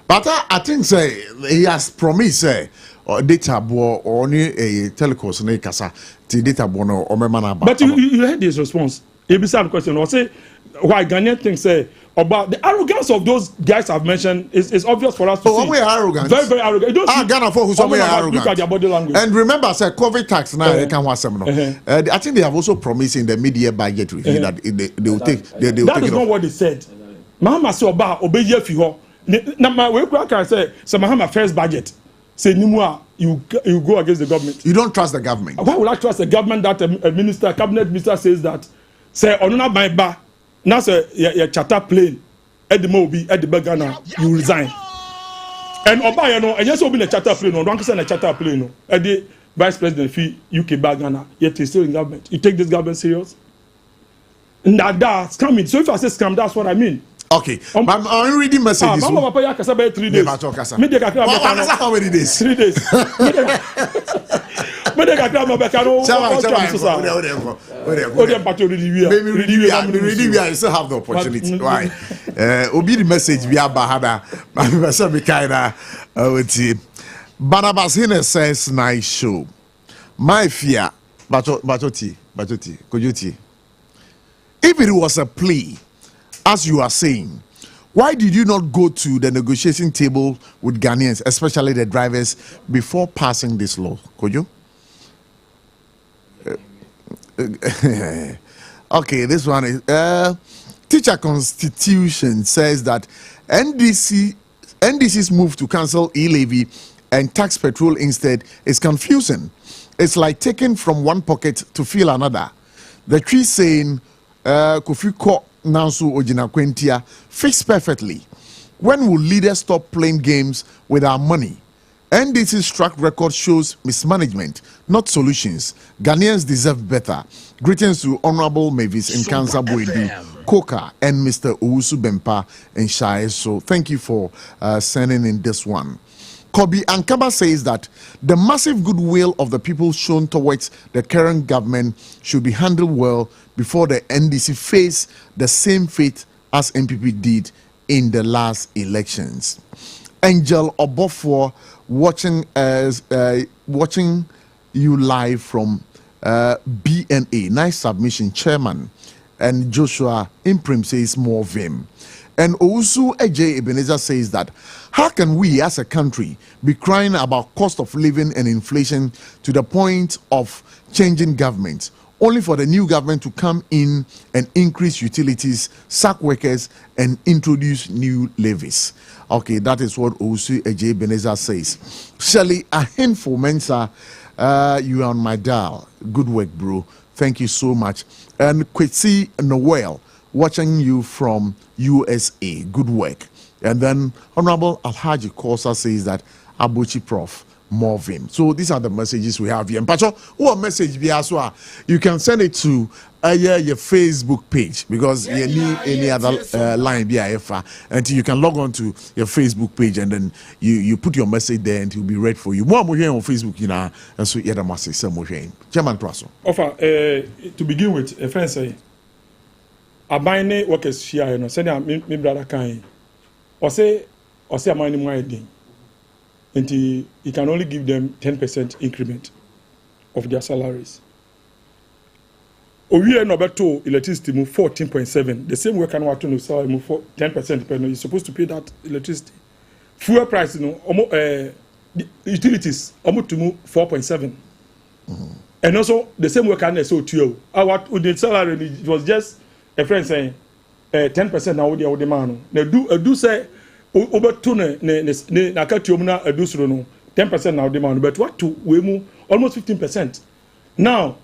But I think say he has promised data born or any telecoms na kasa the data born or memana. But you heard his response. He be the question or say why Ghanaian things say about the arrogance of those guys I've mentioned is obvious for us to see. We are arrogant. Very, very arrogant. You don't see Ghana for who's arrogant. Look at their body language. And remember, say COVID tax now they can was I think they have also promised in the mid-year budget review that they will take. They will that take is it not off. what they said. Mahama say oba obey yefiho. Now my way can say Mahama first budget. Say Nimua you go against the government. You don't trust the government. Why would I trust the government that a cabinet minister says that? Say onuna by ba. Now say your charter plane at the Mobi at the Bagana you resign. And Oba you know and yes obi na charter plane no don't say na charter plane no. At the vice president fee UK Bagana yet he's still in government. You take this government serious? Nada scamming. So if I say scam, that's what I mean. Okay, I'm reading messages. Mama papa ya kasa by 3 days. Me dey kakra be kan. How many days? 3 days. Me dey kakra be kan. I still have the opportunity. Why? Obi the message we are bahada. I be kinda Barnabas Hine says nice show. My fear, Bachoti, Kojuti. If it was a plea, as you are saying, why did you not go to the negotiation table with Ghanaians, especially the drivers, before passing this law? Could you? Okay, this one is Teacher Constitution says that NDC's move to cancel e-levy and tax petrol instead is confusing. It's like taking from one pocket to fill another. The tree saying Kofi Ko Nansu Ojina Kwentia fixed perfectly. When will leaders stop playing games with our money? NDC's track record shows mismanagement, not solutions. Ghanaians deserve better. Greetings to Honorable Mavis in Kansa Boedu, Koka, and Mr. Owusu Bempa in Shai. So thank you for sending in this one. Kobi Ankaba says that the massive goodwill of the people shown towards the current government should be handled well before the NDC face the same fate as MPP did in the last elections. Angel Obofor watching you live from BNA. Nice submission, Chairman. And Joshua Imprim says more vim. And Owusu Ej Ebenezer says that how can we as a country be crying about cost of living and inflation to the point of changing government, only for the new government to come in and increase utilities, sack workers, and introduce new levies? Okay, that is what Owusu Ej Ebenezer says. Shelley Ahenfo Mensa, you are on my dial. Good work, bro. Thank you so much. And Kwesi Noel, watching you from USA. Good work. And then Honorable Alhaji Kosa says that Abochie Prof, more vim. So these are the messages we have here. And Pacho, what message be as well? You can send it to your Facebook page, because you need any other line be and you can log on to your Facebook page and then you put your message there and it will be read for you. More here on Facebook, you know, and so you must say some more. Chairman Traso. Offer to begin with, a friend say abine workers share, you know, send me brother kind. Or say a money more thing. Until you can only give them 10% increment of their salaries. We are number 2 electricity move 14.7. The same work and what to sell move 10% per. You're supposed to pay that electricity. Fuel price, you know, utilities almost to move 4.7. And also the same work and so to you. What with the salary it was just a friend saying 10% now with the man. Now do say over 2 na katiomna adusro no 10% now demand, but what to we move almost 15%. Now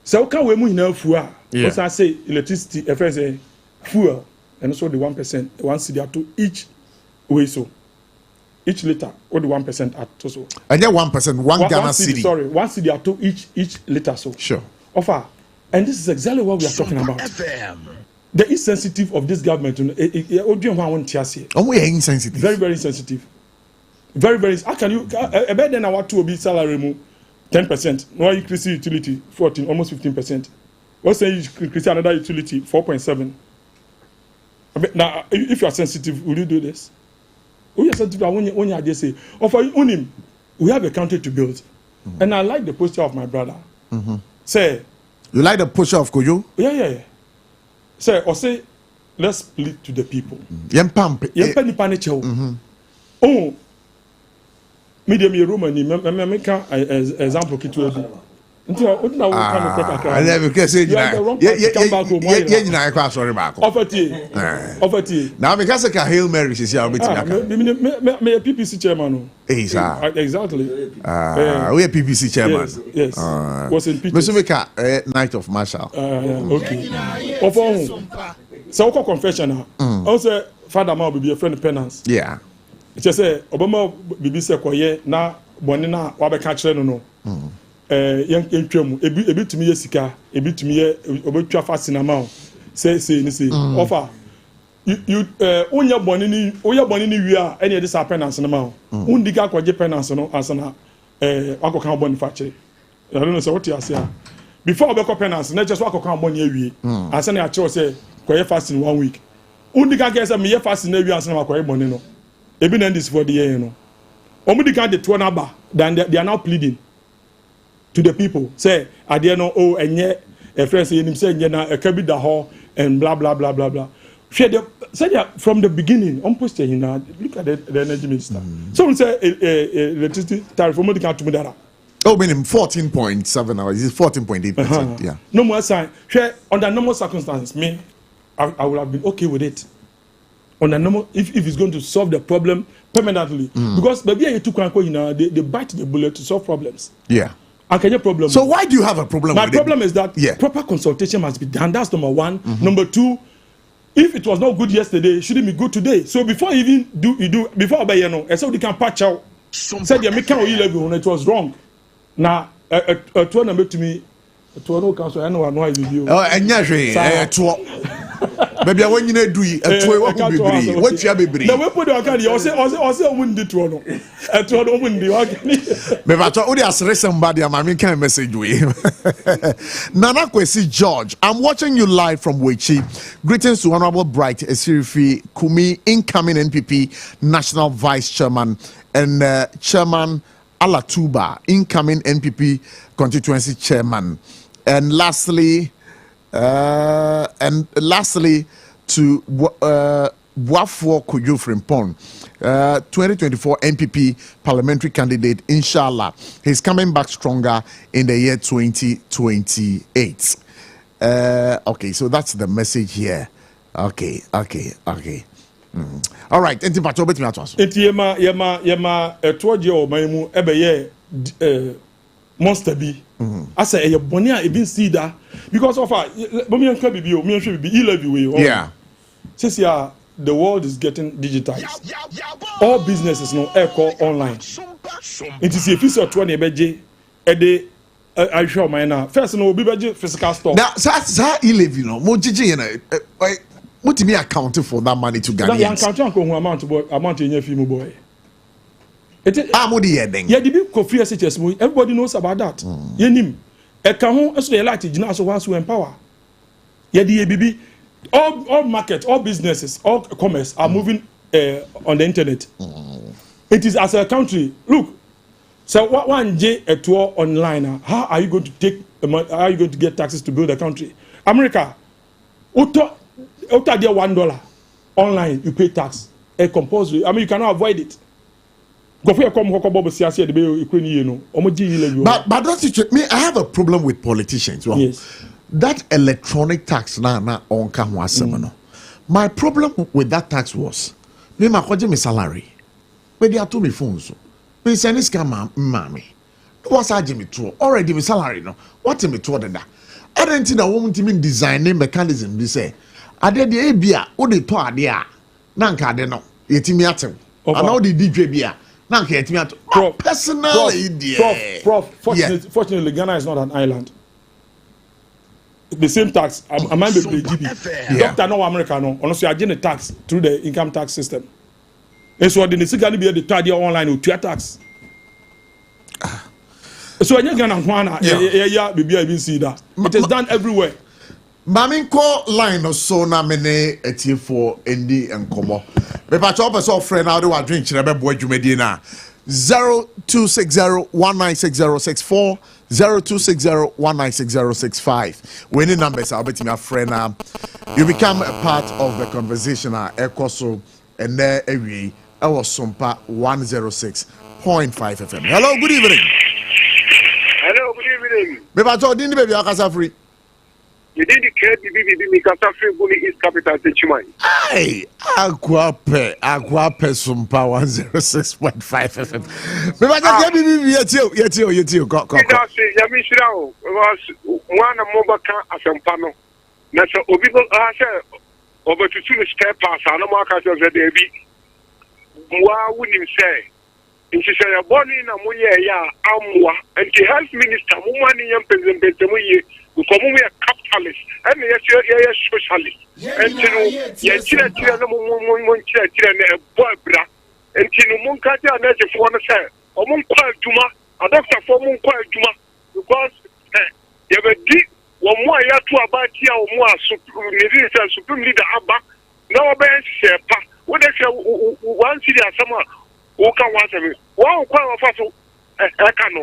so can we move in fuel? Because I say electricity, a friend say fuel, and also the 1%, 1 cedi to each way so. Each liter or the 1% at so. And then 1%, 1 Ghana cedi. Sorry, 1 cedi to each liter so. Sure. Offer, and this is exactly what we are talking about. The insensitive of this government, insensitive. Very, very sensitive. Very, very. How can you? I bet then I want to be salary move 10%. No, you increase utility 14, almost 15%. What's saying you increase another utility 4.7. Now, if you are sensitive, will you do this? We are sensitive. When you say, offer you we have a country to build, and I like the posture of my brother. Say, you like the posture of Koyo? Yeah. Say, or say, let's split to the people. Oh, medium Roman, make an example. Offer now because a Hail Mary is here. PPC chairman. Exactly. We are PPC chairman. Yes. Was in PPC. Night of Marshall. Okay. So confession. Also, Father Ma will be a friend of penance. Yeah. Just say Obama BBC Koye na Bonina Wabeka Cheno. Young Trim, a bit to me, Sika, a bit to me, Obetwa Fascinamau. say offer you onya boni ni wi a ene dey sa penance na ma undi ka kwaje penance no asana akokan boni fache I don't know so what you say before obeko penance na just akokan boni awie asana a chew say kwaye fasting 1 week undi ka say me ye fasting na wi asana kwaye boni no ebi na this for the year no omudi ka dey to na ba then they are now pleading to the people say adie no oh enye a friend say him say enye na e ka bi da ho and blah blah blah blah blah. From the beginning, look at the energy minister. Someone say electricity tariff for money can't do that. Oh, meaning 14.7 hours. Is 14.8%? Yeah. No more sign. Under normal circumstances, I would have been okay with it. On a normal, if it's going to solve the problem permanently, because maybe you took they bite the bullet to solve problems. Yeah. Problem. So why do you have a problem? My problem is that proper consultation must be done. That's number one. Number two, if it was not good yesterday, it shouldn't be good today. So before you even do before I know, I said you can patch out. Said you make level it was wrong. Now a tournament to me, a tournament council. I know I you. Oh, and Maybe when you do it, what you have been. The way put the account, also win the tournament. A tournament win the maybe I told you somebody, I'm making a message with Nana Kwesi George. I'm watching you live from Wechi. Greetings to Honorable Bright Esirifi Kumi, incoming NPP National Vice Chairman, and Chairman Alatuba, incoming NPP Constituency Chairman. And lastly to Wafo Kuju Frimpong, 2024 NPP parliamentary candidate, inshallah. He's coming back stronger in the year 2028. Okay, so that's the message here. Okay. All right, enti pato beti me atwaso. Enti yema etoje o maimu ebeye monster bi. I say a bonia even see that because of yeah. Since the world is getting digitized, all businesses now echo online. It is a piece of 20 beje a day. I show my now. First, no be physical store. Now, that's how you live, you know. What do you mean accounting for that money to Ghanaians? Amount in your film boy. Everybody knows about that. Yenim. To empower. All markets, all businesses, all commerce are moving on the internet. It is as a country. Look, so one J a tour online. How are you going to take? How are you going to get taxes to build a country? America, $1 online you pay tax. A compulsory. I mean you cannot avoid it. But that's me. I have a problem with politicians. Well, yes. That electronic tax my problem with that tax was me my salary. But they are to me phones. Me send this scam mommy. What's I me to already me salary no? What me to that? I don't think a woman to me designing mechanism. They say I did the ABA or the to idea. Nanka de no. Yetimi atem. I know the DJ bia. Prof, personally, Prof, fortunately, Ghana is not an island. The same tax, I might be GB. Doctor no America no, honestly, I get a tax through the income tax system. And so the Ghana be the third year online with 2 tax. So when you Ghana, baby, I even see that it is done everywhere. Maminko line or so na mene etie for Endi and Komo. Me pa chop so friend now do drink chire boy dwumadi na 0260196064 0260196065. When the numbers are betting my friend you become a part of the conversation Ekoso and there every our Sompa 106.5 FM. Hello, good evening. Hello, good evening. Me pa chop din baby akasa free. You did the KBB Mikasa Free East Capital Teachumai. Hey, Aquape Sompa 106.5 FM. But you got Yamishao was one of Mobaka Asampano. That's a Obigo Asha over to two spare pass. I know Marcus of the Debbie. Why wouldn't you say? nti sɛ yɛbɔ ne na moyɛ yɛ a amoa nti health minister mo ma ne yɛ mpɛnsɛmpɛnsɛm yie because mo yɛ capitalist ɛna yɛyɛ socialist nti no yɛkyerɛkyerɛ no mo nkyerɛkyerɛ no ɛbɔ abira nti no monka gye anɛgyefoɔ no sɛ ɔmo nkɔ adwuma adɔktafoɔ mo nkɔ adwuma because yɛbɛdi wɔn mo a yɛato aba ti a wɔn mo a ne sɛ supreme leader aba na wɔbɛyɛ hyɛ pa wode hwɛ wansiri asɛm a woka wansɛm wɔn kɔ a wɔfa so ɛka no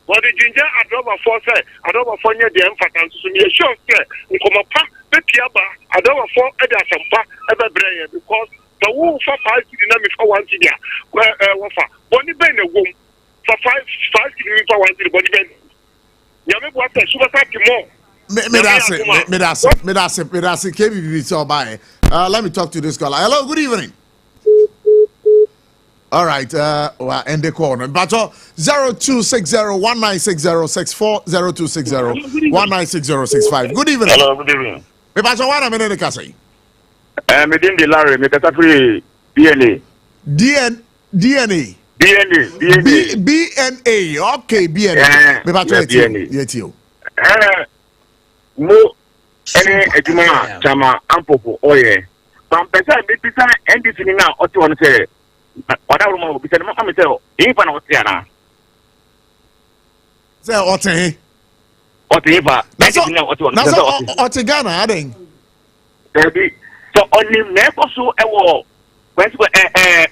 wɔde gyingya adɔbafoɔ sɛ adɔbafoɔ nyɛ deɛ mfata nso so neɛ sure sɛ nkɔmmɔ pa bɛpia ba adɔbafoɔ de asɛmpa ɛbɛbrɛ yɛ because sɛ wofa 5 cedi na mefa 1 cedi a wɔfa bɔne bɛn na wom fa 5 cedi mefa 1 cedi bɔne bɛn nyame boa sɛ subasa timɔ Medase, KBB, so bye. Let me talk to this caller. Hello, good evening. All right, end the call. But 0260-1960-64, 0260-1960-65. Good evening. Hello, good evening. But what am I going to say? Medin de Larry, make a free DNA. DNA. BNA. Okay, BNA. DNA. Yet you. Mo any ejuma chama ampopo oye but person be pisa ndc ni na oti won say oda wo mo pisa ma me say ifa na oti ana say oti ifa ndc na oti won say oti Ghana aden be so oni me ko so e wo when so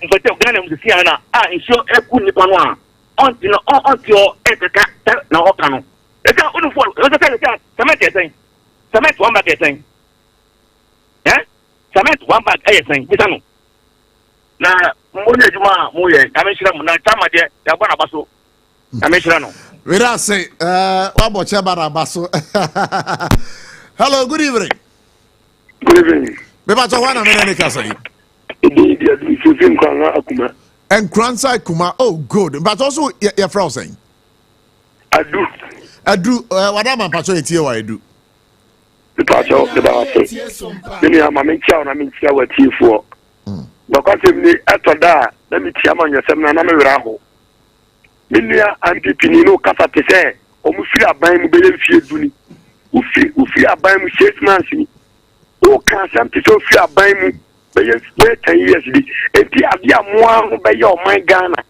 nfete Ghana mu si ana insho eku nipa no a onti no onti o eteka na oka no eka unu fo o say cement one bag saying cement one bag saying bitano na mbone juma moye ameshira mu na chama de ya bana baso ameshira no we da say Abochie bana baso. Hello, good evening. Good evening. Me ba one na me ka say di fifin kwa akuma and Kransa kuma. Oh good, but also your friend saying adu what am I pacho etie wa adu the pacho the ba say ni ama me chia na me chia wa tiefo because me atoda na me chia ma nyesem na me wera ho minia antipini no kasa te say o mu firi aban mu bele fie duni ufi aban mu 6 months ni o kan sam te so firi aban mu bele 10 years di enti abia moa ho be ye o man Ghana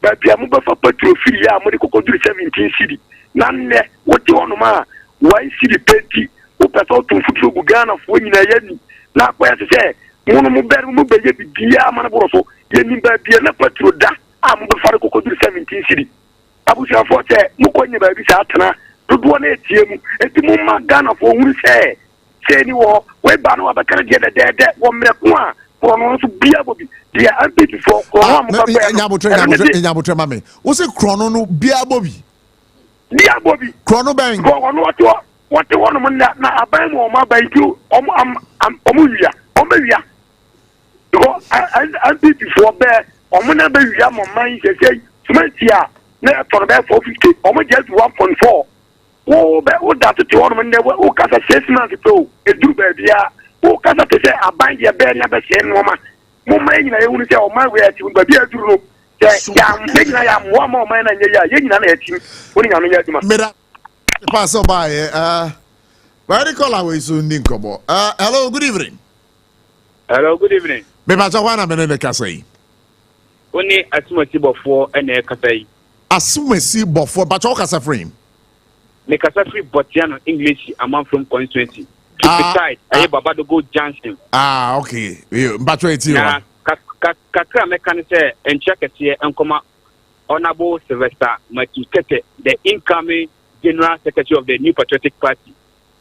ba bia mu ba fa patro firi ya mo de kokoduru 17 cedi na nne wote onuma why cedi penti o peso to futu gu Ghana fo nyina yani na kwa se mono mu ber mu be ye bia ma na boro so ye ni ba bia na patro da am ba fa kokoduru 17 cedi abusia fo te mu ko nya ba bi sa atana dodo na etie mu enti mu ma Ghana fo huru se ni wo we ba no abakara de wo mre ko a krono so bia bobi dia ambiti for krono am ba nyabotre mame wo se krono no bia bobi krono ben krono what one man na aban mo ma ba itu wia wia because ambiti for be na ba wia mo man se sumantia na for be 450 just 1.4 wo that to one man wo kasa 6 months to eduru ba bia wo kasa te say aban ye be na be se no ma mo man nyina ye hunu say o man we ati ba bia eduru no ya nyina ya mo ma o man na nye ya ye nyina na ati woni nya no nya aduma mera pass by very call away soon ninkobo hello good evening me ba wana me ne ka say oni atumasi bofo ene ka say asumasi bofo ba cho kasa frame me kasa free Botiano English among from constituency to beside aye Babadogo Johnson okay mbatwa eti wa kakra me kan say enchekete enkoma honorable Sylvester Matukete the incoming general secretary of the New Patriotic Party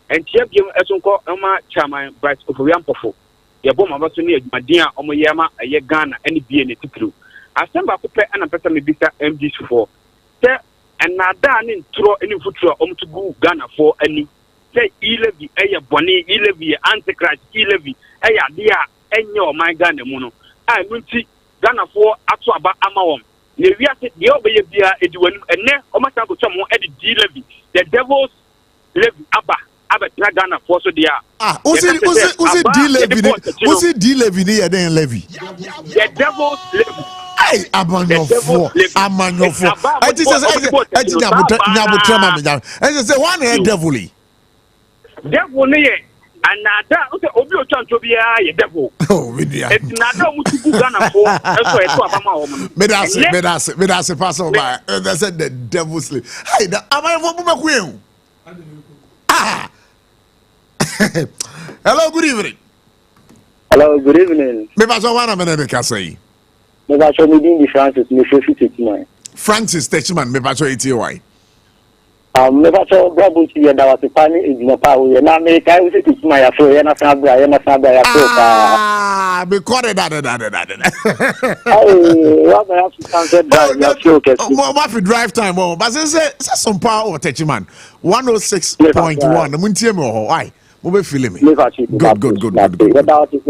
and chiebiem esonko ema chairman Bright Oforiampofo yebo mabaso ne adwumaden a omoyema aye Ghana ene bie ne titru asemba ko pe ana pesa me bisa MD4 say and nada ni ntro eni futuro omtugu Ghana for any say e-levy eye boni e-levy anti-crash e-levy eye ade a enye o man Ghana mu no a nti Ghana for ato aba amawom na wiase de obeye bia ediwanu ene o mata ko twamo e de e-levy the devil's levy aba na Ghana for so dia usi d-levy ni ye den levy the devil's levy Hey, Amanyofo. I just say one devilly. Devil near and that Obi Ochantobia, devil. Oh, Vidia. It's not Ghana for Medase pass over. That's the devil sleep. Hey, am I queen? Ah. Hello, good evening. Hello, good evening. Me pass one a minute, can say. Me pass me din Francis, me 59. Francis Techman, me pass ATY. Me pass Abochie da was pani ejina pa we na me kai we sit my afro ya na sabra ya Ah, me call that. Oh, what I have to cancel drive ya feel ke. Mo fi drive time oh, but say some power over Techman 106.1. Mo ntie me ho. Ai. Good. We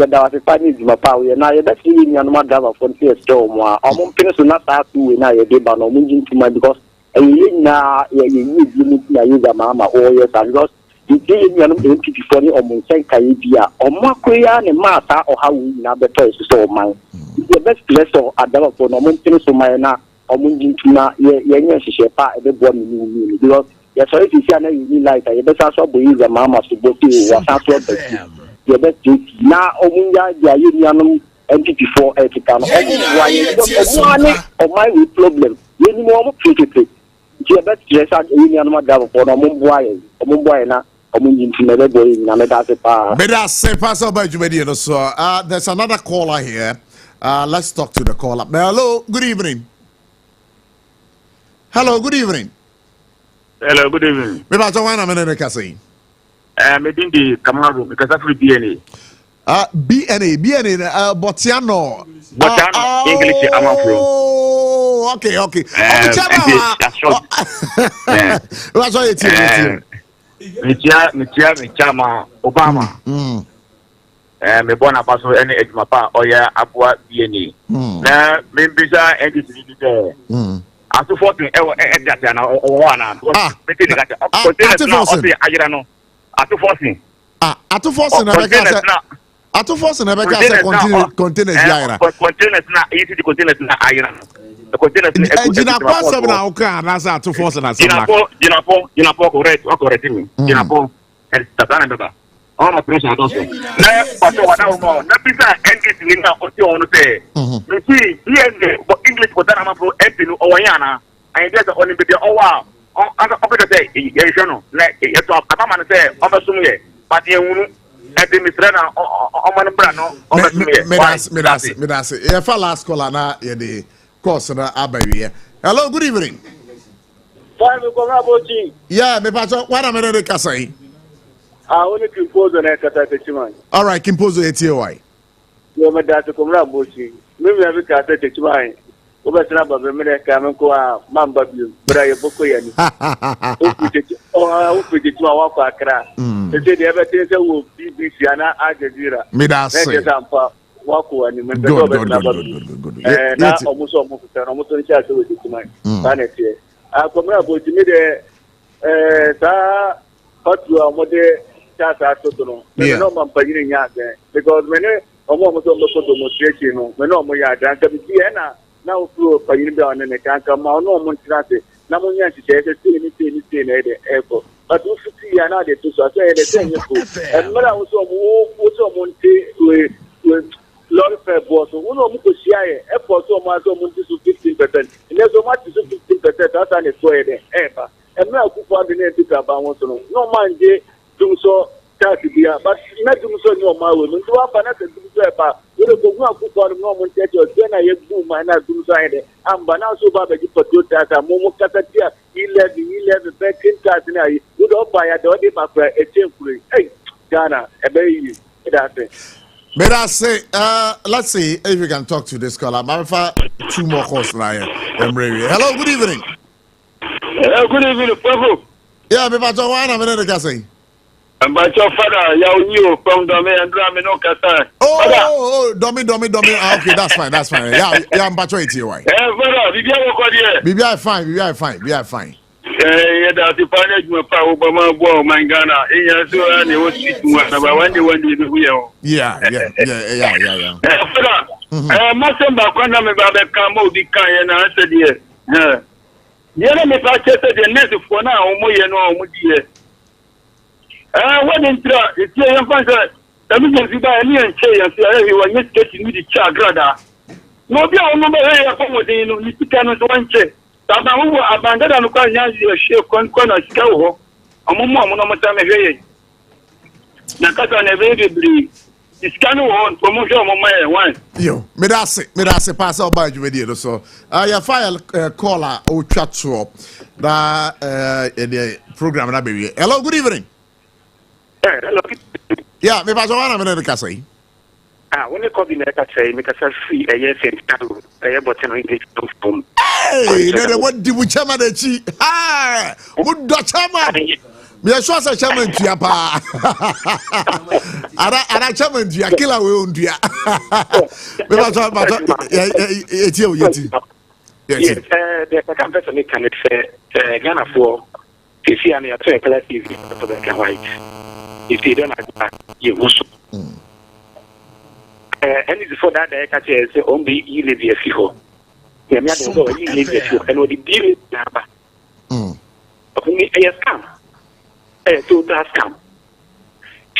da was pani ejina pa we na ye da fi ni anu ma driver for the store mo a mo pin so na sa ku we na ye dey ba no mo nji ntuma because na use mama or yes because the day MPP for the Omunsen Kaibia or Makoya and Mata or how we now better so mine. The best place or Adama for no Mountain so Mayana or Munjintuna, Yan Shepa, the born because yes, sorry to see any light. I better also believe the mama to go to the best now Omunya, the Union MPP for Etikano or my problem. You know, critically. The best dress at Union Madame for Mumbai na there's another caller here. Let's talk to the caller. Hello, good evening. Hello, good evening. Hello, good evening. Me ba join am na ka say. Me din di Kamaru because of BNA. BNA Botiano. English Amafro. Oh, okay. What's why it's Chama Obama. Me bona paso any ejmapa oya abua BNA. Na me bisa NDC there. Aso 14 that na one Atu na containers yaira. Containers na easy the containers na ayira. The containers Jina kwa na uka na sa atu force na sama. Jina po correct me. Jina po tatana baba. On pressure adoso. Na pato wada umo. Na pisa English ni na oti onu say. Me see here English ko dana ma pro empinu owanyana. And there's only be oh wow. On say you know. Like you talk atama na say obesumu ye. But you Medase. If I last call na the course na abawie. Hello, good evening. Yeah, me pacho what am I dey kasai? Only compose na kata Techman. All right, compose ATY. Yo me da to komra Abochie. Me me kata Techman. Obesra ba me me ka me ko mamba bi. Bra ye boko yani. O pete wa kwa akra. They say the everything say will BBC and Al Jazeera. Medase. Wako ani good. Na almost in charge with it tonight. Vanity. Komra Abochie me de sa hotlu amode chasa totono. Me no man panyini nya because me ne omo mo demonstration no. Me no mo ya dan ka bi na o pro panyini be on ne kan ka ma no mo ntirase. Na mo nya chiche ni na de airport. But we see ya na de to so say the thing you go. And mara wo so mo nti we lorry fare boss. We no mo ko sia ye airport so mo nti so 15%. In so much so 15% that na so ye de ever. And mara ku for the ne to ba won so no man je dum so tax bia but na dum so ni o ma we no wa fa na se dum so e ba we go go ku for no mo nti e o na ye bu ma na dum so ye de amba na so ba be ji for tax mo kata dia 11 betting tax na yi we do buy ya do dey back e change hey Ghana e be yi that's it. Let's see if we can talk to this caller. Mafa 2 more calls now here. Hello, good evening. Hello, good evening, Prof. Yeah, me pacho wana me dey say. Mbacho father, ya you from Domi and Drame no kasa. Oh, Domi. Okay, that's fine. Yeah, Mbacho ATY. Father, Bibia fine. Yeah, that's the management power Obama boy man Ghana. Yeah, so and you was speaking one about when you went to the wheel. Yeah. Father, Masemba kwanda me ba be kama odi kan ye na ase de ye na me fa chese de next for na omo ye no omo die when intra eti ye fa se emergency ba ni enche ye se ayi wa nye state ni di cha grada no bi omo be ye fa mo de no ni tika no so enche ta ba wo abandada no kwa nya ye she kon na sika wo omo no mo ta me ye na kata na be bri iskanu on promotion mo my one yo me da se pass oba dwumedi so ya file caller o twatso da the program na be hello good evening hello yeah me pass one na me ka say when you come in ka say me ka free sentalo boteno English phone hey they what di bu chama da chi ah mu do chama me so say chama ntua pa ara chama ntua kila we ondua me ba so yeti yes the campus me can say Ghana for see and your class TV for the white if you don't like you also and it's for that I can say only you live here for me I don't know you live here and what the deal number okay yes come to that come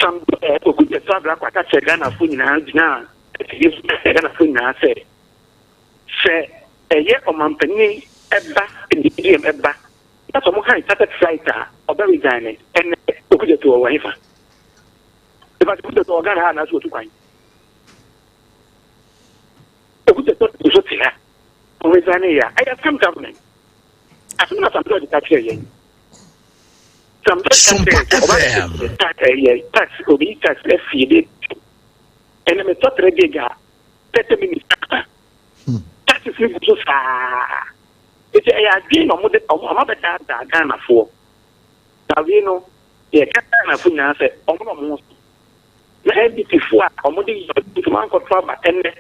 some good the travel kwa ka Ghana for na you Ghana for na say ye omampani eba ndiem eba na so mo kan started flight obere gane en okuje to wa ifa eba to to Ghana ha na so to kwan okuje to so tia o we gane ya I have come government as soon as I'm going to catch here some tax obi tax feed and me to trade 30 minutes that is so far it's again no mo beta da Ghana for na we no ye Ghana for na say omo na NDP for omo dey to man control ba enne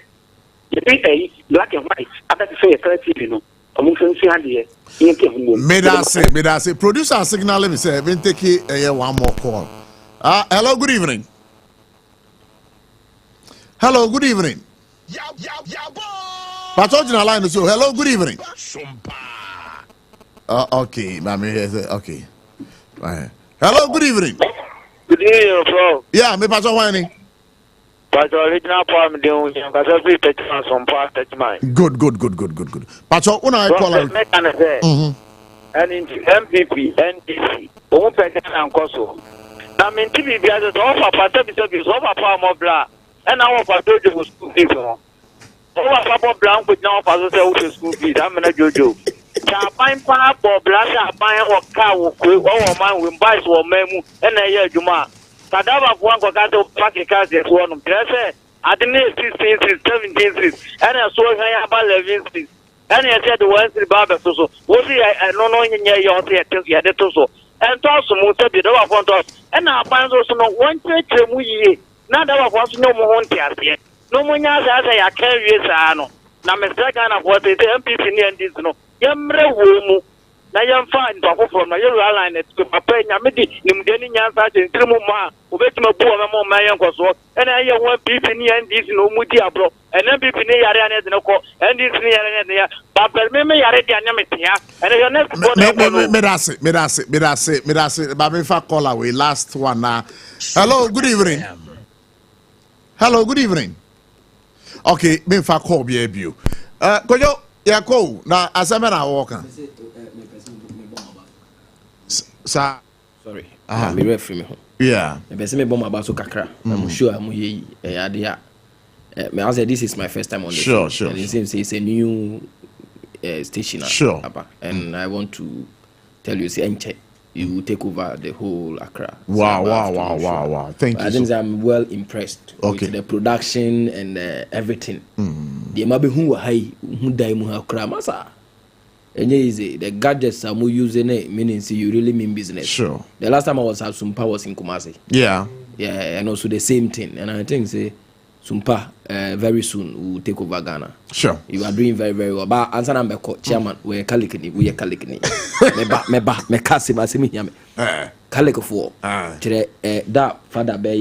ye be black and white after say e creative no omo fancy ade me da say producer signal me say we take one more call hello good evening But on the line so hello good evening okay okay right. Hello good evening Prof. Yeah me pass on whining but original poem doing because every person some part touch mine good but on I call and in MPP NDC o person and koso na me TV bi aso o papa be so papa mo bla and now papa dojo school fees no o papa blank with now papa say school fees am na jojo cha ban pa bo bla cha ban o ka wo man we buy so memu na ye adwuma kadaba fo an ko ka to pack cars e so no say adene 16 17 and so han ya ba 11 and you said the one thing about so what no nya you say ya de to so and to so mo say be do wa to and na ban so no one tire mu yie na da wa so no mo ho ntiase no mo nya sa ya kan wie sa no na me say Ghana for say MPP ni ndis no yemre wo mu na yemfa ntofo from na yellow line to papa nya me di nimde ni nya sa ntiri mu ma obetima bu o me ma yen koso and ye one MPP ni ndis no mu di abro and MPP ni yare ane de ko ndis ni yare ne ya papa me yare di anya metia and the next me that's ba me fa call away last one now. Hello good evening okay me fa call be abio kojo ya ko na asema na walk sa sorry me refer me ho yeah me be say me bomb about so kakra I'm sure I'm here ade a me I say this is my first time on the show and it seems it's a new station sure and I want to tell you say enche you will take over the whole Accra. Wow. Thank you. I think I'm well impressed with the production and everything. The mabe hu high hu dai mu Accra masa. Enye easy. The gadgets are more using it meaning see you really mean business. Sure. The last time I was at Sompa was in Kumasi. Yeah, and also the same thing. And I think say Sompa very soon will take over Ghana. Sure. You are doing very, very well. But answer number chairman, we are Kalikini. Me kasi masimi yame. Kaliko for. That father bay